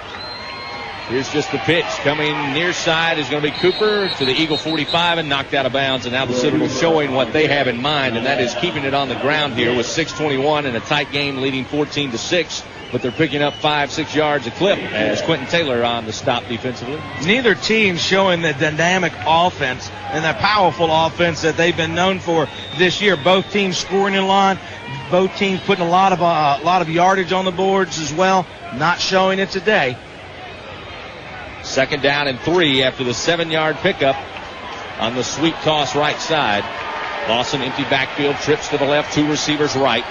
Here's just the pitch. Coming near side is going to be Cooper to the Eagle 45 and knocked out of bounds. And now the Citadel showing what they have in mind, and that is keeping it on the ground here with 6:21 in a tight game leading 14-6. But they're picking up 5-6 yards a clip as Quentin Taylor on the stop defensively. Neither team showing the dynamic offense and the powerful offense that they've been known for this year. Both teams scoring in line. Both teams putting a lot of yardage on the boards as well. Not showing it today. 2nd down and 3 after the 7-yard pickup on the sweep toss right side. Lawson empty backfield, trips to the left, 2 receivers right.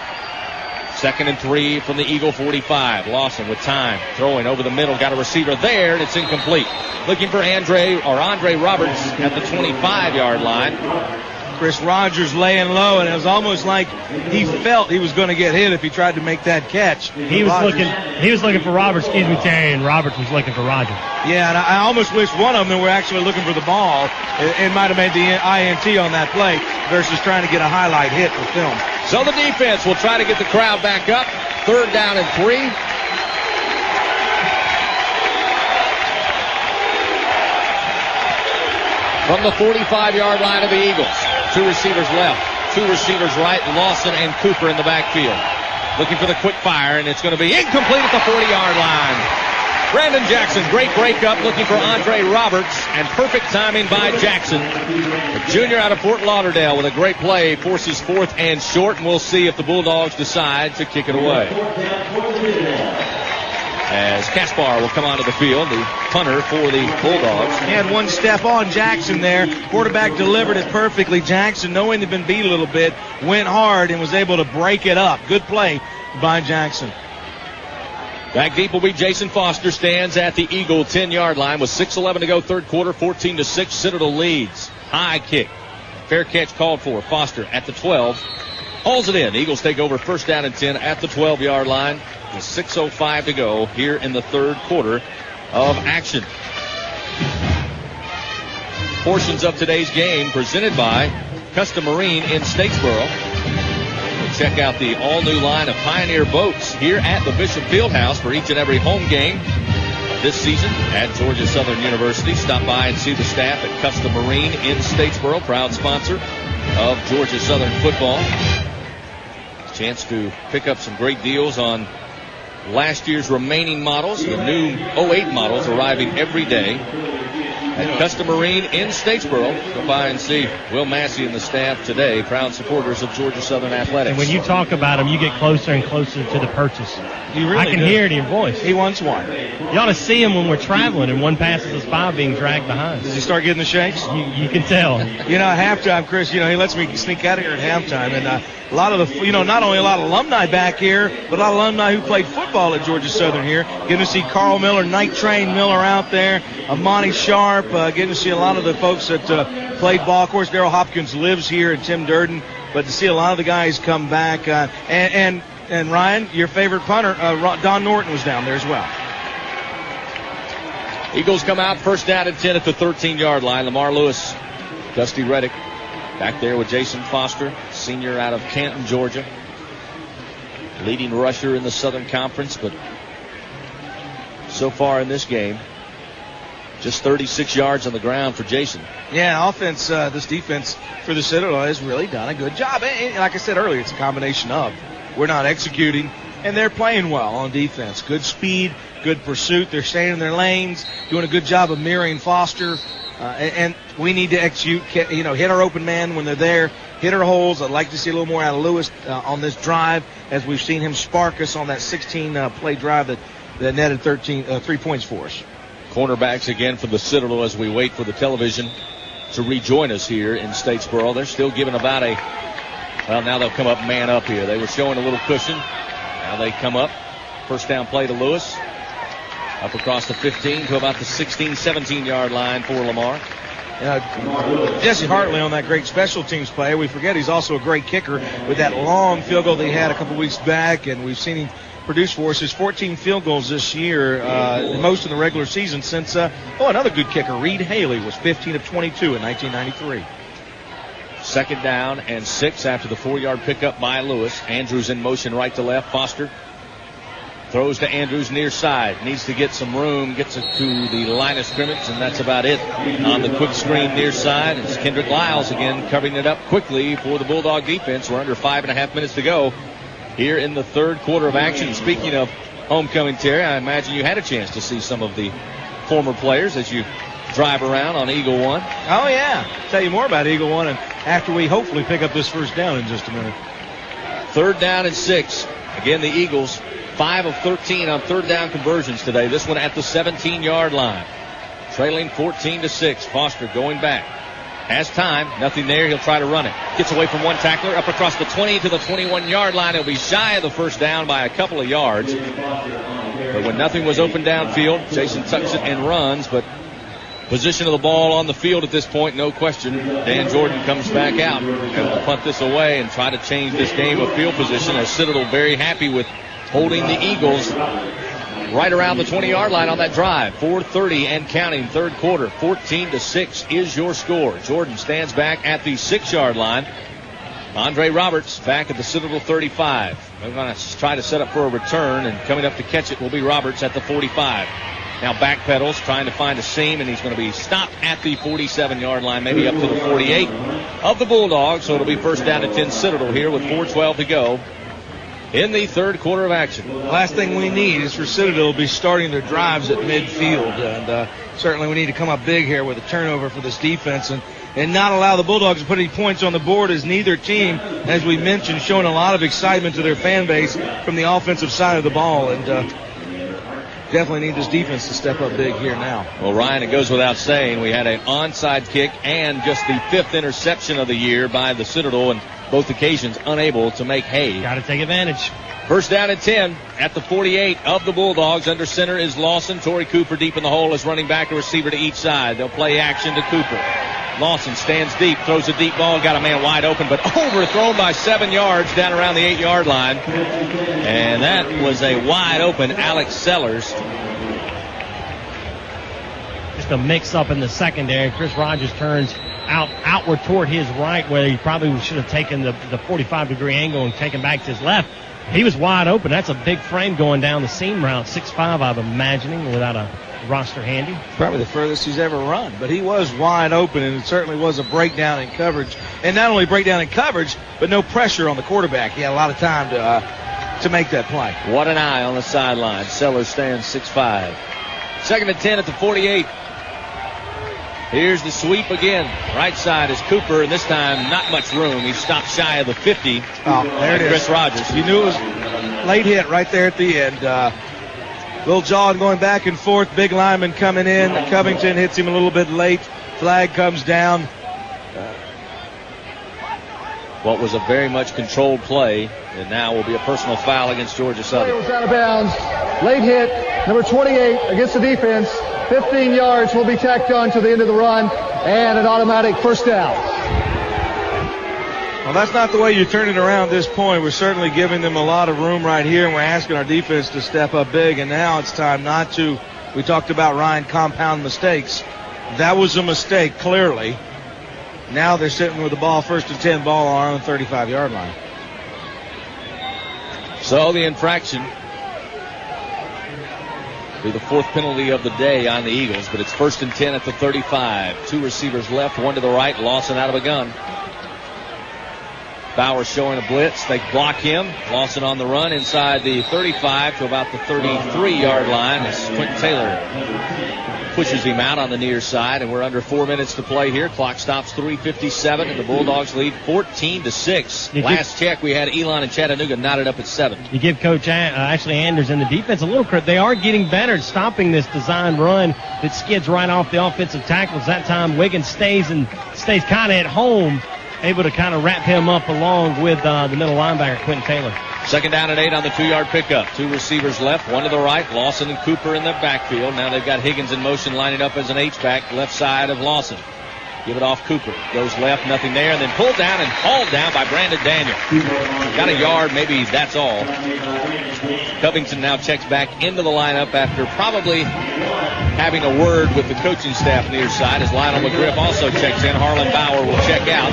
2nd and 3 from the Eagle 45. Lawson with time, throwing over the middle, got a receiver there, and it's incomplete. Looking for Andre Roberts at the 25-yard line. Chris Rogers laying low, and it was almost like he felt he was going to get hit if he tried to make that catch. He was looking for Roberts, Terry, and Roberts was looking for Rogers. Yeah, and I almost wish one of them were actually looking for the ball. It might have made the INT on that play versus trying to get a highlight hit for film. So the defense will try to get the crowd back up. 3rd down and 3. From the 45-yard line of the Eagles. 2 receivers left, 2 receivers right, Lawson and Cooper in the backfield. Looking for the quick fire, and it's going to be incomplete at the 40-yard line. Brandon Jackson, great breakup, looking for Andre Roberts, and perfect timing by Jackson. The junior out of Fort Lauderdale with a great play, forces 4th and short, and we'll see if the Bulldogs decide to kick it away. As Kaspar will come onto the field, the punter for the Bulldogs. He had one step on Jackson there. Quarterback delivered it perfectly. Jackson, knowing they'd been beat a little bit, went hard and was able to break it up. Good play by Jackson. Back deep will be Jason Foster. Stands at the Eagle 10-yard line with 6:11 to go, 3rd quarter, 14-6. Citadel leads. High kick. Fair catch called for. Foster at the 12. Hauls it in. The Eagles take over 1st down and 10 at the 12-yard line. With 6:05 to go here in the 3rd quarter of action. Portions of today's game presented by Custom Marine in Statesboro. Check out the all-new line of Pioneer boats here at the Bishop Fieldhouse for each and every home game this season at Georgia Southern University. Stop by and see the staff at Custom Marine in Statesboro, proud sponsor of Georgia Southern football. Chance to pick up some great deals on last year's remaining models. The new 08 models arriving every day at Custom Marine in Statesboro. Go by and see Will Massey and the staff today, proud supporters of Georgia Southern Athletics. And when you talk about them, you get closer and closer to the purchase. I can hear it in your voice. He wants one. You ought to see him when we're traveling and one passes us by being dragged behind. Does he start getting the shakes? You can tell. At halftime, Chris, he lets me sneak out of here at halftime. And a lot of the, not only a lot of alumni back here, but a lot of alumni who played football at Georgia Southern here. Getting to see Carl Miller, Night Train Miller out there, Monty Sharp, getting to see a lot of the folks that played ball. Of course, Darrell Hopkins lives here, and Tim Durden. But to see a lot of the guys come back, and Ryan, your favorite punter, Don Norton was down there as well. Eagles come out 1st down and 10 at the 13-yard line. Lamar Lewis, Dusty Reddick back there with Jason Foster, senior out of Canton, Georgia. Leading rusher in the Southern Conference, but so far in this game, just 36 yards on the ground for Jason. Yeah, this defense for the Citadel has really done a good job. And like I said earlier, it's a combination of we're not executing, and they're playing well on defense. Good speed, good pursuit. They're staying in their lanes, doing a good job of mirroring Foster. And we need to execute, hit our open man when they're there, hit our holes. I'd like to see a little more out of Lewis on this drive, as we've seen him spark us on that 16-play drive that netted 3 points for us. Cornerbacks again for the Citadel as we wait for the television to rejoin us here in Statesboro. They're still giving about now they'll come up man up here. They were showing a little cushion Now they come up. First down play to Lewis. Up across the 15 to about the 16, 17-yard line for Lamar. Jesse Hartley on that great special teams play. We forget he's also a great kicker with that long field goal that he had a couple weeks back, and we've seen him produce for us. His 14 field goals this year, the most in the regular season since, another good kicker, Reed Haley, was 15 of 22 in 1993. Second down and 6 after the 4-yard pickup by Lewis. Andrews in motion right to left. Foster throws to Andrews near side. Needs to get some room. Gets it to the line of scrimmage, and that's about it. On the quick screen near side, it's Kendrick Lyles again covering it up quickly for the Bulldog defense. We're under 5.5 minutes to go here in the third quarter of action. Speaking of homecoming, Terry, I imagine you had a chance to see some of the former players as you drive around on Eagle One. Oh, yeah. I'll tell you more about Eagle One and after we hopefully pick up this first down in just a minute. Third down and 6. Again, the Eagles 5 of 13 on third down conversions today. This one at the 17-yard line. Trailing 14-6. Foster going back. Has time. Nothing there. He'll try to run it. Gets away from one tackler. Up across the 20 to the 21-yard line. He'll be shy of the first down by a couple of yards. But when nothing was open downfield, Jason tucks it and runs. But position of the ball on the field at this point, no question. Dan Jordan comes back out. Able to punt this away and try to change this game of field position, as Citadel very happy with holding the Eagles right around the 20-yard line on that drive. 4:30 and counting, third quarter. 14-6 is your score. Jordan stands back at the 6-yard line. Andre Roberts back at the Citadel 35. They're going to try to set up for a return, and coming up to catch it will be Roberts at the 45. Now backpedals, trying to find a seam, and he's going to be stopped at the 47-yard line, maybe up to the 48 of the Bulldogs. So it'll be first down and 10 Citadel here with 4:12 to go in the third quarter of action. The last thing we need is for Citadel to be starting their drives at midfield. And certainly we need to come up big here with a turnover for this defense and not allow the Bulldogs to put any points on the board, as neither team, as we mentioned, showing a lot of excitement to their fan base from the offensive side of the ball. And definitely need this defense to step up big here now. Well, Ryan, it goes without saying, we had an onside kick and just the 5th interception of the year by the Citadel, and both occasions unable to make hay. Got to take advantage. First down and 10 at the 48 of the Bulldogs. Under center is Lawson. Torrey Cooper deep in the hole is running back, a receiver to each side. They'll play action to Cooper. Lawson stands deep, throws a deep ball, got a man wide open, but overthrown by 7 yards down around the 8-yard line. And that was a wide open Alex Sellers. Just a mix-up in the secondary. Chris Rogers turns outward toward his right, where he probably should have taken the 45-degree angle and taken back to his left. He was wide open. That's a big frame going down the seam route. 6'5", I'm imagining, without a roster handy. Probably the furthest he's ever run, but he was wide open, and it certainly was a breakdown in coverage. And not only breakdown in coverage, but no pressure on the quarterback. He had a lot of time to make that play. What an eye on the sideline. Sellers stands 6'5". Second and 10 at the 48. Here's the sweep again. Right side is Cooper, and this time not much room. He stopped shy of the 50. Oh, there it is. Chris Rogers. You knew it was late hit right there at the end. Little John going back and forth. Big lineman coming in. Covington hits him a little bit late. Flag comes down. What was a very much controlled play, and now will be a personal foul against Georgia Southern. It was out of bounds. Late hit. Number 28 against the defense. 15 yards will be tacked on to the end of the run, and an automatic first down. Well, that's not the way you turn it around at this point. We're certainly giving them a lot of room right here, and we're asking our defense to step up big, and now it's time not to. We talked about Ryan compound mistakes. That was a mistake, clearly. Now they're sitting with the ball, first and 10 ball on our own 35-yard line. So the infraction be the 4th penalty of the day on the Eagles, but it's first and 10 at the 35. 2 receivers left, 1 to the right. Lawson out of a gun. Bauer showing a blitz. They block him. Lawson on the run inside the 35 to about the 33-yard line as Quentin Taylor pushes him out on the near side, and we're under 4 minutes to play here. Clock stops 3:57, and the Bulldogs lead 14-6. Last check, we had Elon and Chattanooga knotted up at 7. You give Coach Ashley Anders and the defense a little credit. They are getting better at stopping this design run that skids right off the offensive tackles. That time, Wiggins stays kind of at home, able to kind of wrap him up along with the middle linebacker, Quentin Taylor. Second down and 8 on the 2-yard pickup. 2 receivers left, 1 to the right. Lawson and Cooper in the backfield. Now they've got Higgins in motion, lining up as an H-back, left side of Lawson. Give it off Cooper. Goes left, nothing there, and then pulled down and hauled down by Brandon Daniel. Got a yard, maybe that's all. Covington now checks back into the lineup after probably having a word with the coaching staff near side, as Lionel McGriff also checks in. Harlan Bauer will check out.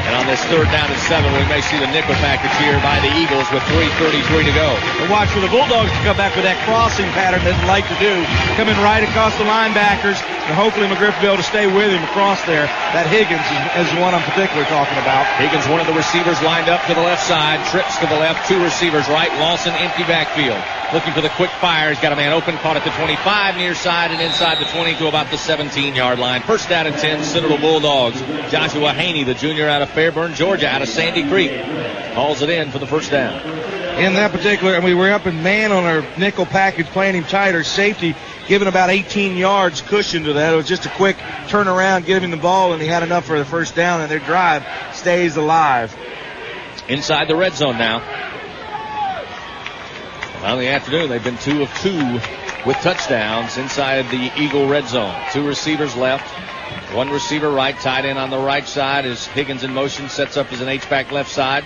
And on this 3rd down and 7, we may see the nickel package here by the Eagles with 3:33 to go. And watch for the Bulldogs to come back with that crossing pattern that they like to do. Coming right across the linebackers, and hopefully McGriff will be able to stay with him across there. That Higgins is the one I'm particularly talking about. Higgins, one of the receivers, lined up to the left side. Trips to the left, 2 receivers right. Lawson, empty backfield. Looking for the quick fire. He's got a man open, caught at the 25, near side and inside the 20 to about the 17-yard line. First down and 10, Citadel Bulldogs. Joshua Haney, the junior out of Fairburn, Georgia, out of Sandy Creek, hauls it in for the first down. In that particular, and we were up in man on our nickel package, playing him tighter. Safety giving about 18 yards cushion to that. It was just a quick turnaround, give him the ball, and he had enough for the first down, and their drive stays alive. Inside the red zone now. On the afternoon, they've been 2 of 2 with touchdowns inside the Eagle red zone. 2 receivers left. 1 receiver right, tied in on the right side as Higgins in motion, sets up as an H-back left side.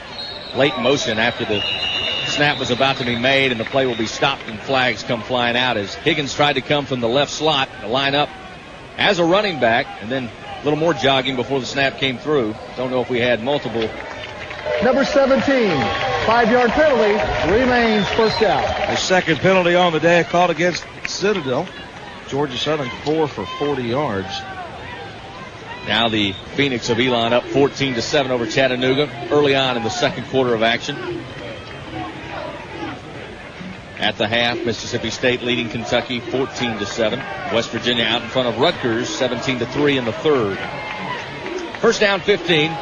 Late motion after the snap was about to be made, and the play will be stopped and flags come flying out as Higgins tried to come from the left slot to line up as a running back, and then a little more jogging before the snap came through. Don't know if we had multiple. Number 17, 5-yard penalty, remains first down. The second penalty on the day called against Citadel. Georgia Southern 4 for 40 yards. Now the Phoenix of Elon up 14-7 over Chattanooga early on in the second quarter of action. At the half, Mississippi State leading Kentucky 14-7. West Virginia out in front of Rutgers 17-3 in the third. First down 15.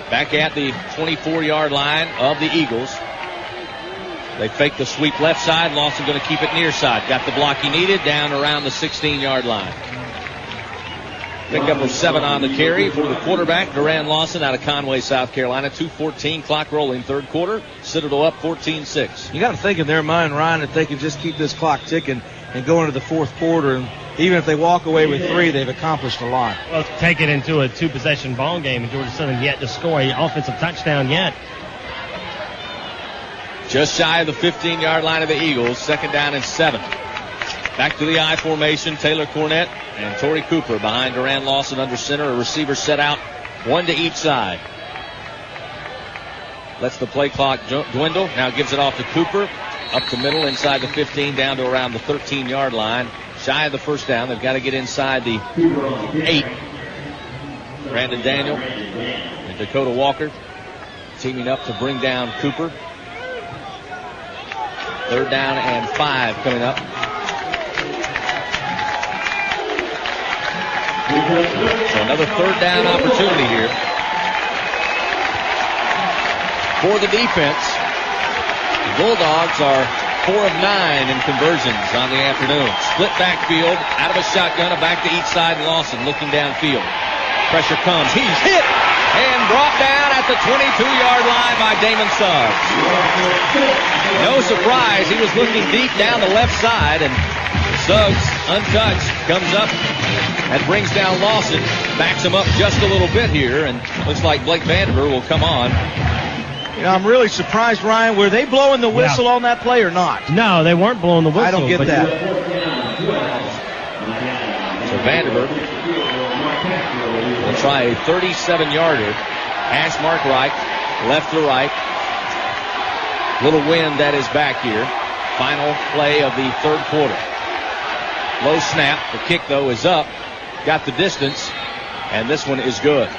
Back at the 24-yard line of the Eagles. They fake the sweep left side. Lawson going to keep it near side. Got the block he needed down around the 16-yard line. Pickup of 7 on the carry for the quarterback, Duran Lawson, out of Conway, South Carolina. 2:14 clock rolling, third quarter. Citadel up 14-6. You got to think in their mind, Ryan, that they can just keep this clock ticking and go into the fourth quarter. And even if they walk away with 3, they've accomplished a lot. Well, take it into a 2-possession ball game, and Georgia Southern yet to score an offensive touchdown yet. Just shy of the 15-yard line of the Eagles. Second down and 7. Back to the I formation. Taylor Cornett and Torrey Cooper behind Duran Lawson under center. A receiver set out, 1 to each side. Lets the play clock dwindle. Now gives it off to Cooper. Up the middle, inside the 15, down to around the 13-yard line. Shy of the first down. They've got to get inside the 8. Brandon Daniel and Dakota Walker teaming up to bring down Cooper. Third down and 5 coming up. So another third down opportunity here for the defense. The Bulldogs are 4 of 9 in conversions on the afternoon. Split backfield, out of a shotgun, a back to each side. Lawson looking downfield. Pressure comes. He's hit and brought down at the 22-yard line by Damon Suggs. No surprise. He was looking deep down the left side, and Suggs, untouched, comes up and brings down Lawson. Backs him up just a little bit here, and looks like Blake Vanderbilt will come on. You know, I'm really surprised, Ryan. Were they blowing the whistle on that play or not? No, they weren't blowing the whistle. I don't get that. So Vanderbilt will try a 37-yarder. Hash mark right, left to right. Little wind that is back here. Final play of the third quarter. Low snap. The kick, though, is up. Got the distance, and this one is good.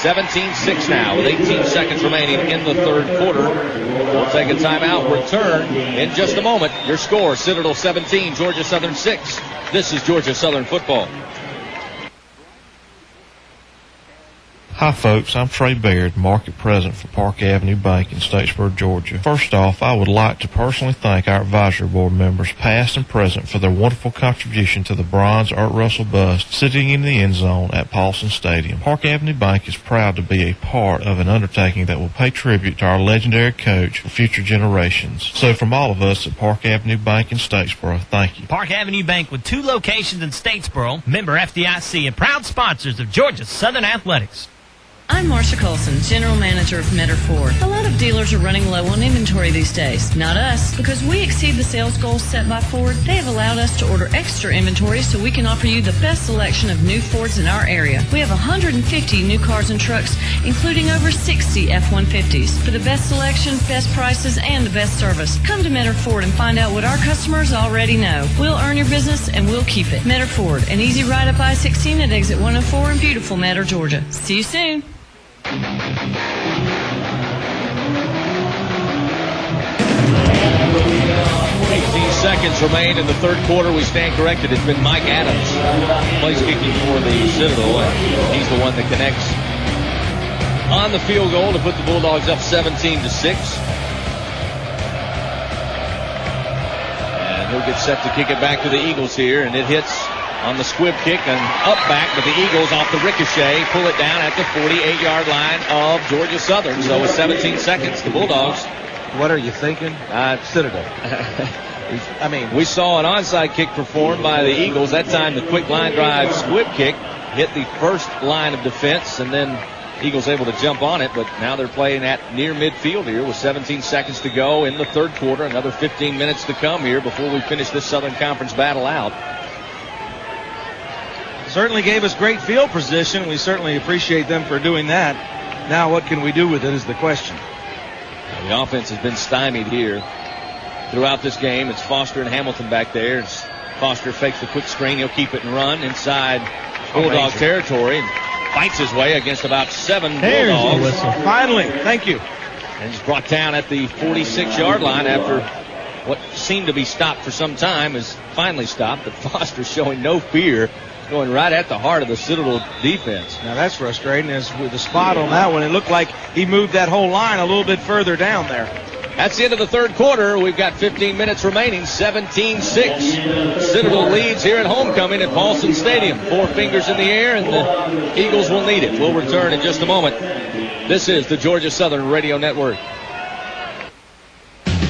17-6 now with 18 seconds remaining in the third quarter. We'll take a timeout. Return in just a moment. Your score, Citadel 17, Georgia Southern 6. This is Georgia Southern football. Hi folks, I'm Trey Baird, Market President for Park Avenue Bank in Statesboro, Georgia. First off, I would like to personally thank our advisory board members, past and present, for their wonderful contribution to the bronze Art Russell bust sitting in the end zone at Paulson Stadium. Park Avenue Bank is proud to be a part of an undertaking that will pay tribute to our legendary coach for future generations. So from all of us at Park Avenue Bank in Statesboro, thank you. Park Avenue Bank with 2 locations in Statesboro, member FDIC, and proud sponsors of Georgia Southern Athletics. I'm Marcia Colson, General Manager of Metter Ford. A lot of dealers are running low on inventory these days. Not us, because we exceed the sales goals set by Ford. They have allowed us to order extra inventory so we can offer you the best selection of new Fords in our area. We have 150 new cars and trucks, including over 60 F-150s. For the best selection, best prices, and the best service, come to Metter Ford and find out what our customers already know. We'll earn your business and we'll keep it. Metter Ford, an easy ride up I-16 at exit 104 in beautiful Metter, Georgia. See you soon. 18 seconds remain in the third quarter. We stand corrected. It's been Mike Adams, place kicking for the Citadel, and he's the one that connects on the field goal to put the Bulldogs up 17-6. And he'll get set to kick it back to the Eagles here, and it hits on the squib kick and up back, but the Eagles off the ricochet pull it down at the 48-yard line of Georgia Southern. So with 17 seconds, the Bulldogs. What are you thinking? Citadel. I mean, we saw an onside kick performed by the Eagles. That time the quick line drive squib kick hit the first line of defense, and then Eagles able to jump on it, but now they're playing at near midfield here with 17 seconds to go in the third quarter. Another 15 minutes to come here before we finish this Southern Conference battle out. Certainly gave us great field position. We certainly appreciate them for doing that. Now what can we do with it is the question. The offense has been stymied here throughout this game. It's Foster and Hamilton back there. It's Foster fakes the quick screen. He'll keep it and run inside Bulldog territory and fights his way against about 7 Bulldogs. Finally, thank you. And he's brought down at the 46-yard line after what seemed to be stopped for some time is finally stopped, but Foster showing no fear, going right at the heart of the Citadel defense. Now that's frustrating, as with the spot on that one, it looked like he moved that whole line a little bit further down there. That's the end of the third quarter. We've got 15 minutes remaining, 17-6. Citadel leads here at homecoming at Paulson Stadium. 4 fingers in the air, and the Eagles will need it. We'll return in just a moment. This is the Georgia Southern Radio Network.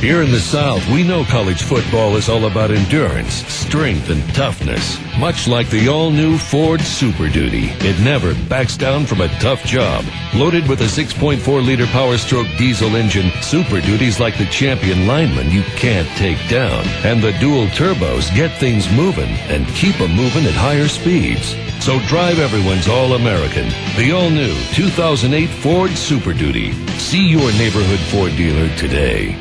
Here in the South, we know college football is all about endurance, strength, and toughness. Much like the all-new Ford Super Duty, it never backs down from a tough job. Loaded with a 6.4-liter Power-Stroke diesel engine, Super Duty's like the champion lineman you can't take down. And the dual turbos get things moving and keep them moving at higher speeds. So drive everyone's All-American, the all-new 2008 Ford Super Duty. See your neighborhood Ford dealer today.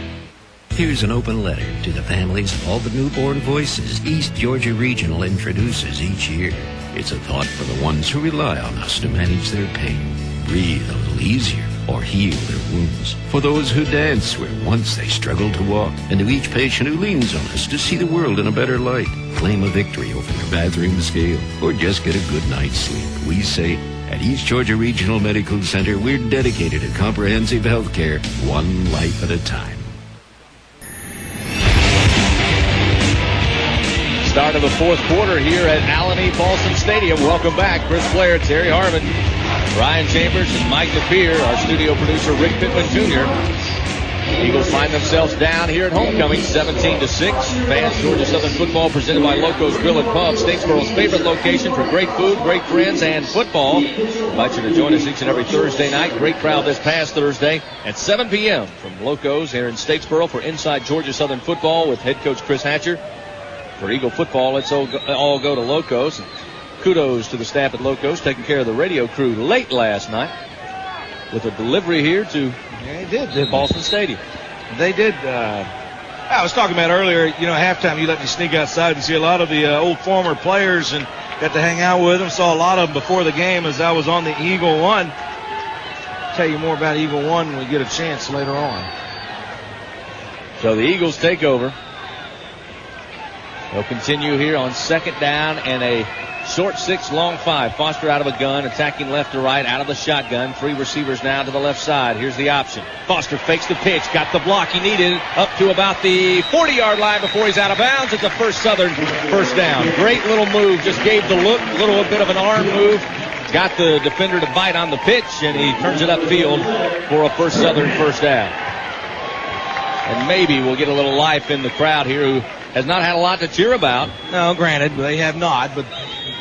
Here's an open letter to the families of all the newborn voices East Georgia Regional introduces each year. It's a thought for the ones who rely on us to manage their pain, breathe a little easier, or heal their wounds. For those who dance where once they struggled to walk, and to each patient who leans on us to see the world in a better light, claim a victory over their bathroom scale, or just get a good night's sleep. We say, at East Georgia Regional Medical Center, we're dedicated to comprehensive health care, one life at a time. Start of the fourth quarter here at Allen E. Paulson Stadium. Welcome back. Chris Blair, Terry Harmon, Ryan Chambers, and Mike DePere, our studio producer Rick Pittman Jr. Eagles find themselves down here at homecoming, 17-6. Fans, Georgia Southern football presented by Locos Grill and Pub, Statesboro's favorite location for great food, great friends, and football. Invite you to join us each and every Thursday night. Great crowd this past Thursday at 7 p.m. from Locos here in Statesboro for Inside Georgia Southern football with head coach Chris Hatcher. For Eagle football, let's all go to Locos. And kudos to the staff at Locos taking care of the radio crew late last night with a delivery here to Paulson Stadium. They did. I was talking about earlier, halftime you let me sneak outside and see a lot of the old former players and got to hang out with them. Saw a lot of them before the game as I was on the Eagle One. I'll tell you more about Eagle One when we get a chance later on. So the Eagles take over. They'll continue here on second down and a short 6, long 5. Foster out of a gun, attacking left to right, out of the shotgun. 3 receivers now to the left side. Here's the option. Foster fakes the pitch, got the block he needed, up to about the 40-yard line before he's out of bounds. It's a First Southern first down. Great little move, just gave the look, a little bit of an arm move. Got the defender to bite on the pitch, and he turns it upfield for a First Southern first down. And maybe we'll get a little life in the crowd here who has not had a lot to cheer about. No, granted, they have not, but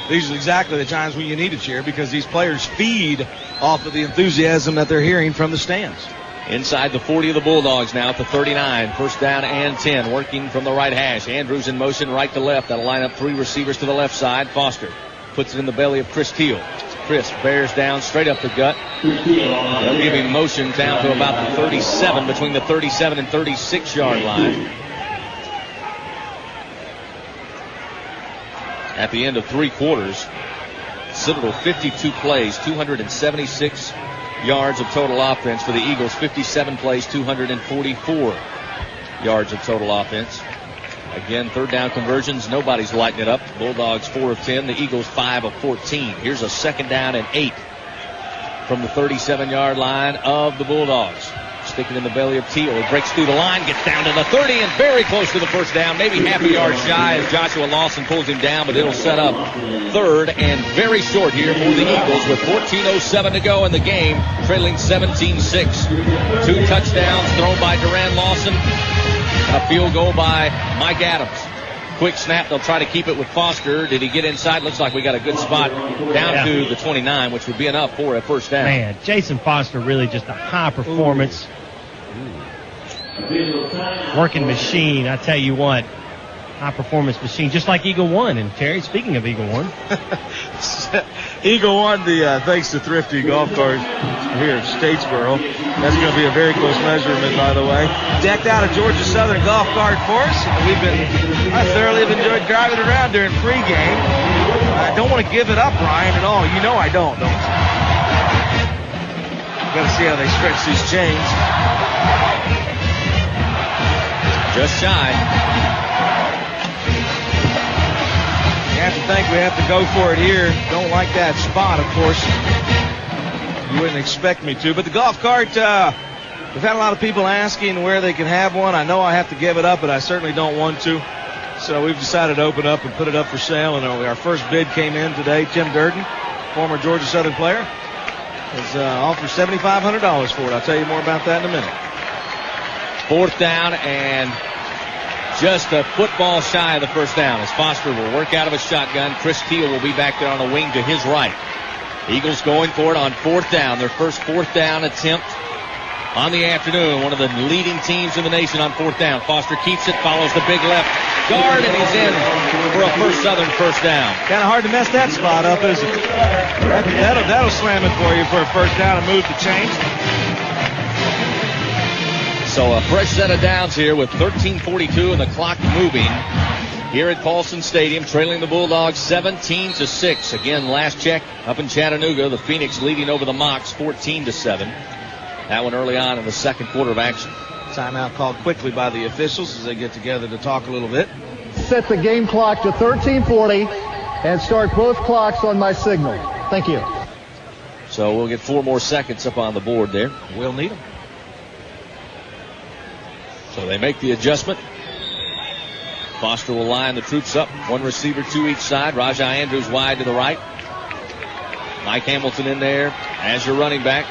these are exactly the times when you need to cheer because these players feed off of the enthusiasm that they're hearing from the stands. Inside the 40 of the Bulldogs now at the 39. First down and 10, working from the right hash. Andrews in motion right to left. That'll line up 3 receivers to the left side. Foster puts it in the belly of Chris Teal. Chris bears down straight up the gut. They'll give him motion down to about the 37, between the 37 and 36-yard line. At the end of 3 quarters, Citadel 52 plays, 276 yards of total offense for the Eagles. 57 plays, 244 yards of total offense. Again, third down conversions, nobody's lighting it up. Bulldogs 4 of 10, the Eagles 5 of 14. Here's a second down and 8 from the 37-yard line of the Bulldogs. Sticking in the belly of Teal. He breaks through the line, gets down to the 30, and very close to the first down. Maybe half a yard shy as Joshua Lawson pulls him down, but it'll set up third and very short here for the Eagles with 14:07 to go in the game, trailing 17-6. 2 touchdowns thrown by Duran Lawson, a field goal by Mike Adams. Quick snap, they'll try to keep it with Foster. Did he get inside? Looks like we got a good spot down to the 29, which would be enough for a first down. Man, Jason Foster really just a high performance working machine. I tell you what, high performance machine, just like Eagle One. And Terry, speaking of Eagle One, Eagle One, thanks to Thrifty Golf Cars here in Statesboro. That's going to be a very close measurement, by the way. Decked out a Georgia Southern golf cart for us. I thoroughly have enjoyed driving around during pregame. I don't want to give it up, Ryan, at all. You know I don't you? Got to see how they stretch these chains. Just shy. You have to think we have to go for it here. Don't like that spot, of course. You wouldn't expect me to. But the golf cart, we've had a lot of people asking where they can have one. I know I have to give it up, but I certainly don't want to. So we've decided to open up and put it up for sale. And our first bid came in today. Tim Durden, former Georgia Southern player, has offered $7,500 for it. I'll tell you more about that in a minute. Fourth down and just a football shy of the first down as Foster will work out of a shotgun. Chris Teal will be back there on the wing to his right. Eagles going for it on fourth down. Their first fourth down attempt on the afternoon. One of the leading teams in the nation on fourth down. Foster keeps it, follows the big left guard, and he's in for a First Southern first down. Kind of hard to mess that spot up, isn't it? That'll slam it for you for a first down and move the chains. So a fresh set of downs here with 13:42 and the clock moving here at Paulson Stadium, trailing the Bulldogs 17-6. Again, last check up in Chattanooga, the Phoenix leading over the Mocs 14-7. That one early on in the second quarter of action. Timeout called quickly by the officials as they get together to talk a little bit. Set the game clock to 13:40 and start both clocks on my signal. Thank you. So we'll get 4 more seconds up on the board there. We'll need them. So they make the adjustment. Foster will line the troops up. 1 receiver, 2 each side. Rajah Andrews wide to the right. Mike Hamilton in there as your running back.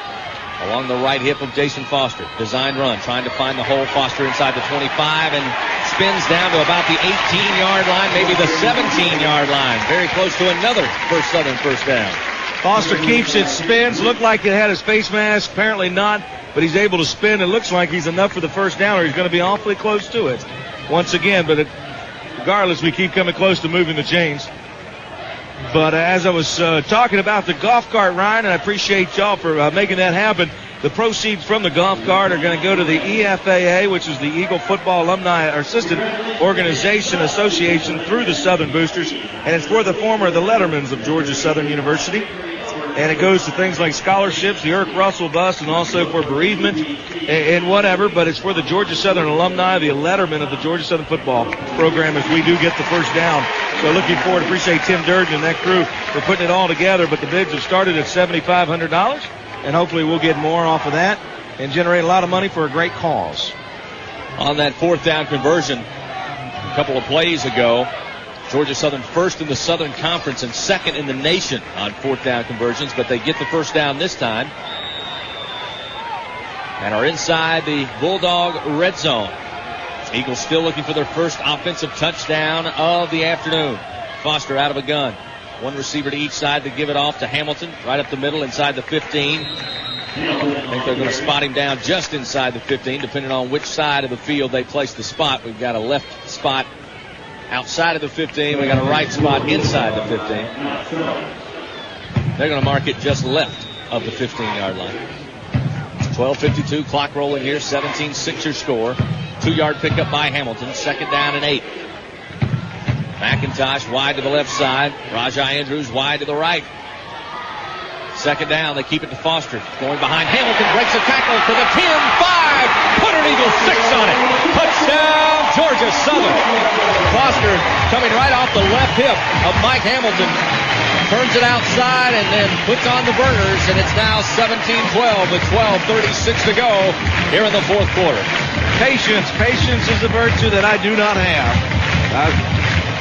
Along the right hip of Jason Foster. Design run, trying to find the hole. Foster inside the 25 and spins down to about the 18-yard line, maybe the 17-yard line. Very close to another First Southern first down. Foster keeps it, spins. Looked like it had his face mask. Apparently not, but he's able to spin. It looks like he's enough for the first down, or he's going to be awfully close to it once again. But regardless, we keep coming close to moving the chains. But as I was talking about the golf cart, Ryan, and I appreciate y'all for making that happen, the proceeds from the golf cart are going to go to the EFAA, which is the Eagle Football Alumni Assistant Organization Association through the Southern Boosters, and it's for the Lettermans of Georgia Southern University. and it goes to things like scholarships, the Irk Russell bus, and also for bereavement and whatever, but it's for the Georgia Southern alumni, the letterman of the Georgia Southern football program, if we do get the first down. So looking forward, appreciate Tim Durden and that crew for putting it all together, but the bids have started at $7,500, and hopefully we'll get more off of that and generate a lot of money for a great cause. On that fourth down conversion a couple of plays ago, Georgia Southern first in the Southern Conference and second in the nation on fourth down conversions, but they get the first down this time and are inside the Bulldog red zone. Eagles still looking for their first offensive touchdown of the afternoon. Foster out of a gun. One receiver to each side to give it off to Hamilton, right up the middle inside the 15. I think they're going to spot him down just inside the 15, depending on which side of the field they place the spot. We've got a left spot outside of the 15. We've got a right spot inside the 15. They're going to mark it just left of the 15-yard line. 12:52, clock rolling here, 17-6 your score. 2-yard pickup by Hamilton, second down and 8. McIntosh wide to the left side. Rajai Andrews wide to the right. Second down, they keep it to Foster. Going behind Hamilton, breaks a tackle to the 10, 5. Put an Eagle 6 on it. Touchdown, Georgia Southern. Foster coming right off the left hip of Mike Hamilton. Turns it outside and then puts on the burners, and it's now 17-12 with 12:36 to go here in the fourth quarter. Patience is a virtue that I do not have.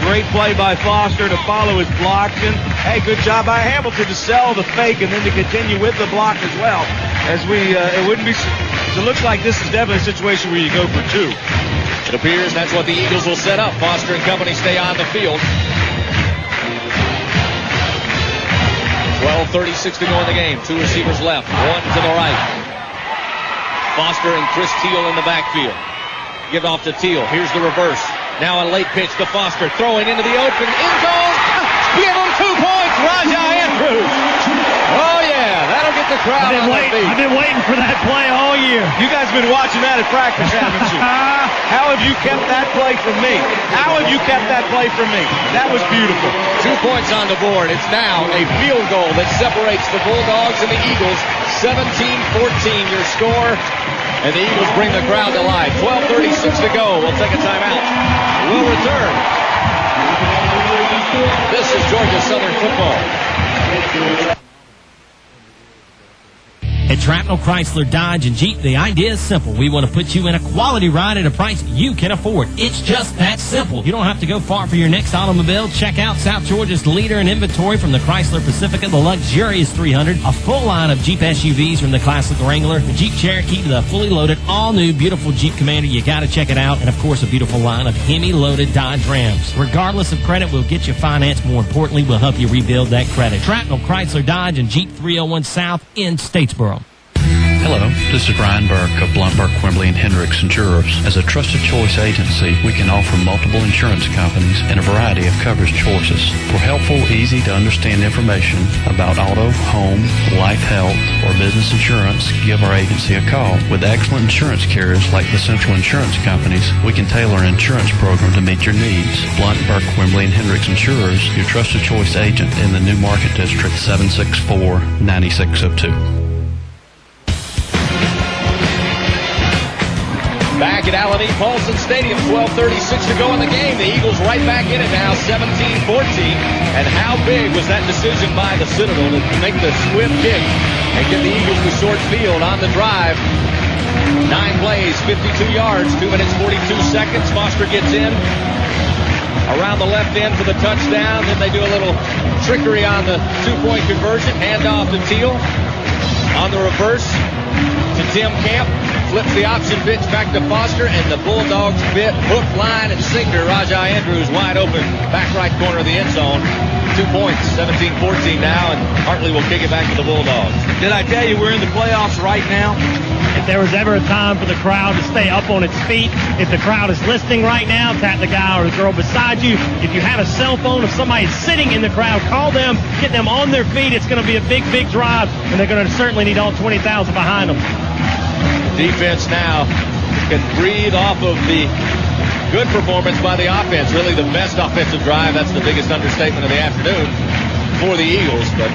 Great play by Foster to follow his blocks, and hey, good job by Hamilton to sell the fake and then to continue with the block as well. As it looks like this is definitely a situation where you go for 2. It appears that's what the Eagles will set up. Foster and company stay on the field. 12:36 to go in the game. 2 receivers left, 1 to the right. Foster and Chris Teal in the backfield. Give it off to Teal. Here's the reverse. Now a late pitch to Foster, throwing into the open end zone. Give him 2 points, Rajai Andrews. Oh, yeah, that'll get the crowd on their feet. I've been waiting for that play all year. You guys have been watching that at practice, haven't you? How have you kept that play from me? How have you kept that play from me? That was beautiful. 2 points on the board. It's now a field goal that separates the Bulldogs and the Eagles. 17-14 your score. And the Eagles bring the crowd to life. 12:36 to go. We'll take a timeout. We'll return. This is Georgia Southern football. At Trapnell Chrysler Dodge and Jeep, the idea is simple. We want to put you in a quality ride at a price you can afford. It's just that simple. You don't have to go far for your next automobile. Check out South Georgia's leader in inventory, from the Chrysler Pacifica, the luxurious 300, a full line of Jeep SUVs from the classic Wrangler, the Jeep Cherokee to the fully loaded, all-new, beautiful Jeep Commander. You got to check it out. And, of course, a beautiful line of Hemi-loaded Dodge Rams. Regardless of credit, we'll get you financed. More importantly, we'll help you rebuild that credit. Trapnell Chrysler Dodge and Jeep, 301 South in Statesboro. Hello, this is Brian Burke of Blunt, Burke, Quimbley & Hendricks Insurers. As a trusted choice agency, we can offer multiple insurance companies and a variety of coverage choices. For helpful, easy-to-understand information about auto, home, life, health, or business insurance, give our agency a call. With excellent insurance carriers like the Central Insurance Companies, we can tailor an insurance program to meet your needs. Blunt, Burke, Quimbley & Hendricks Insurers, your trusted choice agent in the New Market District, 764-9602. Back at Allen E. Paulson Stadium, 12:36 to go in the game. The Eagles right back in it now, 17-14. And how big was that decision by the Citadel to make the swift kick and get the Eagles to short field on the drive? 9 plays, 52 yards, 2 minutes, 42 seconds. Foster gets in around the left end for the touchdown. Then they do a little trickery on the 2-point conversion. Handoff to Teal. On the reverse to Tim Camp. Flips the option pitch back to Foster, and the Bulldogs bit hook, line, and sinker. Rajai Andrews wide open, back right corner of the end zone. 2 points, 17-14 now, and Hartley will kick it back to the Bulldogs. Did I tell you we're in the playoffs right now? If there was ever a time for the crowd to stay up on its feet, if the crowd is listening right now, tap the guy or the girl beside you. If you have a cell phone, if somebody's sitting in the crowd, call them, get them on their feet. It's going to be a big, big drive, and they're going to certainly need all 20,000 behind them. Defense now can breathe off of the good performance by the offense. Really the best offensive drive. That's the biggest understatement of the afternoon. for the Eagles, but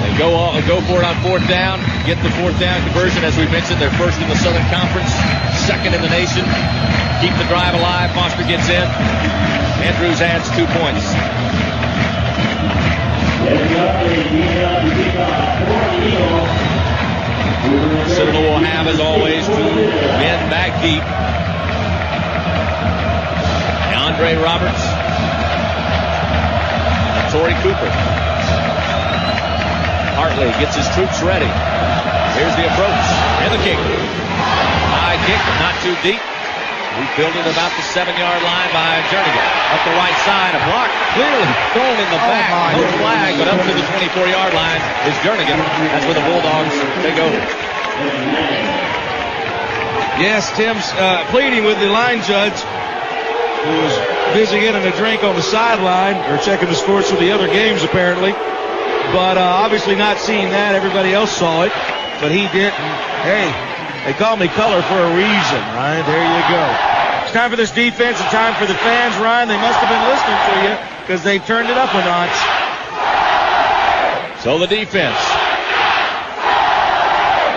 they go for it on fourth down, get the fourth down conversion. As we mentioned, they're first in the Southern Conference, second in the nation. Keep the drive alive. Foster gets in. Andrews adds 2 points. Citadel will have, as always, 2 men back deep. Andre Roberts and Torrey Cooper. Hartley gets his troops ready. Here's the approach and the kick. High kick, but not too deep. We filled it about the 7-yard line by Jernigan. Up the right side, a block clearly thrown in the back. No flag, but up to the 24-yard line is Jernigan. That's where the Bulldogs take over. Yes, Tim's pleading with the line judge, who was busy getting a drink on the sideline, or checking the scores for the other games apparently. But obviously not seeing that. Everybody else saw it, but he didn't. Hey, they call me color for a reason, Ryan. There you go. It's time for this defense and time for the fans, Ryan. They must have been listening to you because they've turned it up a notch. So the defense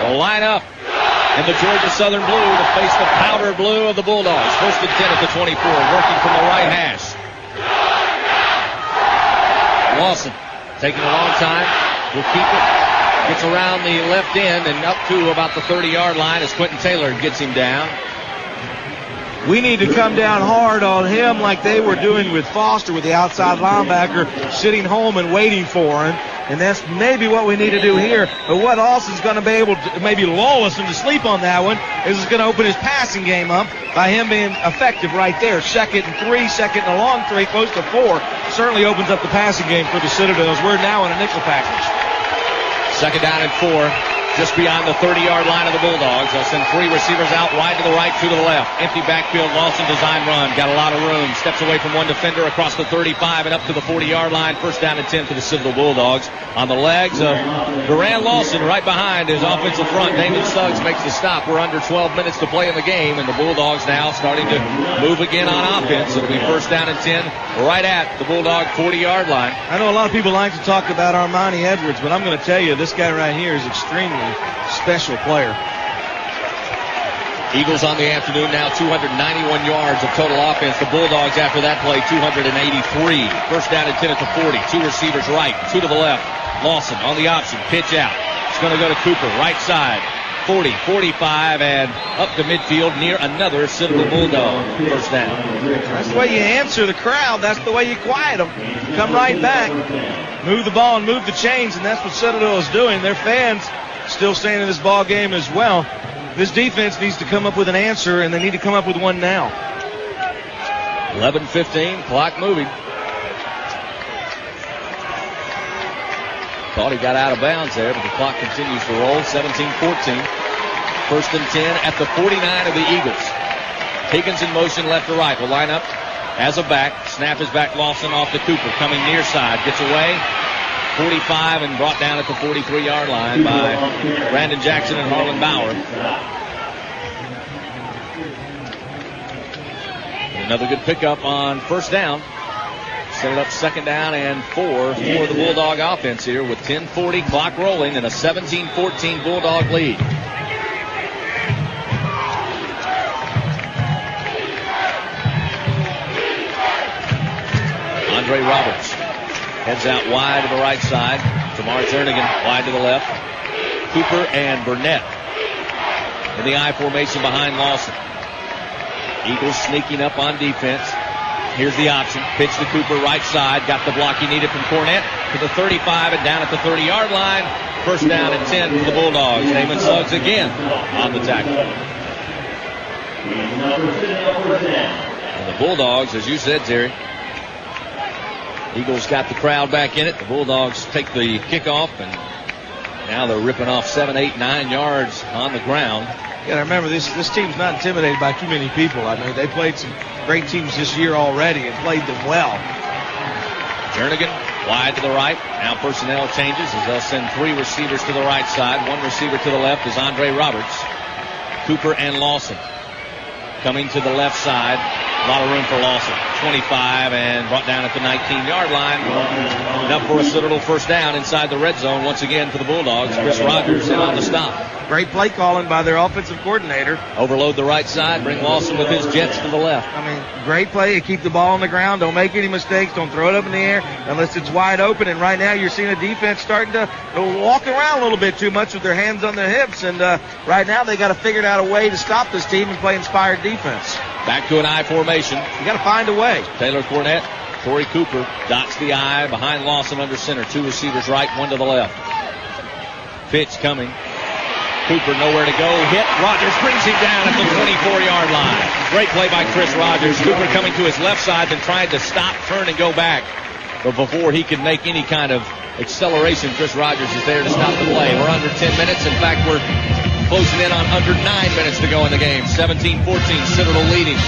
will line up in the Georgia Southern blue to face the powder blue of the Bulldogs. First and 10 at the 24, working from the right hash. Lawson taking a long time. Will keep it. Gets around the left end and up to about the 30-yard line as Quentin Taylor gets him down. We need to come down hard on him like they were doing with Foster, with the outside linebacker sitting home and waiting for him. And that's maybe what we need to do here. But what Austin's going to be able to maybe lull us into sleep on that one is it's going to open his passing game up by him being effective right there. 2nd and 3, 2nd and a long 3, close to 4. Certainly opens up the passing game for the Citadels. We're now in a nickel package. 2nd down and 4, just beyond the 30-yard line of the Bulldogs. They'll send 3 receivers out, wide to the right, 2 to the left. Empty backfield, Lawson design run. Got a lot of room. Steps away from one defender across the 35 and up to the 40-yard line. 1st down and 10 for the Citadel Bulldogs. On the legs of Duran Lawson, right behind his offensive front. Damon Suggs makes the stop. We're under 12 minutes to play in the game, and the Bulldogs now starting to move again on offense. It'll be 1st down and 10 right at the Bulldog 40-yard line. I know a lot of people like to talk about Armani Edwards, but I'm going to tell you, this guy right here is extremely special player. Eagles on the afternoon now, 291 yards of total offense. The Bulldogs after that play, 283. 1st down and 10 at the 40. 2 receivers right, 2 to the left. Lawson on the option, pitch out. It's going to go to Cooper, right side. 40, 45, and up to midfield near another Citadel Bulldog. 1st down. That's the way you answer the crowd. That's the way you quiet them. Come right back. Move the ball and move the chains, and that's what Citadel is doing. Their fans still staying in this ball game as well. This defense needs to come up with an answer, and they need to come up with one now. 11:15, clock moving. Thought he got out of bounds there, but the clock continues to roll. 17-14. 1st and 10 at the 49 of the Eagles. Higgins in motion left to right. Will line up as a back. Snap is back. Lawson off to Cooper. Coming near side. Gets away. 45 and brought down at the 43-yard line by Brandon Jackson and Harlan Bauer. Another good pickup on 1st down. Set it up 2nd down and 4 for the Bulldog offense here with 10:40 clock rolling and a 17-14 Bulldog lead. Andre Roberts heads out wide to the right side. Tamar Jernigan wide to the left. Cooper and Burnett in the I formation behind Lawson. Eagles sneaking up on defense. Here's the option. Pitch to Cooper, right side. Got the block he needed from Cornett to the 35 and down at the 30-yard line. 1st down and 10 for the Bulldogs. Damon Suggs again on the tackle. And the Bulldogs, as you said, Terry, Eagles got the crowd back in it. The Bulldogs take the kickoff, and now they're ripping off 7, 8, 9 yards on the ground. You got to remember, this team's not intimidated by too many people. I mean, they played some great teams this year already and played them well. Jernigan wide to the right. Now personnel changes as they'll send 3 receivers to the right side. 1 receiver to the left is Andre Roberts. Cooper and Lawson coming to the left side. A lot of room for Lawson. 25 and brought down at the 19-yard line. Enough for a Citadel first down inside the red zone once again for the Bulldogs. Chris Rogers in on the stop. Great play calling by their offensive coordinator. Overload the right side, bring Lawson with his jets to the left. I mean, great play. You keep the ball on the ground. Don't make any mistakes. Don't throw it up in the air unless it's wide open. And right now you're seeing a defense starting to walk around a little bit too much with their hands on their hips. And right now they got to figure out a way to stop this team and play inspired defense. Back to an I formation. You got to find a way. Taylor Cornett, Torrey Cooper dots the I behind Lawson under center. 2 receivers right, 1 to the left. Pitch coming. Cooper nowhere to go. Hit. Rogers brings him down at the 24-yard line. Great play by Chris Rogers. Cooper coming to his left side and trying to stop, turn, and go back. But before he could make any kind of acceleration, Chris Rogers is there to stop the play. We're under 10 minutes. In fact, we're closing in on under 9 minutes to go in the game. 17-14, Citadel leading.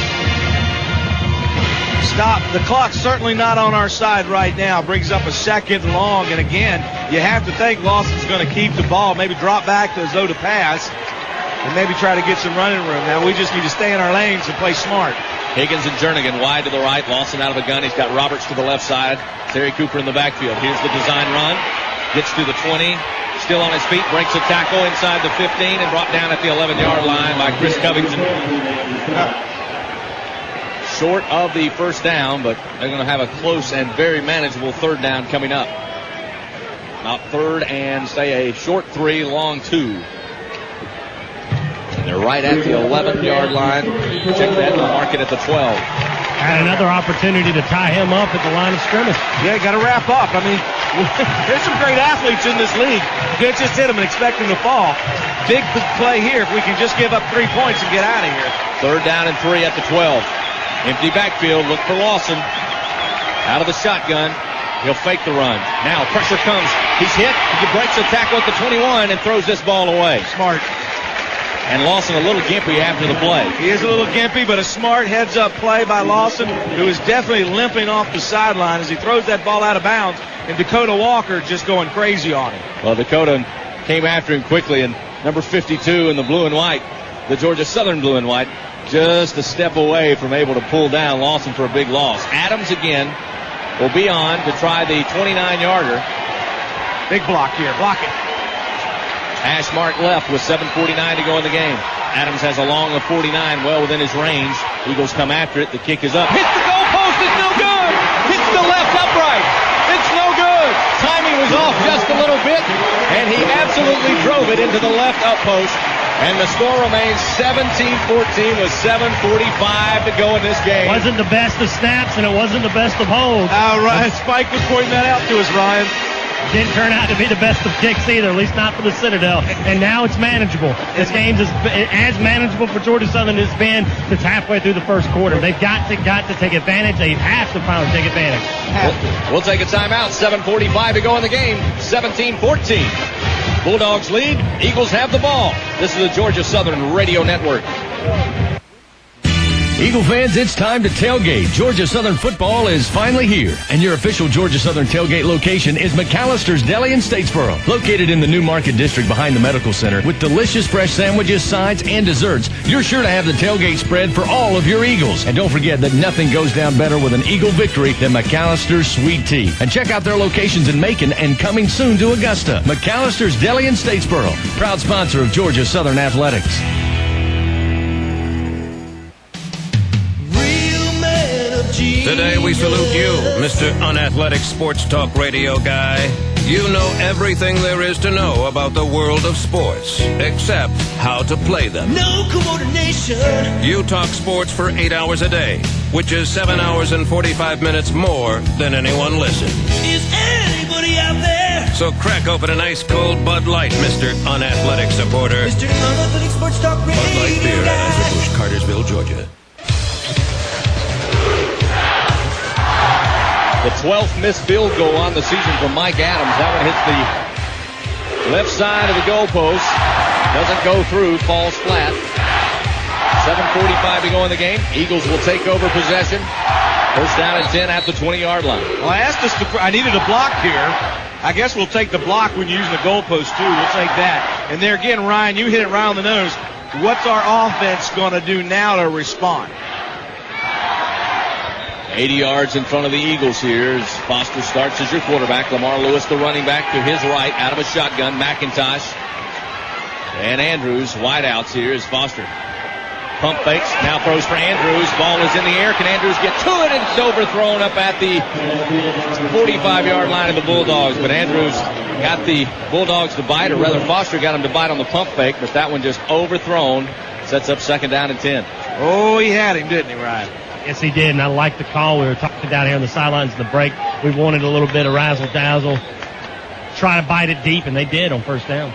Stop. The clock's certainly not on our side right now. Brings up a second long. And again, you have to think Lawson's going to keep the ball, maybe drop back to Zoe to pass, and maybe try to get some running room. Now we just need to stay in our lanes and play smart. Higgins and Jernigan wide to the right. Lawson out of a gun. He's got Roberts to the left side. Terry Cooper in the backfield. Here's the design run. Gets to the 20. Still on his feet. Breaks a tackle inside the 15 and brought down at the 11-yard line by Chris Covington. Short of the first down, but they're going to have a close and very manageable third down coming up. About third and, say, a short 3, long 2. They're right at the 11-yard line. Check that, they'll mark it at the 12. And another opportunity to tie him up at the line of scrimmage. Yeah, got to wrap up. I mean, there's some great athletes in this league. You can't just hit them and expect them to fall. Big play here if we can just give up 3 points and get out of here. Third down and 3 at the 12. Empty backfield. Look for Lawson. Out of the shotgun. He'll fake the run. Now pressure comes. He's hit. He breaks a tackle at the 21 and throws this ball away. Smart. And Lawson a little gimpy after the play. He is a little gimpy, but a smart heads-up play by Lawson, who is definitely limping off the sideline as he throws that ball out of bounds, and Dakota Walker just going crazy on him. Well, Dakota came after him quickly, and number 52 in the blue and white, the Georgia Southern blue and white, just a step away from able to pull down Lawson for a big loss. Adams again will be on to try the 29-yarder. Big block here. Block it. Hash mark left with 7:49 to go in the game. Adams has a long of 49, well within his range. Eagles come after it. The kick is up. Hits the goalpost. It's no good. Hits the left upright. It's no good. Timing was off just a little bit, and he absolutely drove it into the left up post. And the score remains 17-14 with 7:45 to go in this game. Wasn't the best of snaps, and it wasn't the best of holds. Ryan Spike was pointing that out to us, Ryan. Didn't turn out to be the best of kicks either, at least not for the Citadel. And now it's manageable. This game's as manageable for Georgia Southern as it's been since halfway through the first quarter. They've got to take advantage. They have to finally take advantage. We'll take a timeout. 7:45 to go in the game. 17-14. Bulldogs lead. Eagles have the ball. This is the Georgia Southern Radio Network. Eagle fans, it's time to tailgate. Georgia Southern football is finally here, and your official Georgia Southern tailgate location is McAllister's Deli in Statesboro. Located in the New Market District behind the Medical Center with delicious fresh sandwiches, sides, and desserts, you're sure to have the tailgate spread for all of your Eagles. And don't forget that nothing goes down better with an Eagle victory than McAllister's Sweet Tea. And check out their locations in Macon and coming soon to Augusta. McAllister's Deli in Statesboro, proud sponsor of Georgia Southern Athletics. Today we salute you, Mr. Unathletic Sports Talk Radio guy. You know everything there is to know about the world of sports, except how to play them. No coordination. You talk sports for 8 hours a day, which is 7 hours and 45 minutes more than anyone listens. Is anybody out there? So crack open an ice cold Bud Light, Mr. Unathletic supporter. Mr. Unathletic Sports Talk Radio Bud Light beer, Anheuser-Busch, Cartersville, Georgia. The 12th missed field goal on the season from Mike Adams. That one hits the left side of the goalpost. Doesn't go through, falls flat. 7:45 to go in the game. Eagles will take over possession. First down and 10 at the 20-yard line. Well, I needed a block here. I guess we'll take the block when you're using the goalpost, too. We'll take that. And there again, Ryan, you hit it right on the nose. What's our offense going to do now to respond? 80 yards in front of the Eagles here as Foster starts as your quarterback. Lamar Lewis, the running back, to his right out of a shotgun. McIntosh and Andrews wide outs here as Foster pump fakes, now throws for Andrews. Ball is in the air. Can Andrews get to it? And it's overthrown up at the 45-yard line of the Bulldogs. But Andrews got the Bulldogs to bite, or rather Foster got him to bite on the pump fake, but that one just overthrown. Sets up 2nd down and 10. Oh, he had him, didn't he, Ryan? Yes, he did, and I like the call. We were talking down here on the sidelines in the break. We wanted a little bit of razzle-dazzle, try to bite it deep, and they did on 1st down.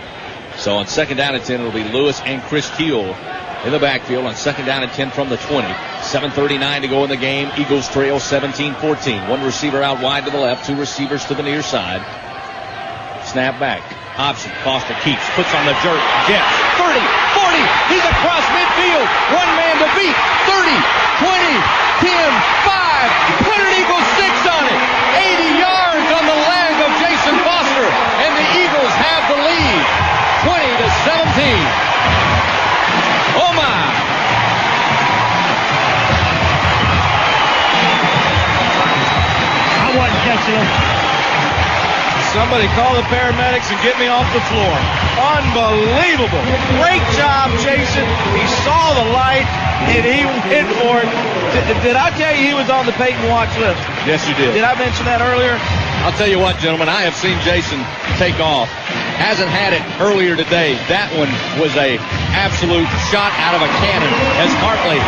So on 2nd down and 10, it'll be Lewis and Chris Keel in the backfield on 2nd down and 10 from the 20. 7:39 to go in the game. Eagles trail 17-14. One receiver out wide to the left, 2 receivers to the near side. Snap back. Option. Foster keeps. Puts on the jerk. Jets. 30. 40. He's across midfield. One man to beat. 30. 20. 10. 5. Put an Eagles 6 on it. 80 yards on the leg of Jason Foster. And the Eagles have the lead. 20-17. Oh my. I wasn't catching him. Somebody call the paramedics and get me off the floor. Unbelievable. Great job, Jason. He saw the light, and he went for it. Did I tell you he was on the Peyton watch list? Yes, you did. Did I mention that earlier? I'll tell you what, gentlemen, I have seen Jason take off. Hasn't had it earlier today. That one was a absolute shot out of a cannon as Hartley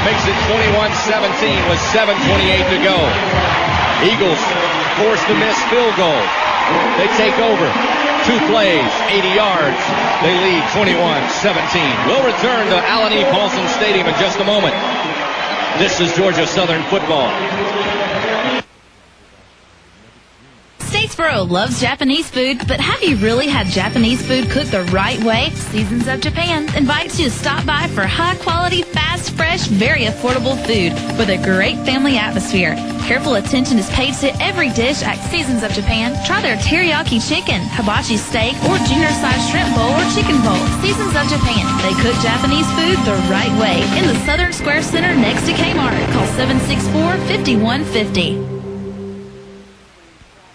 makes it 21-17 with 7:28 to go. Eagles forced the missed field goal. They take over. 2 plays, 80 yards. They lead 21-17. We'll return to Allen E. Paulson Stadium in just a moment. This is Georgia Southern football. Statesboro loves Japanese food, but have you really had Japanese food cooked the right way? Seasons of Japan invites you to stop by for high-quality, fast, fresh, very affordable food with a great family atmosphere. Careful attention is paid to every dish at Seasons of Japan. Try their teriyaki chicken, hibachi steak, or junior-sized shrimp bowl or chicken bowl. Seasons of Japan. They cook Japanese food the right way in the Southern Square Center next to Kmart. Call 764-5150.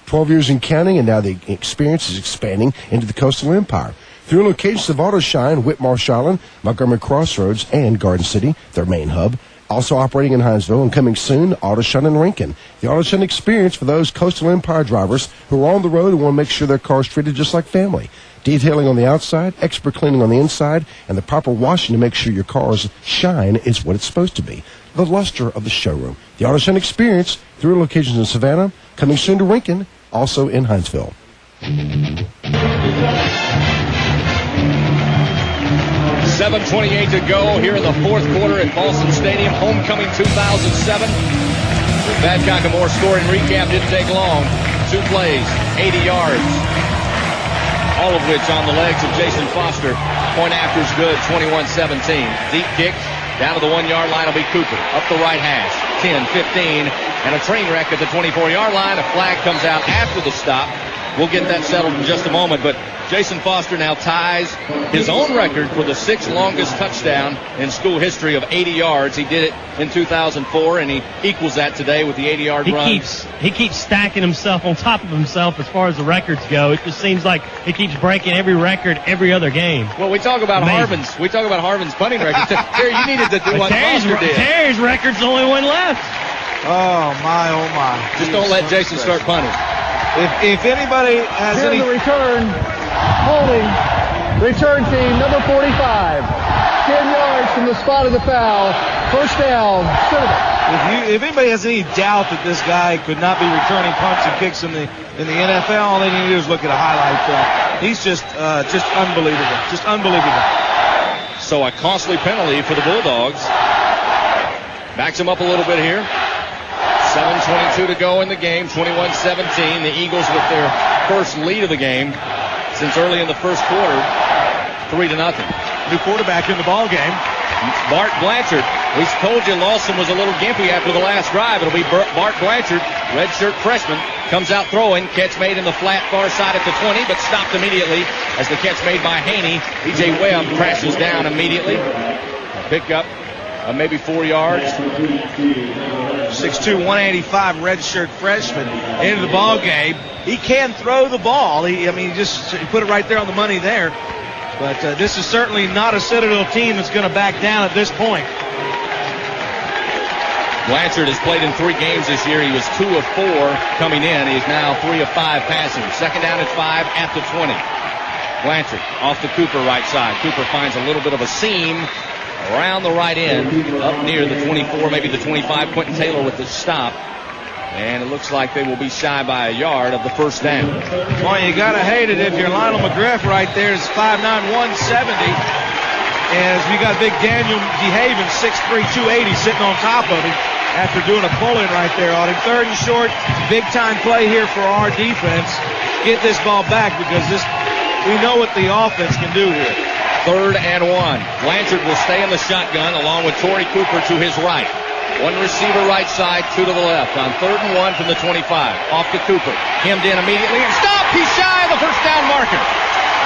12 years in counting, and now the experience is expanding into the Coastal Empire. 3 locations of Auto Shine: Whitmarsh Island, Montgomery Crossroads, and Garden City, their main hub. Also operating in Hinesville, and coming soon, Auto Shine in Lincoln. The Auto Shine experience for those Coastal Empire drivers who are on the road and want to make sure their car is treated just like family. Detailing on the outside, expert cleaning on the inside, and the proper washing to make sure your car's shine is what it's supposed to be. The luster of the showroom. The Auto Shine experience, 3 locations in Savannah, coming soon to Lincoln, also in Hinesville. 7:28 to go here in the 4th quarter at Paulson Stadium. Homecoming 2007. Babcock and Moore scoring recap didn't take long. 2 plays, 80 yards. All of which on the legs of Jason Foster. Point after's good, 21-17. Deep kick down to the 1-yard line will be Cooper. Up the right hash, 10, 15, and a train wreck at the 24-yard line. A flag comes out after the stop. We'll get that settled in just a moment, but Jason Foster now ties his own record for the 6th longest touchdown in school history of 80 yards. He did it in 2004, and he equals that today with the 80-yard run. He keeps stacking himself on top of himself as far as the records go. It just seems like he keeps breaking every record every other game. Well, we talk about Harvin's punting record. Terry, you needed to do what Foster did. Terry's record's the only one left. Oh my! Just don't let Jason start punting. If anybody has Here's any the return, holding, return team number 45, 10 yards from the spot of the foul, 1st down, Citadel. If anybody has any doubt that this guy could not be returning punts and kicks in the NFL, all they need to do is look at a highlight film. He's just unbelievable. So a costly penalty for the Bulldogs. Backs him up a little bit here. 7:22 to go in the game, 21-17. The Eagles with their first lead of the game since early in the 1st quarter, 3-0. New quarterback in the ball game. Bart Blanchard. We told you Lawson was a little gimpy after the last drive. It'll be Bart Blanchard, redshirt freshman, comes out throwing. Catch made in the flat far side at the 20, but stopped immediately as the catch made by Haney. E.J. Webb crashes down immediately. Pick up maybe 4 yards. 6'2", 185 redshirt freshman into the ball game. He can throw the ball. He put it right there on the money there. But this is certainly not a Citadel team that's going to back down at this point. Blanchard has played in 3 games this year. He was 2 of 4 coming in. He's now 3 of 5 passing. Second down at 5 at the 20. Blanchard off the Cooper right side. Cooper finds a little bit of a seam around the right end, up near the 24, maybe the 25. Quentin Taylor with the stop. And it looks like they will be shy by a yard of the first down. Boy, you got to hate it if you're Lionel McGriff right there. It's 5'9", 170. As we got big Daniel DeHaven, 6'3", 280, sitting on top of him after doing a pull-in right there on him. Third and short, big-time play here for our defense. Get this ball back because we know what the offense can do here. 3rd and 1. Blanchard will stay in the shotgun along with Torrey Cooper to his right. 1 receiver right side, 2 to the left. On 3rd and 1 from the 25. Off to Cooper. Hemmed in immediately and stopped. He's shy of the first down marker.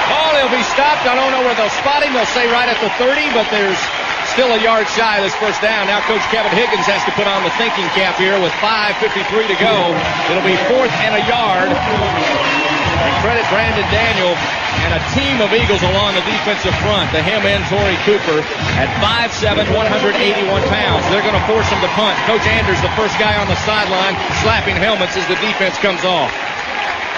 Oh, he'll be stopped. I don't know where they'll spot him. They'll say right at the 30, but there's still a yard shy of this first down. Now Coach Kevin Higgins has to put on the thinking cap here with 5:53 to go. It'll be 4th and a yard. And credit Brandon Daniel and a team of Eagles along the defensive front. The hem in Torrey Cooper at 5'7", 181 pounds. They're going to force him to punt. Coach Anders, the first guy on the sideline, slapping helmets as the defense comes off.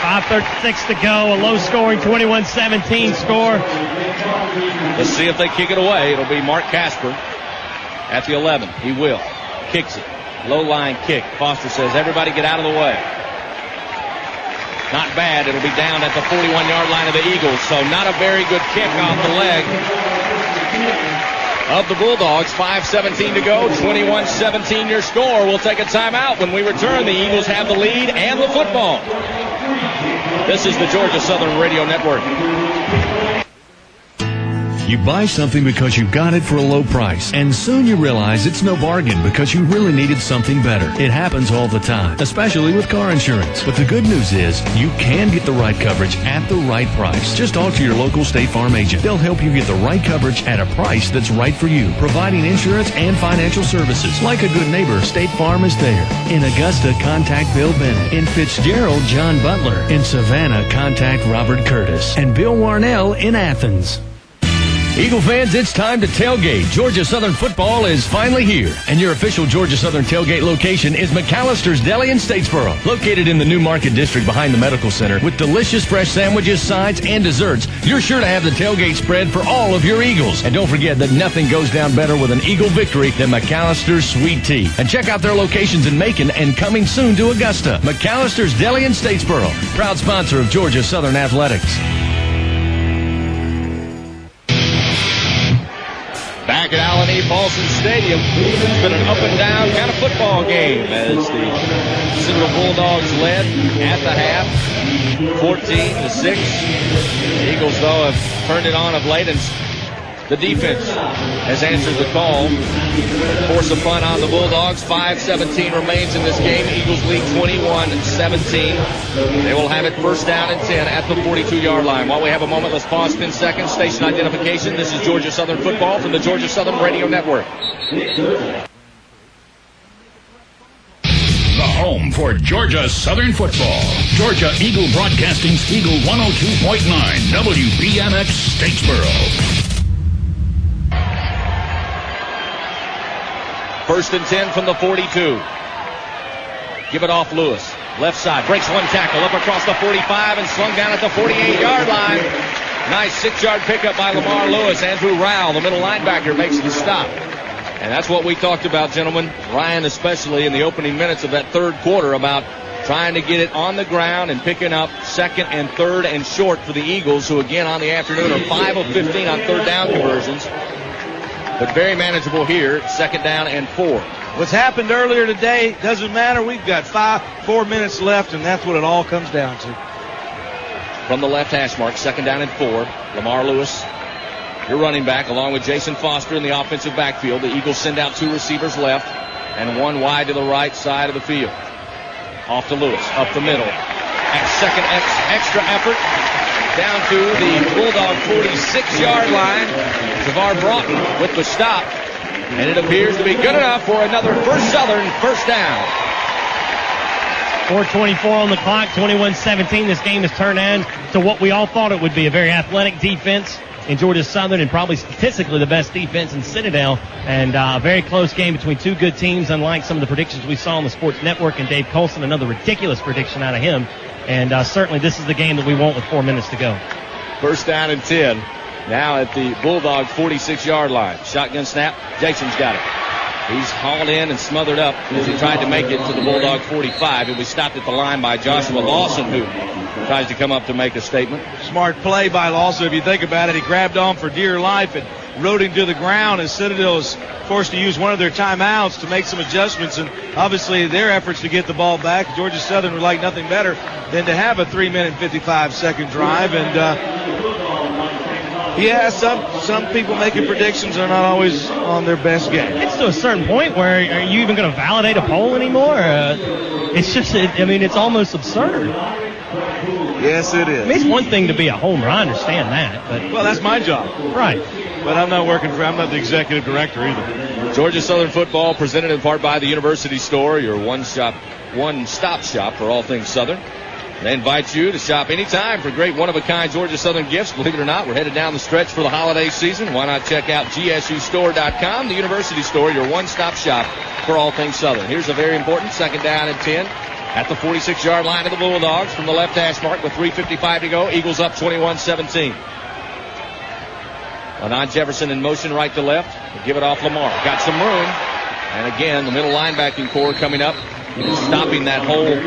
5:36 to go, a low-scoring 21-17 score. Let's see if they kick it away. It'll be Mark Casper at the 11. He will. Kicks it. Low-line kick. Foster says, everybody get out of the way. Not bad. It'll be down at the 41-yard line of the Eagles, so not a very good kick off the leg of the Bulldogs. 5:17 to go, 21-17 your score. We'll take a timeout. When we return, the Eagles have the lead and the football. This is the Georgia Southern Radio Network. You buy something because you got it for a low price, and soon you realize it's no bargain because you really needed something better. It happens all the time, especially with car insurance. But the good news is you can get the right coverage at the right price. Just talk to your local State Farm agent. They'll help you get the right coverage at a price that's right for you, providing insurance and financial services. Like a good neighbor, State Farm is there. In Augusta, contact Bill Bennett. In Fitzgerald, John Butler. In Savannah, contact Robert Curtis. And Bill Warnell in Athens. Eagle fans, it's time to tailgate. Georgia Southern football is finally here, and your official Georgia Southern tailgate location is McAllister's Deli in Statesboro. Located in the New Market District behind the Medical Center with delicious fresh sandwiches, sides, and desserts, you're sure to have the tailgate spread for all of your Eagles. And don't forget that nothing goes down better with an Eagle victory than McAllister's Sweet Tea. And check out their locations in Macon and coming soon to Augusta. McAllister's Deli in Statesboro, proud sponsor of Georgia Southern Athletics. Back at Allen E. Paulson Stadium, it's been an up-and-down kind of football game as the Citadel Bulldogs led at the half, 14-6. The Eagles, though, have turned it on of late, and the defense has answered the call. Force a punt on the Bulldogs. 5:17 remains in this game. Eagles lead 21-17. They will have it first down and 10 at the 42-yard line. While we have a moment, let's pause 10 seconds. Station identification. This is Georgia Southern football from the Georgia Southern Radio Network. The home for Georgia Southern football. Georgia Eagle Broadcasting's Eagle 102.9 WBMX Statesboro. First and 10 from the 42. Give it off Lewis. Left side. Breaks one tackle up across the 45 and slung down at the 48-yard line. Nice 6-yard pickup by Lamar Lewis. Andrew Rowell, the middle linebacker, makes the stop. And that's what we talked about, gentlemen. Ryan especially in the opening minutes of that third quarter about trying to get it on the ground and picking up second and third and short for the Eagles, who again on the afternoon are 5 of 15 on third down conversions. But very manageable here, second down and 4. What's happened earlier today doesn't matter. We've got 4 minutes left, and that's what it all comes down to. From the left hash mark, second down and 4. Lamar Lewis, your running back, along with Jason Foster in the offensive backfield. The Eagles send out 2 receivers left and 1 wide to the right side of the field. Off to Lewis, up the middle. At second extra effort. Down to the Bulldog 46-yard line. Javar Broughton with the stop. And it appears to be good enough for another First Southern first down. 4:24 on the clock, 21-17. This game has turned into what we all thought it would be, a very athletic defense in Georgia Southern and probably statistically the best defense in Citadel. And a very close game between two good teams, unlike some of the predictions we saw on the Sports Network. And Dave Colson, another ridiculous prediction out of him. And certainly this is the game that we want with 4 minutes to go. First down and 10. Now at the Bulldogs 46-yard line. Shotgun snap. Jason's got it. He's hauled in and smothered up as he tried to make it to the Bulldog 45. He'll be stopped at the line by Joshua Lawson, who tries to come up to make a statement. Smart play by Lawson. If you think about it, he grabbed on for dear life and rode him to the ground as Citadel is forced to use one of their timeouts to make some adjustments. And obviously their efforts to get the ball back, Georgia Southern would like nothing better than to have a 3-minute 55-second drive. And yeah, some people making predictions are not always on their best game. It's to a certain point where are you even going to validate a poll anymore? It's just, it's almost absurd. Yes, it is. I mean, it's one thing to be a homer. I understand that. But well, that's my job. Right. But I'm not the executive director either. Georgia Southern football presented in part by the University Store, your one-stop shop for all things Southern. They invite you to shop anytime for great one-of-a-kind Georgia Southern gifts. Believe it or not, we're headed down the stretch for the holiday season. Why not check out GSUstore.com, the University Store, your one-stop shop for all things Southern. Here's a very important second down and 10 at the 46-yard line of the Bulldogs from the left hash mark with 3:55 to go. Eagles up 21-17. La'Non Jefferson in motion right to left. We'll give it off Lamar. Got some room. And again, the middle linebacking core coming up, stopping that hole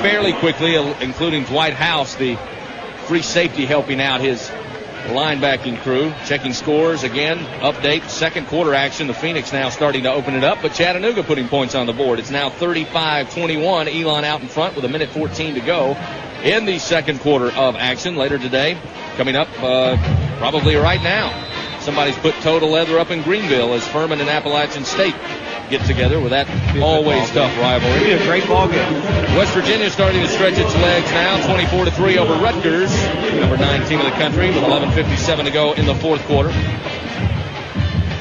fairly quickly, including Dwight House, the free safety, helping out his linebacking crew. Checking scores again. Update. Second quarter action. The Phoenix now starting to open it up, but Chattanooga putting points on the board. It's now 35-21. Elon out in front with 1:14 to go in the second quarter of action. Later today, coming up probably right now, somebody's put toe to leather up in Greenville as Furman and Appalachian State get together with that always tough rivalry. It'll be a great ball game. West Virginia starting to stretch its legs now, 24-3 over Rutgers, number 9 team of the country, with 11:57 to go in the fourth quarter.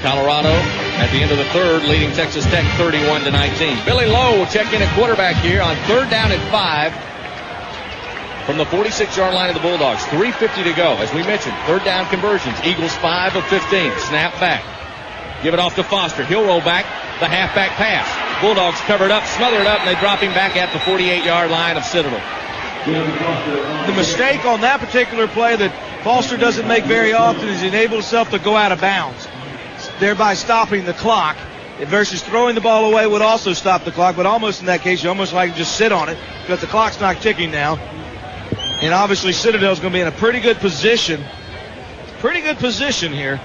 Colorado at the end of the third, leading Texas Tech 31-19. Billy Lowe will check in at quarterback here on third down and 5 from the 46-yard line of the Bulldogs. 3:50 to go. As we mentioned, third down conversions. Eagles 5 of 15. Snap back. Give it off to Foster. He'll roll back. The halfback pass. Bulldogs covered up, smothered up, and they drop him back at the 48-yard line of Citadel. The mistake on that particular play that Foster doesn't make very often is he enables himself to go out of bounds, thereby stopping the clock. Versus throwing the ball away would also stop the clock, but almost in that case, you almost like to just sit on it because the clock's not ticking now. And obviously Citadel's going to be in a pretty good position here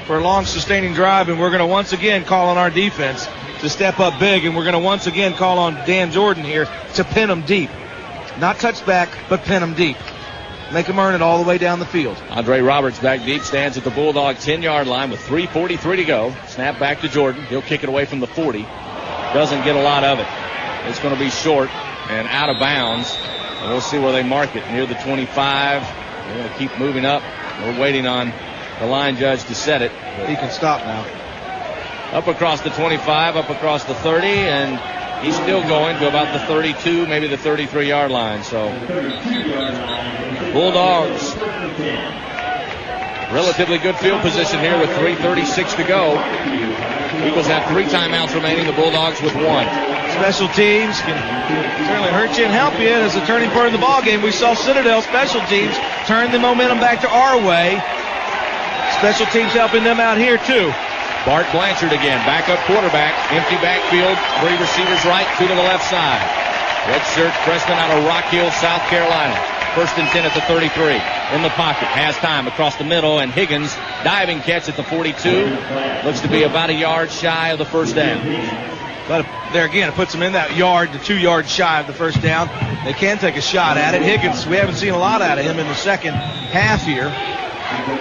for a long sustaining drive, and we're going to once again call on our defense to step up big, and we're going to once again call on Dan Jordan here to pin them deep. Not touch back, but pin them deep. Make them earn it all the way down the field. Andre Roberts back deep, stands at the Bulldog 10-yard line with 3:43 to go. Snap back to Jordan. He'll kick it away from the 40. Doesn't get a lot of it. It's going to be short and out of bounds. And we'll see where they mark it. Near the 25. They're going to keep moving up. We're waiting on the line judge to set it. He can stop now. Up across the 25, up across the 30, and he's still going to about the 32, maybe the 33-yard line. So Bulldogs, relatively good field position here with 3:36 to go. Eagles have 3 timeouts remaining. The Bulldogs with 1. Special teams can certainly hurt you and help you as a turning point of the ball game. We saw Citadel special teams turn the momentum back to our way. Special teams helping them out here too. Bart Blanchard again, backup quarterback, empty backfield, 3 receivers right, 2 to the left side. Redshirt freshman out of Rock Hill, South Carolina. First and 10 at the 33. In the pocket, has time across the middle, and Higgins diving catch at the 42. Looks to be about a yard shy of the first down. But there again, it puts them in that yard to 2 yards shy of the first down. They can take a shot at it. Higgins, we haven't seen a lot out of him in the second half here.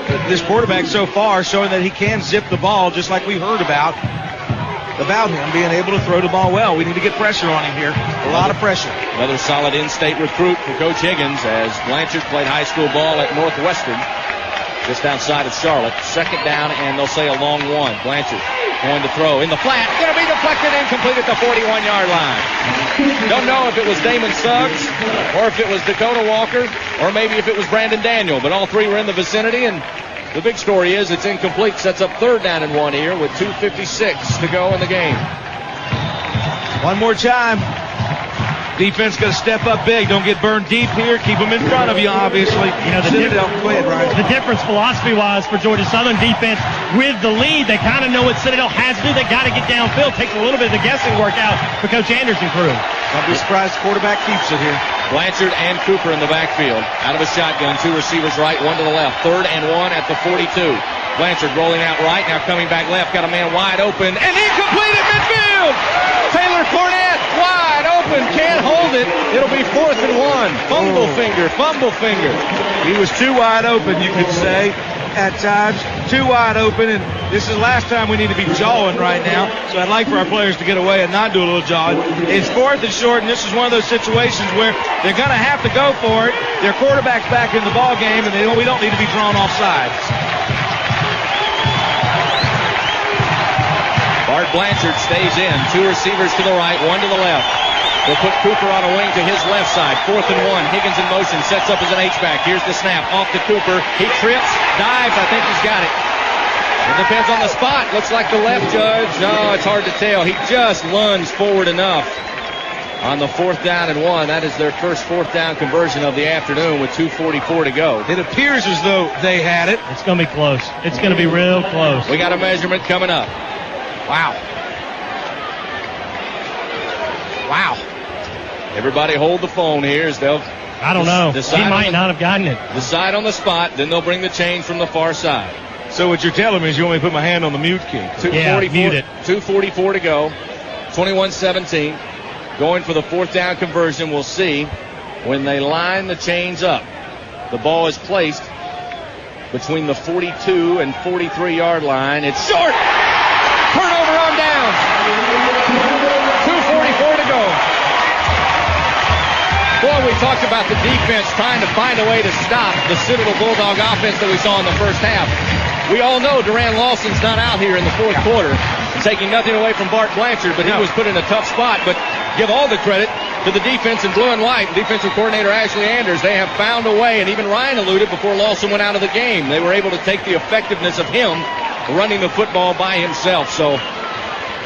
But this quarterback so far showing that he can zip the ball, just like we heard about him being able to throw the ball well. We need to get pressure on him here. A lot of pressure. Another solid in-state recruit for Coach Higgins, as Blanchard played high school ball at Northwestern. just outside of Charlotte. Second down, and they'll say a long one. Blanchard going to throw in the flat. Going to be deflected, incomplete at the 41-yard line. Don't know if it was Damon Suggs or if it was Dakota Walker or maybe if it was Brandon Daniel, but all three were in the vicinity, and the big story is it's incomplete. Sets up third down and 1 here with 2:56 to go in the game. One more time. Defense got to step up big. Don't get burned deep here. Keep them in front of you, obviously. You know, Go ahead, Ryan. The difference philosophy-wise for Georgia Southern defense with the lead, they kind of know what Citadel has to do. They got to get downfield. Takes a little bit of the guessing work out for Coach Anderson crew. I'll be surprised the quarterback keeps it here. Blanchard and Cooper in the backfield. Out of a shotgun, two receivers right, one to the left. 3rd and 1 at the 42. Blanchard rolling out right, now coming back left. Got a man wide open and incomplete at midfield. Taylor Cornett wide open, can't hold it. It'll be 4th and 1. Fumble finger. He was too wide open, you could say, at times. Too wide open, and this is the last time we need to be jawing right now. So I'd like for our players to get away and not do a little jawing. It's 4th and short, and this is one of those situations where they're going to have to go for it. Their quarterback's back in the ball game, and we don't need to be drawn off sides. Bart Blanchard stays in. Two receivers to the right, one to the left. They'll put Cooper on a wing to his left side. 4th and 1. Higgins in motion. Sets up as an H-back. Here's the snap. Off to Cooper. He trips. Dives. I think he's got it. It depends on the spot. Looks like the left judge. No, it's hard to tell. He just lunged forward enough on the 4th down and 1. That is their first 4th down conversion of the afternoon with 2:44 to go. It appears as though they had it. It's going to be close. It's going to be real close. We got a measurement coming up. Wow. Everybody hold the phone here as they'll I don't know. He might not have gotten it. Decide on the spot, then they'll bring the change from the far side. So what you're telling me is you want me to put my hand on the mute key. Mute it. 2:44 to go. 21-17. Going for the 4th down conversion. We'll see when they line the chains up. The ball is placed between the 42 and 43-yard line. It's short. Turnover on down. 2:44 to go. Boy, we talked about the defense trying to find a way to stop the Citadel Bulldog offense that we saw in the first half. We all know Duran Lawson's not out here in the 4th quarter, taking nothing away from Bart Blanchard, but he was put in a tough spot. But give all the credit to the defense in blue and white. Defensive coordinator Ashley Anders, they have found a way, and even Ryan alluded before Lawson went out of the game. They were able to take the effectiveness of him running the football by himself. So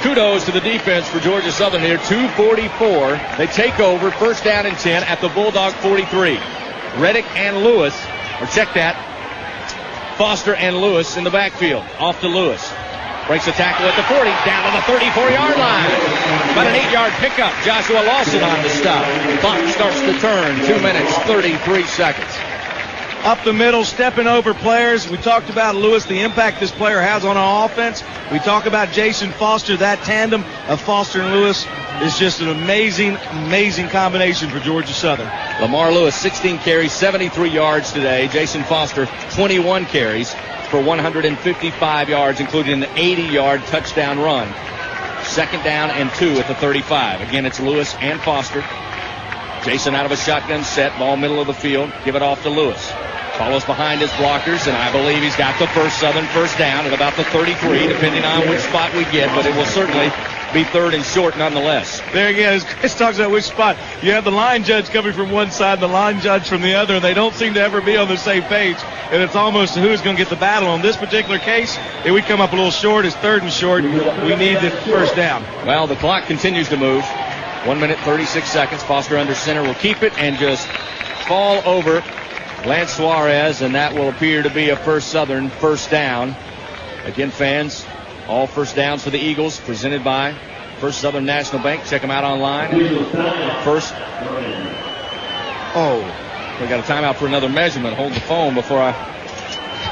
kudos to the defense for Georgia Southern here. 2:44. They take over 1st down and 10 at the Bulldog 43. Reddick and Lewis, or check that, Foster and Lewis in the backfield. Off to Lewis. Breaks a tackle at the 40, down to the 34-yard line. About an 8-yard pickup. Joshua Lawson on the stop. Clock starts to turn. 2 minutes, 33 seconds. Up the middle, stepping over players. We talked about Lewis, the impact this player has on our offense. We talk about Jason Foster. That tandem of Foster and Lewis is just an amazing, amazing combination for Georgia Southern. Lamar Lewis, 16 carries, 73 yards today. Jason Foster, 21 carries for 155 yards, including an 80-yard touchdown run. 2nd down and 2 at the 35. Again, it's Lewis and Foster. Jason out of a shotgun set, ball middle of the field. Give it off to Lewis. Follows behind his blockers, and I believe he's got the first Southern first down at about the 33, depending on which spot we get, but it will certainly be 3rd and short nonetheless. There again, Chris talks about which spot. You have the line judge coming from one side, the line judge from the other, and they don't seem to ever be on the same page, and it's almost who's going to get the battle. On this particular case, if we come up a little short, it's 3rd and short. We need the first down. Well, the clock continues to move. 1 minute, 36 seconds. Foster under center will keep it and just fall over Lance Suarez, and that will appear to be a First Southern first down. Again, fans, all first downs for the Eagles presented by First Southern National Bank. Check them out online. First. Oh, we got a timeout for another measurement. Hold the phone before I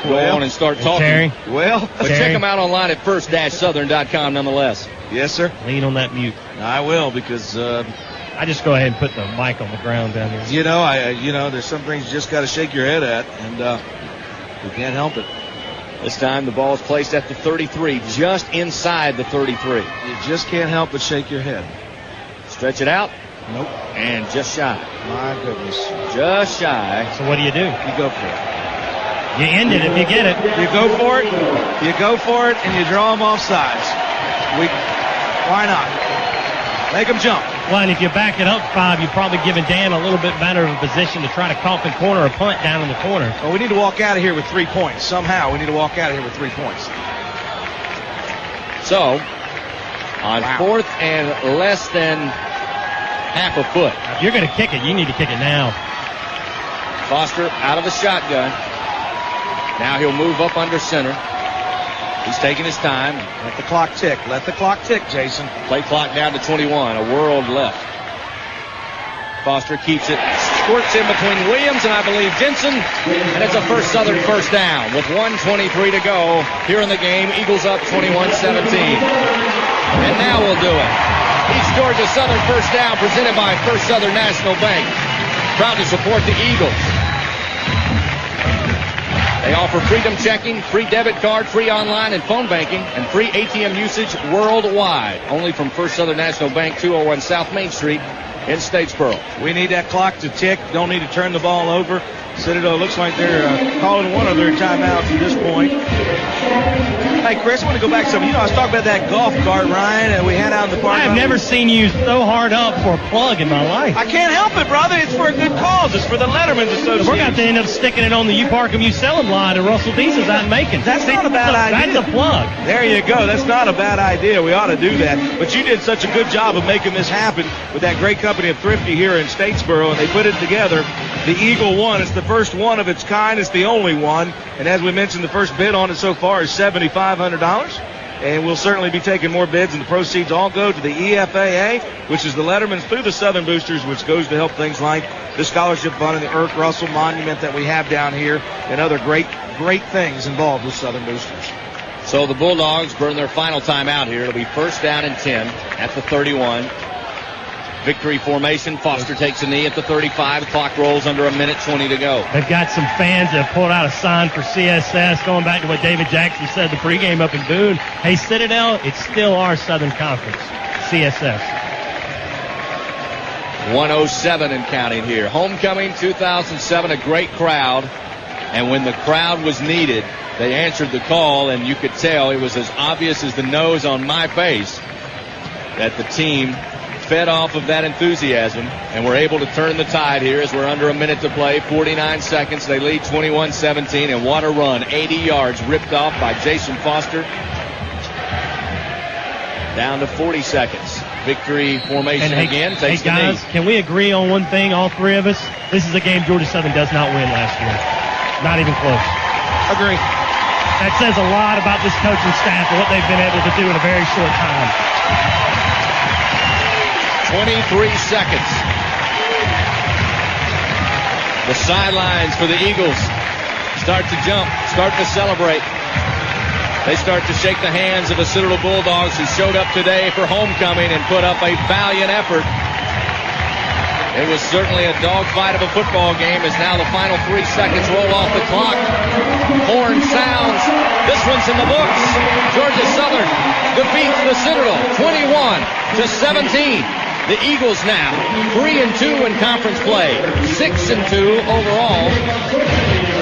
go on and start talking. Terry. Well, but check them out online at first-southern.com nonetheless. Yes, sir. Lean on that mute. I will, because I just go ahead and put the mic on the ground down here. There's some things you just got to shake your head at, and we can't help it. This time the ball is placed at the 33, just inside the 33. You just can't help but shake your head. Stretch it out. Nope. And just shy. My goodness. Just shy. So what do? You go for it. You end it if you get it. You go for it. You go for it, and you draw them off sides. Why not? Make them jump. Well, and if you back it up 5, you're probably giving Dan a little bit better of a position to try to coffin corner or punt down in the corner. Well, we need to walk out of here with 3 points. Somehow, we need to walk out of here with 3 points. So, on 4th and less than half a foot. If you're going to kick it, you need to kick it now. Foster out of the shotgun. Now he'll move up under center. He's taking his time. Let the clock tick. Let the clock tick, Jason. Play clock down to 21. A world left. Foster keeps it. Squirts in between Williams and I believe Jensen. And it's a First Southern first down with 1:23 to go here in the game. Eagles up 21-17. And now we'll do it. East Georgia Southern first down presented by First Southern National Bank. Proud to support the Eagles. They offer freedom checking, free debit card, free online and phone banking, and free ATM usage worldwide. Only from First Southern National Bank, 201 South Main Street in Statesboro. We need that clock to tick. Don't need to turn the ball over. Citadel looks like they're calling one of their timeouts at this point. Hey, Chris, I want to go back to something. You know, I was talking about that golf cart, Ryan, that we had out in the park. I have never seen you so hard up for a plug in my life. I can't help it, brother. It's for a good cause. It's for the Letterman's Association. We're going to end up sticking it on the You Park 'em, You Sell 'em line and Russell Dease's out making. That's not a bad idea. That's a plug. There you go. That's not a bad idea. We ought to do that. But you did such a good job of making this happen with that great company of Thrifty here in Statesboro, and they put it together. The Eagle One. It's the first one of its kind. It's the only one. And as we mentioned, the first bid on it so far is $7,500. And we'll certainly be taking more bids, and the proceeds all go to the EFAA, which is the Letterman's through the Southern Boosters, which goes to help things like the scholarship fund and the Irk Russell Monument that we have down here, and other great things involved with Southern Boosters. So the Bulldogs burn their final timeout here. It'll be first down and 10 at the 31. Victory formation. Foster takes a knee at the 35. The clock rolls under 1:20 to go. They've got some fans that have pulled out a sign for CSS, going back to what David Jackson said the pregame up in Boone. Hey, Citadel, it's still our Southern Conference, CSS. 107 and counting here. Homecoming 2007, a great crowd. And when the crowd was needed, they answered the call, and you could tell it was as obvious as the nose on my face that the team fed off of that enthusiasm, and we're able to turn the tide here as we're under a minute to play. 49 seconds. They lead 21-17, and what a run. 80 yards ripped off by Jason Foster. Down to 40 seconds. Victory formation again. Takes the knee. Can we agree on one thing, all three of us? This is a game Georgia Southern does not win last year. Not even close. Agree. That says a lot about this coaching staff and what they've been able to do in a very short time. 23 seconds. The sidelines for the Eagles start to jump, start to celebrate. They start to shake the hands of the Citadel Bulldogs who showed up today for homecoming and put up a valiant effort. It was certainly a dogfight of a football game as now the final 3 seconds roll off the clock. Horn sounds. This one's in the books. Georgia Southern defeats the Citadel 21-17. The Eagles now 3-2 in conference play, 6-2 overall.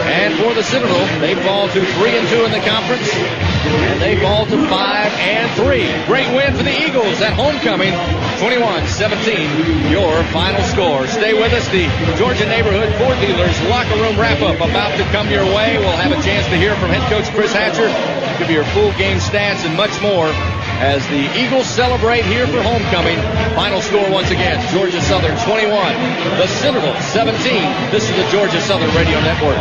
And for the Citadel, they fall to 3-2 in the conference, and they fall to 5-3. Great win for the Eagles at homecoming, 21-17. Your final score. Stay with us. The Georgia Neighborhood Ford Dealers locker room wrap-up about to come your way. We'll have a chance to hear from head coach Chris Hatcher, give you your full game stats and much more as the Eagles celebrate here for homecoming. Final score once again, Georgia Southern 21, the Citadel 17. This is the Georgia Southern Radio Network.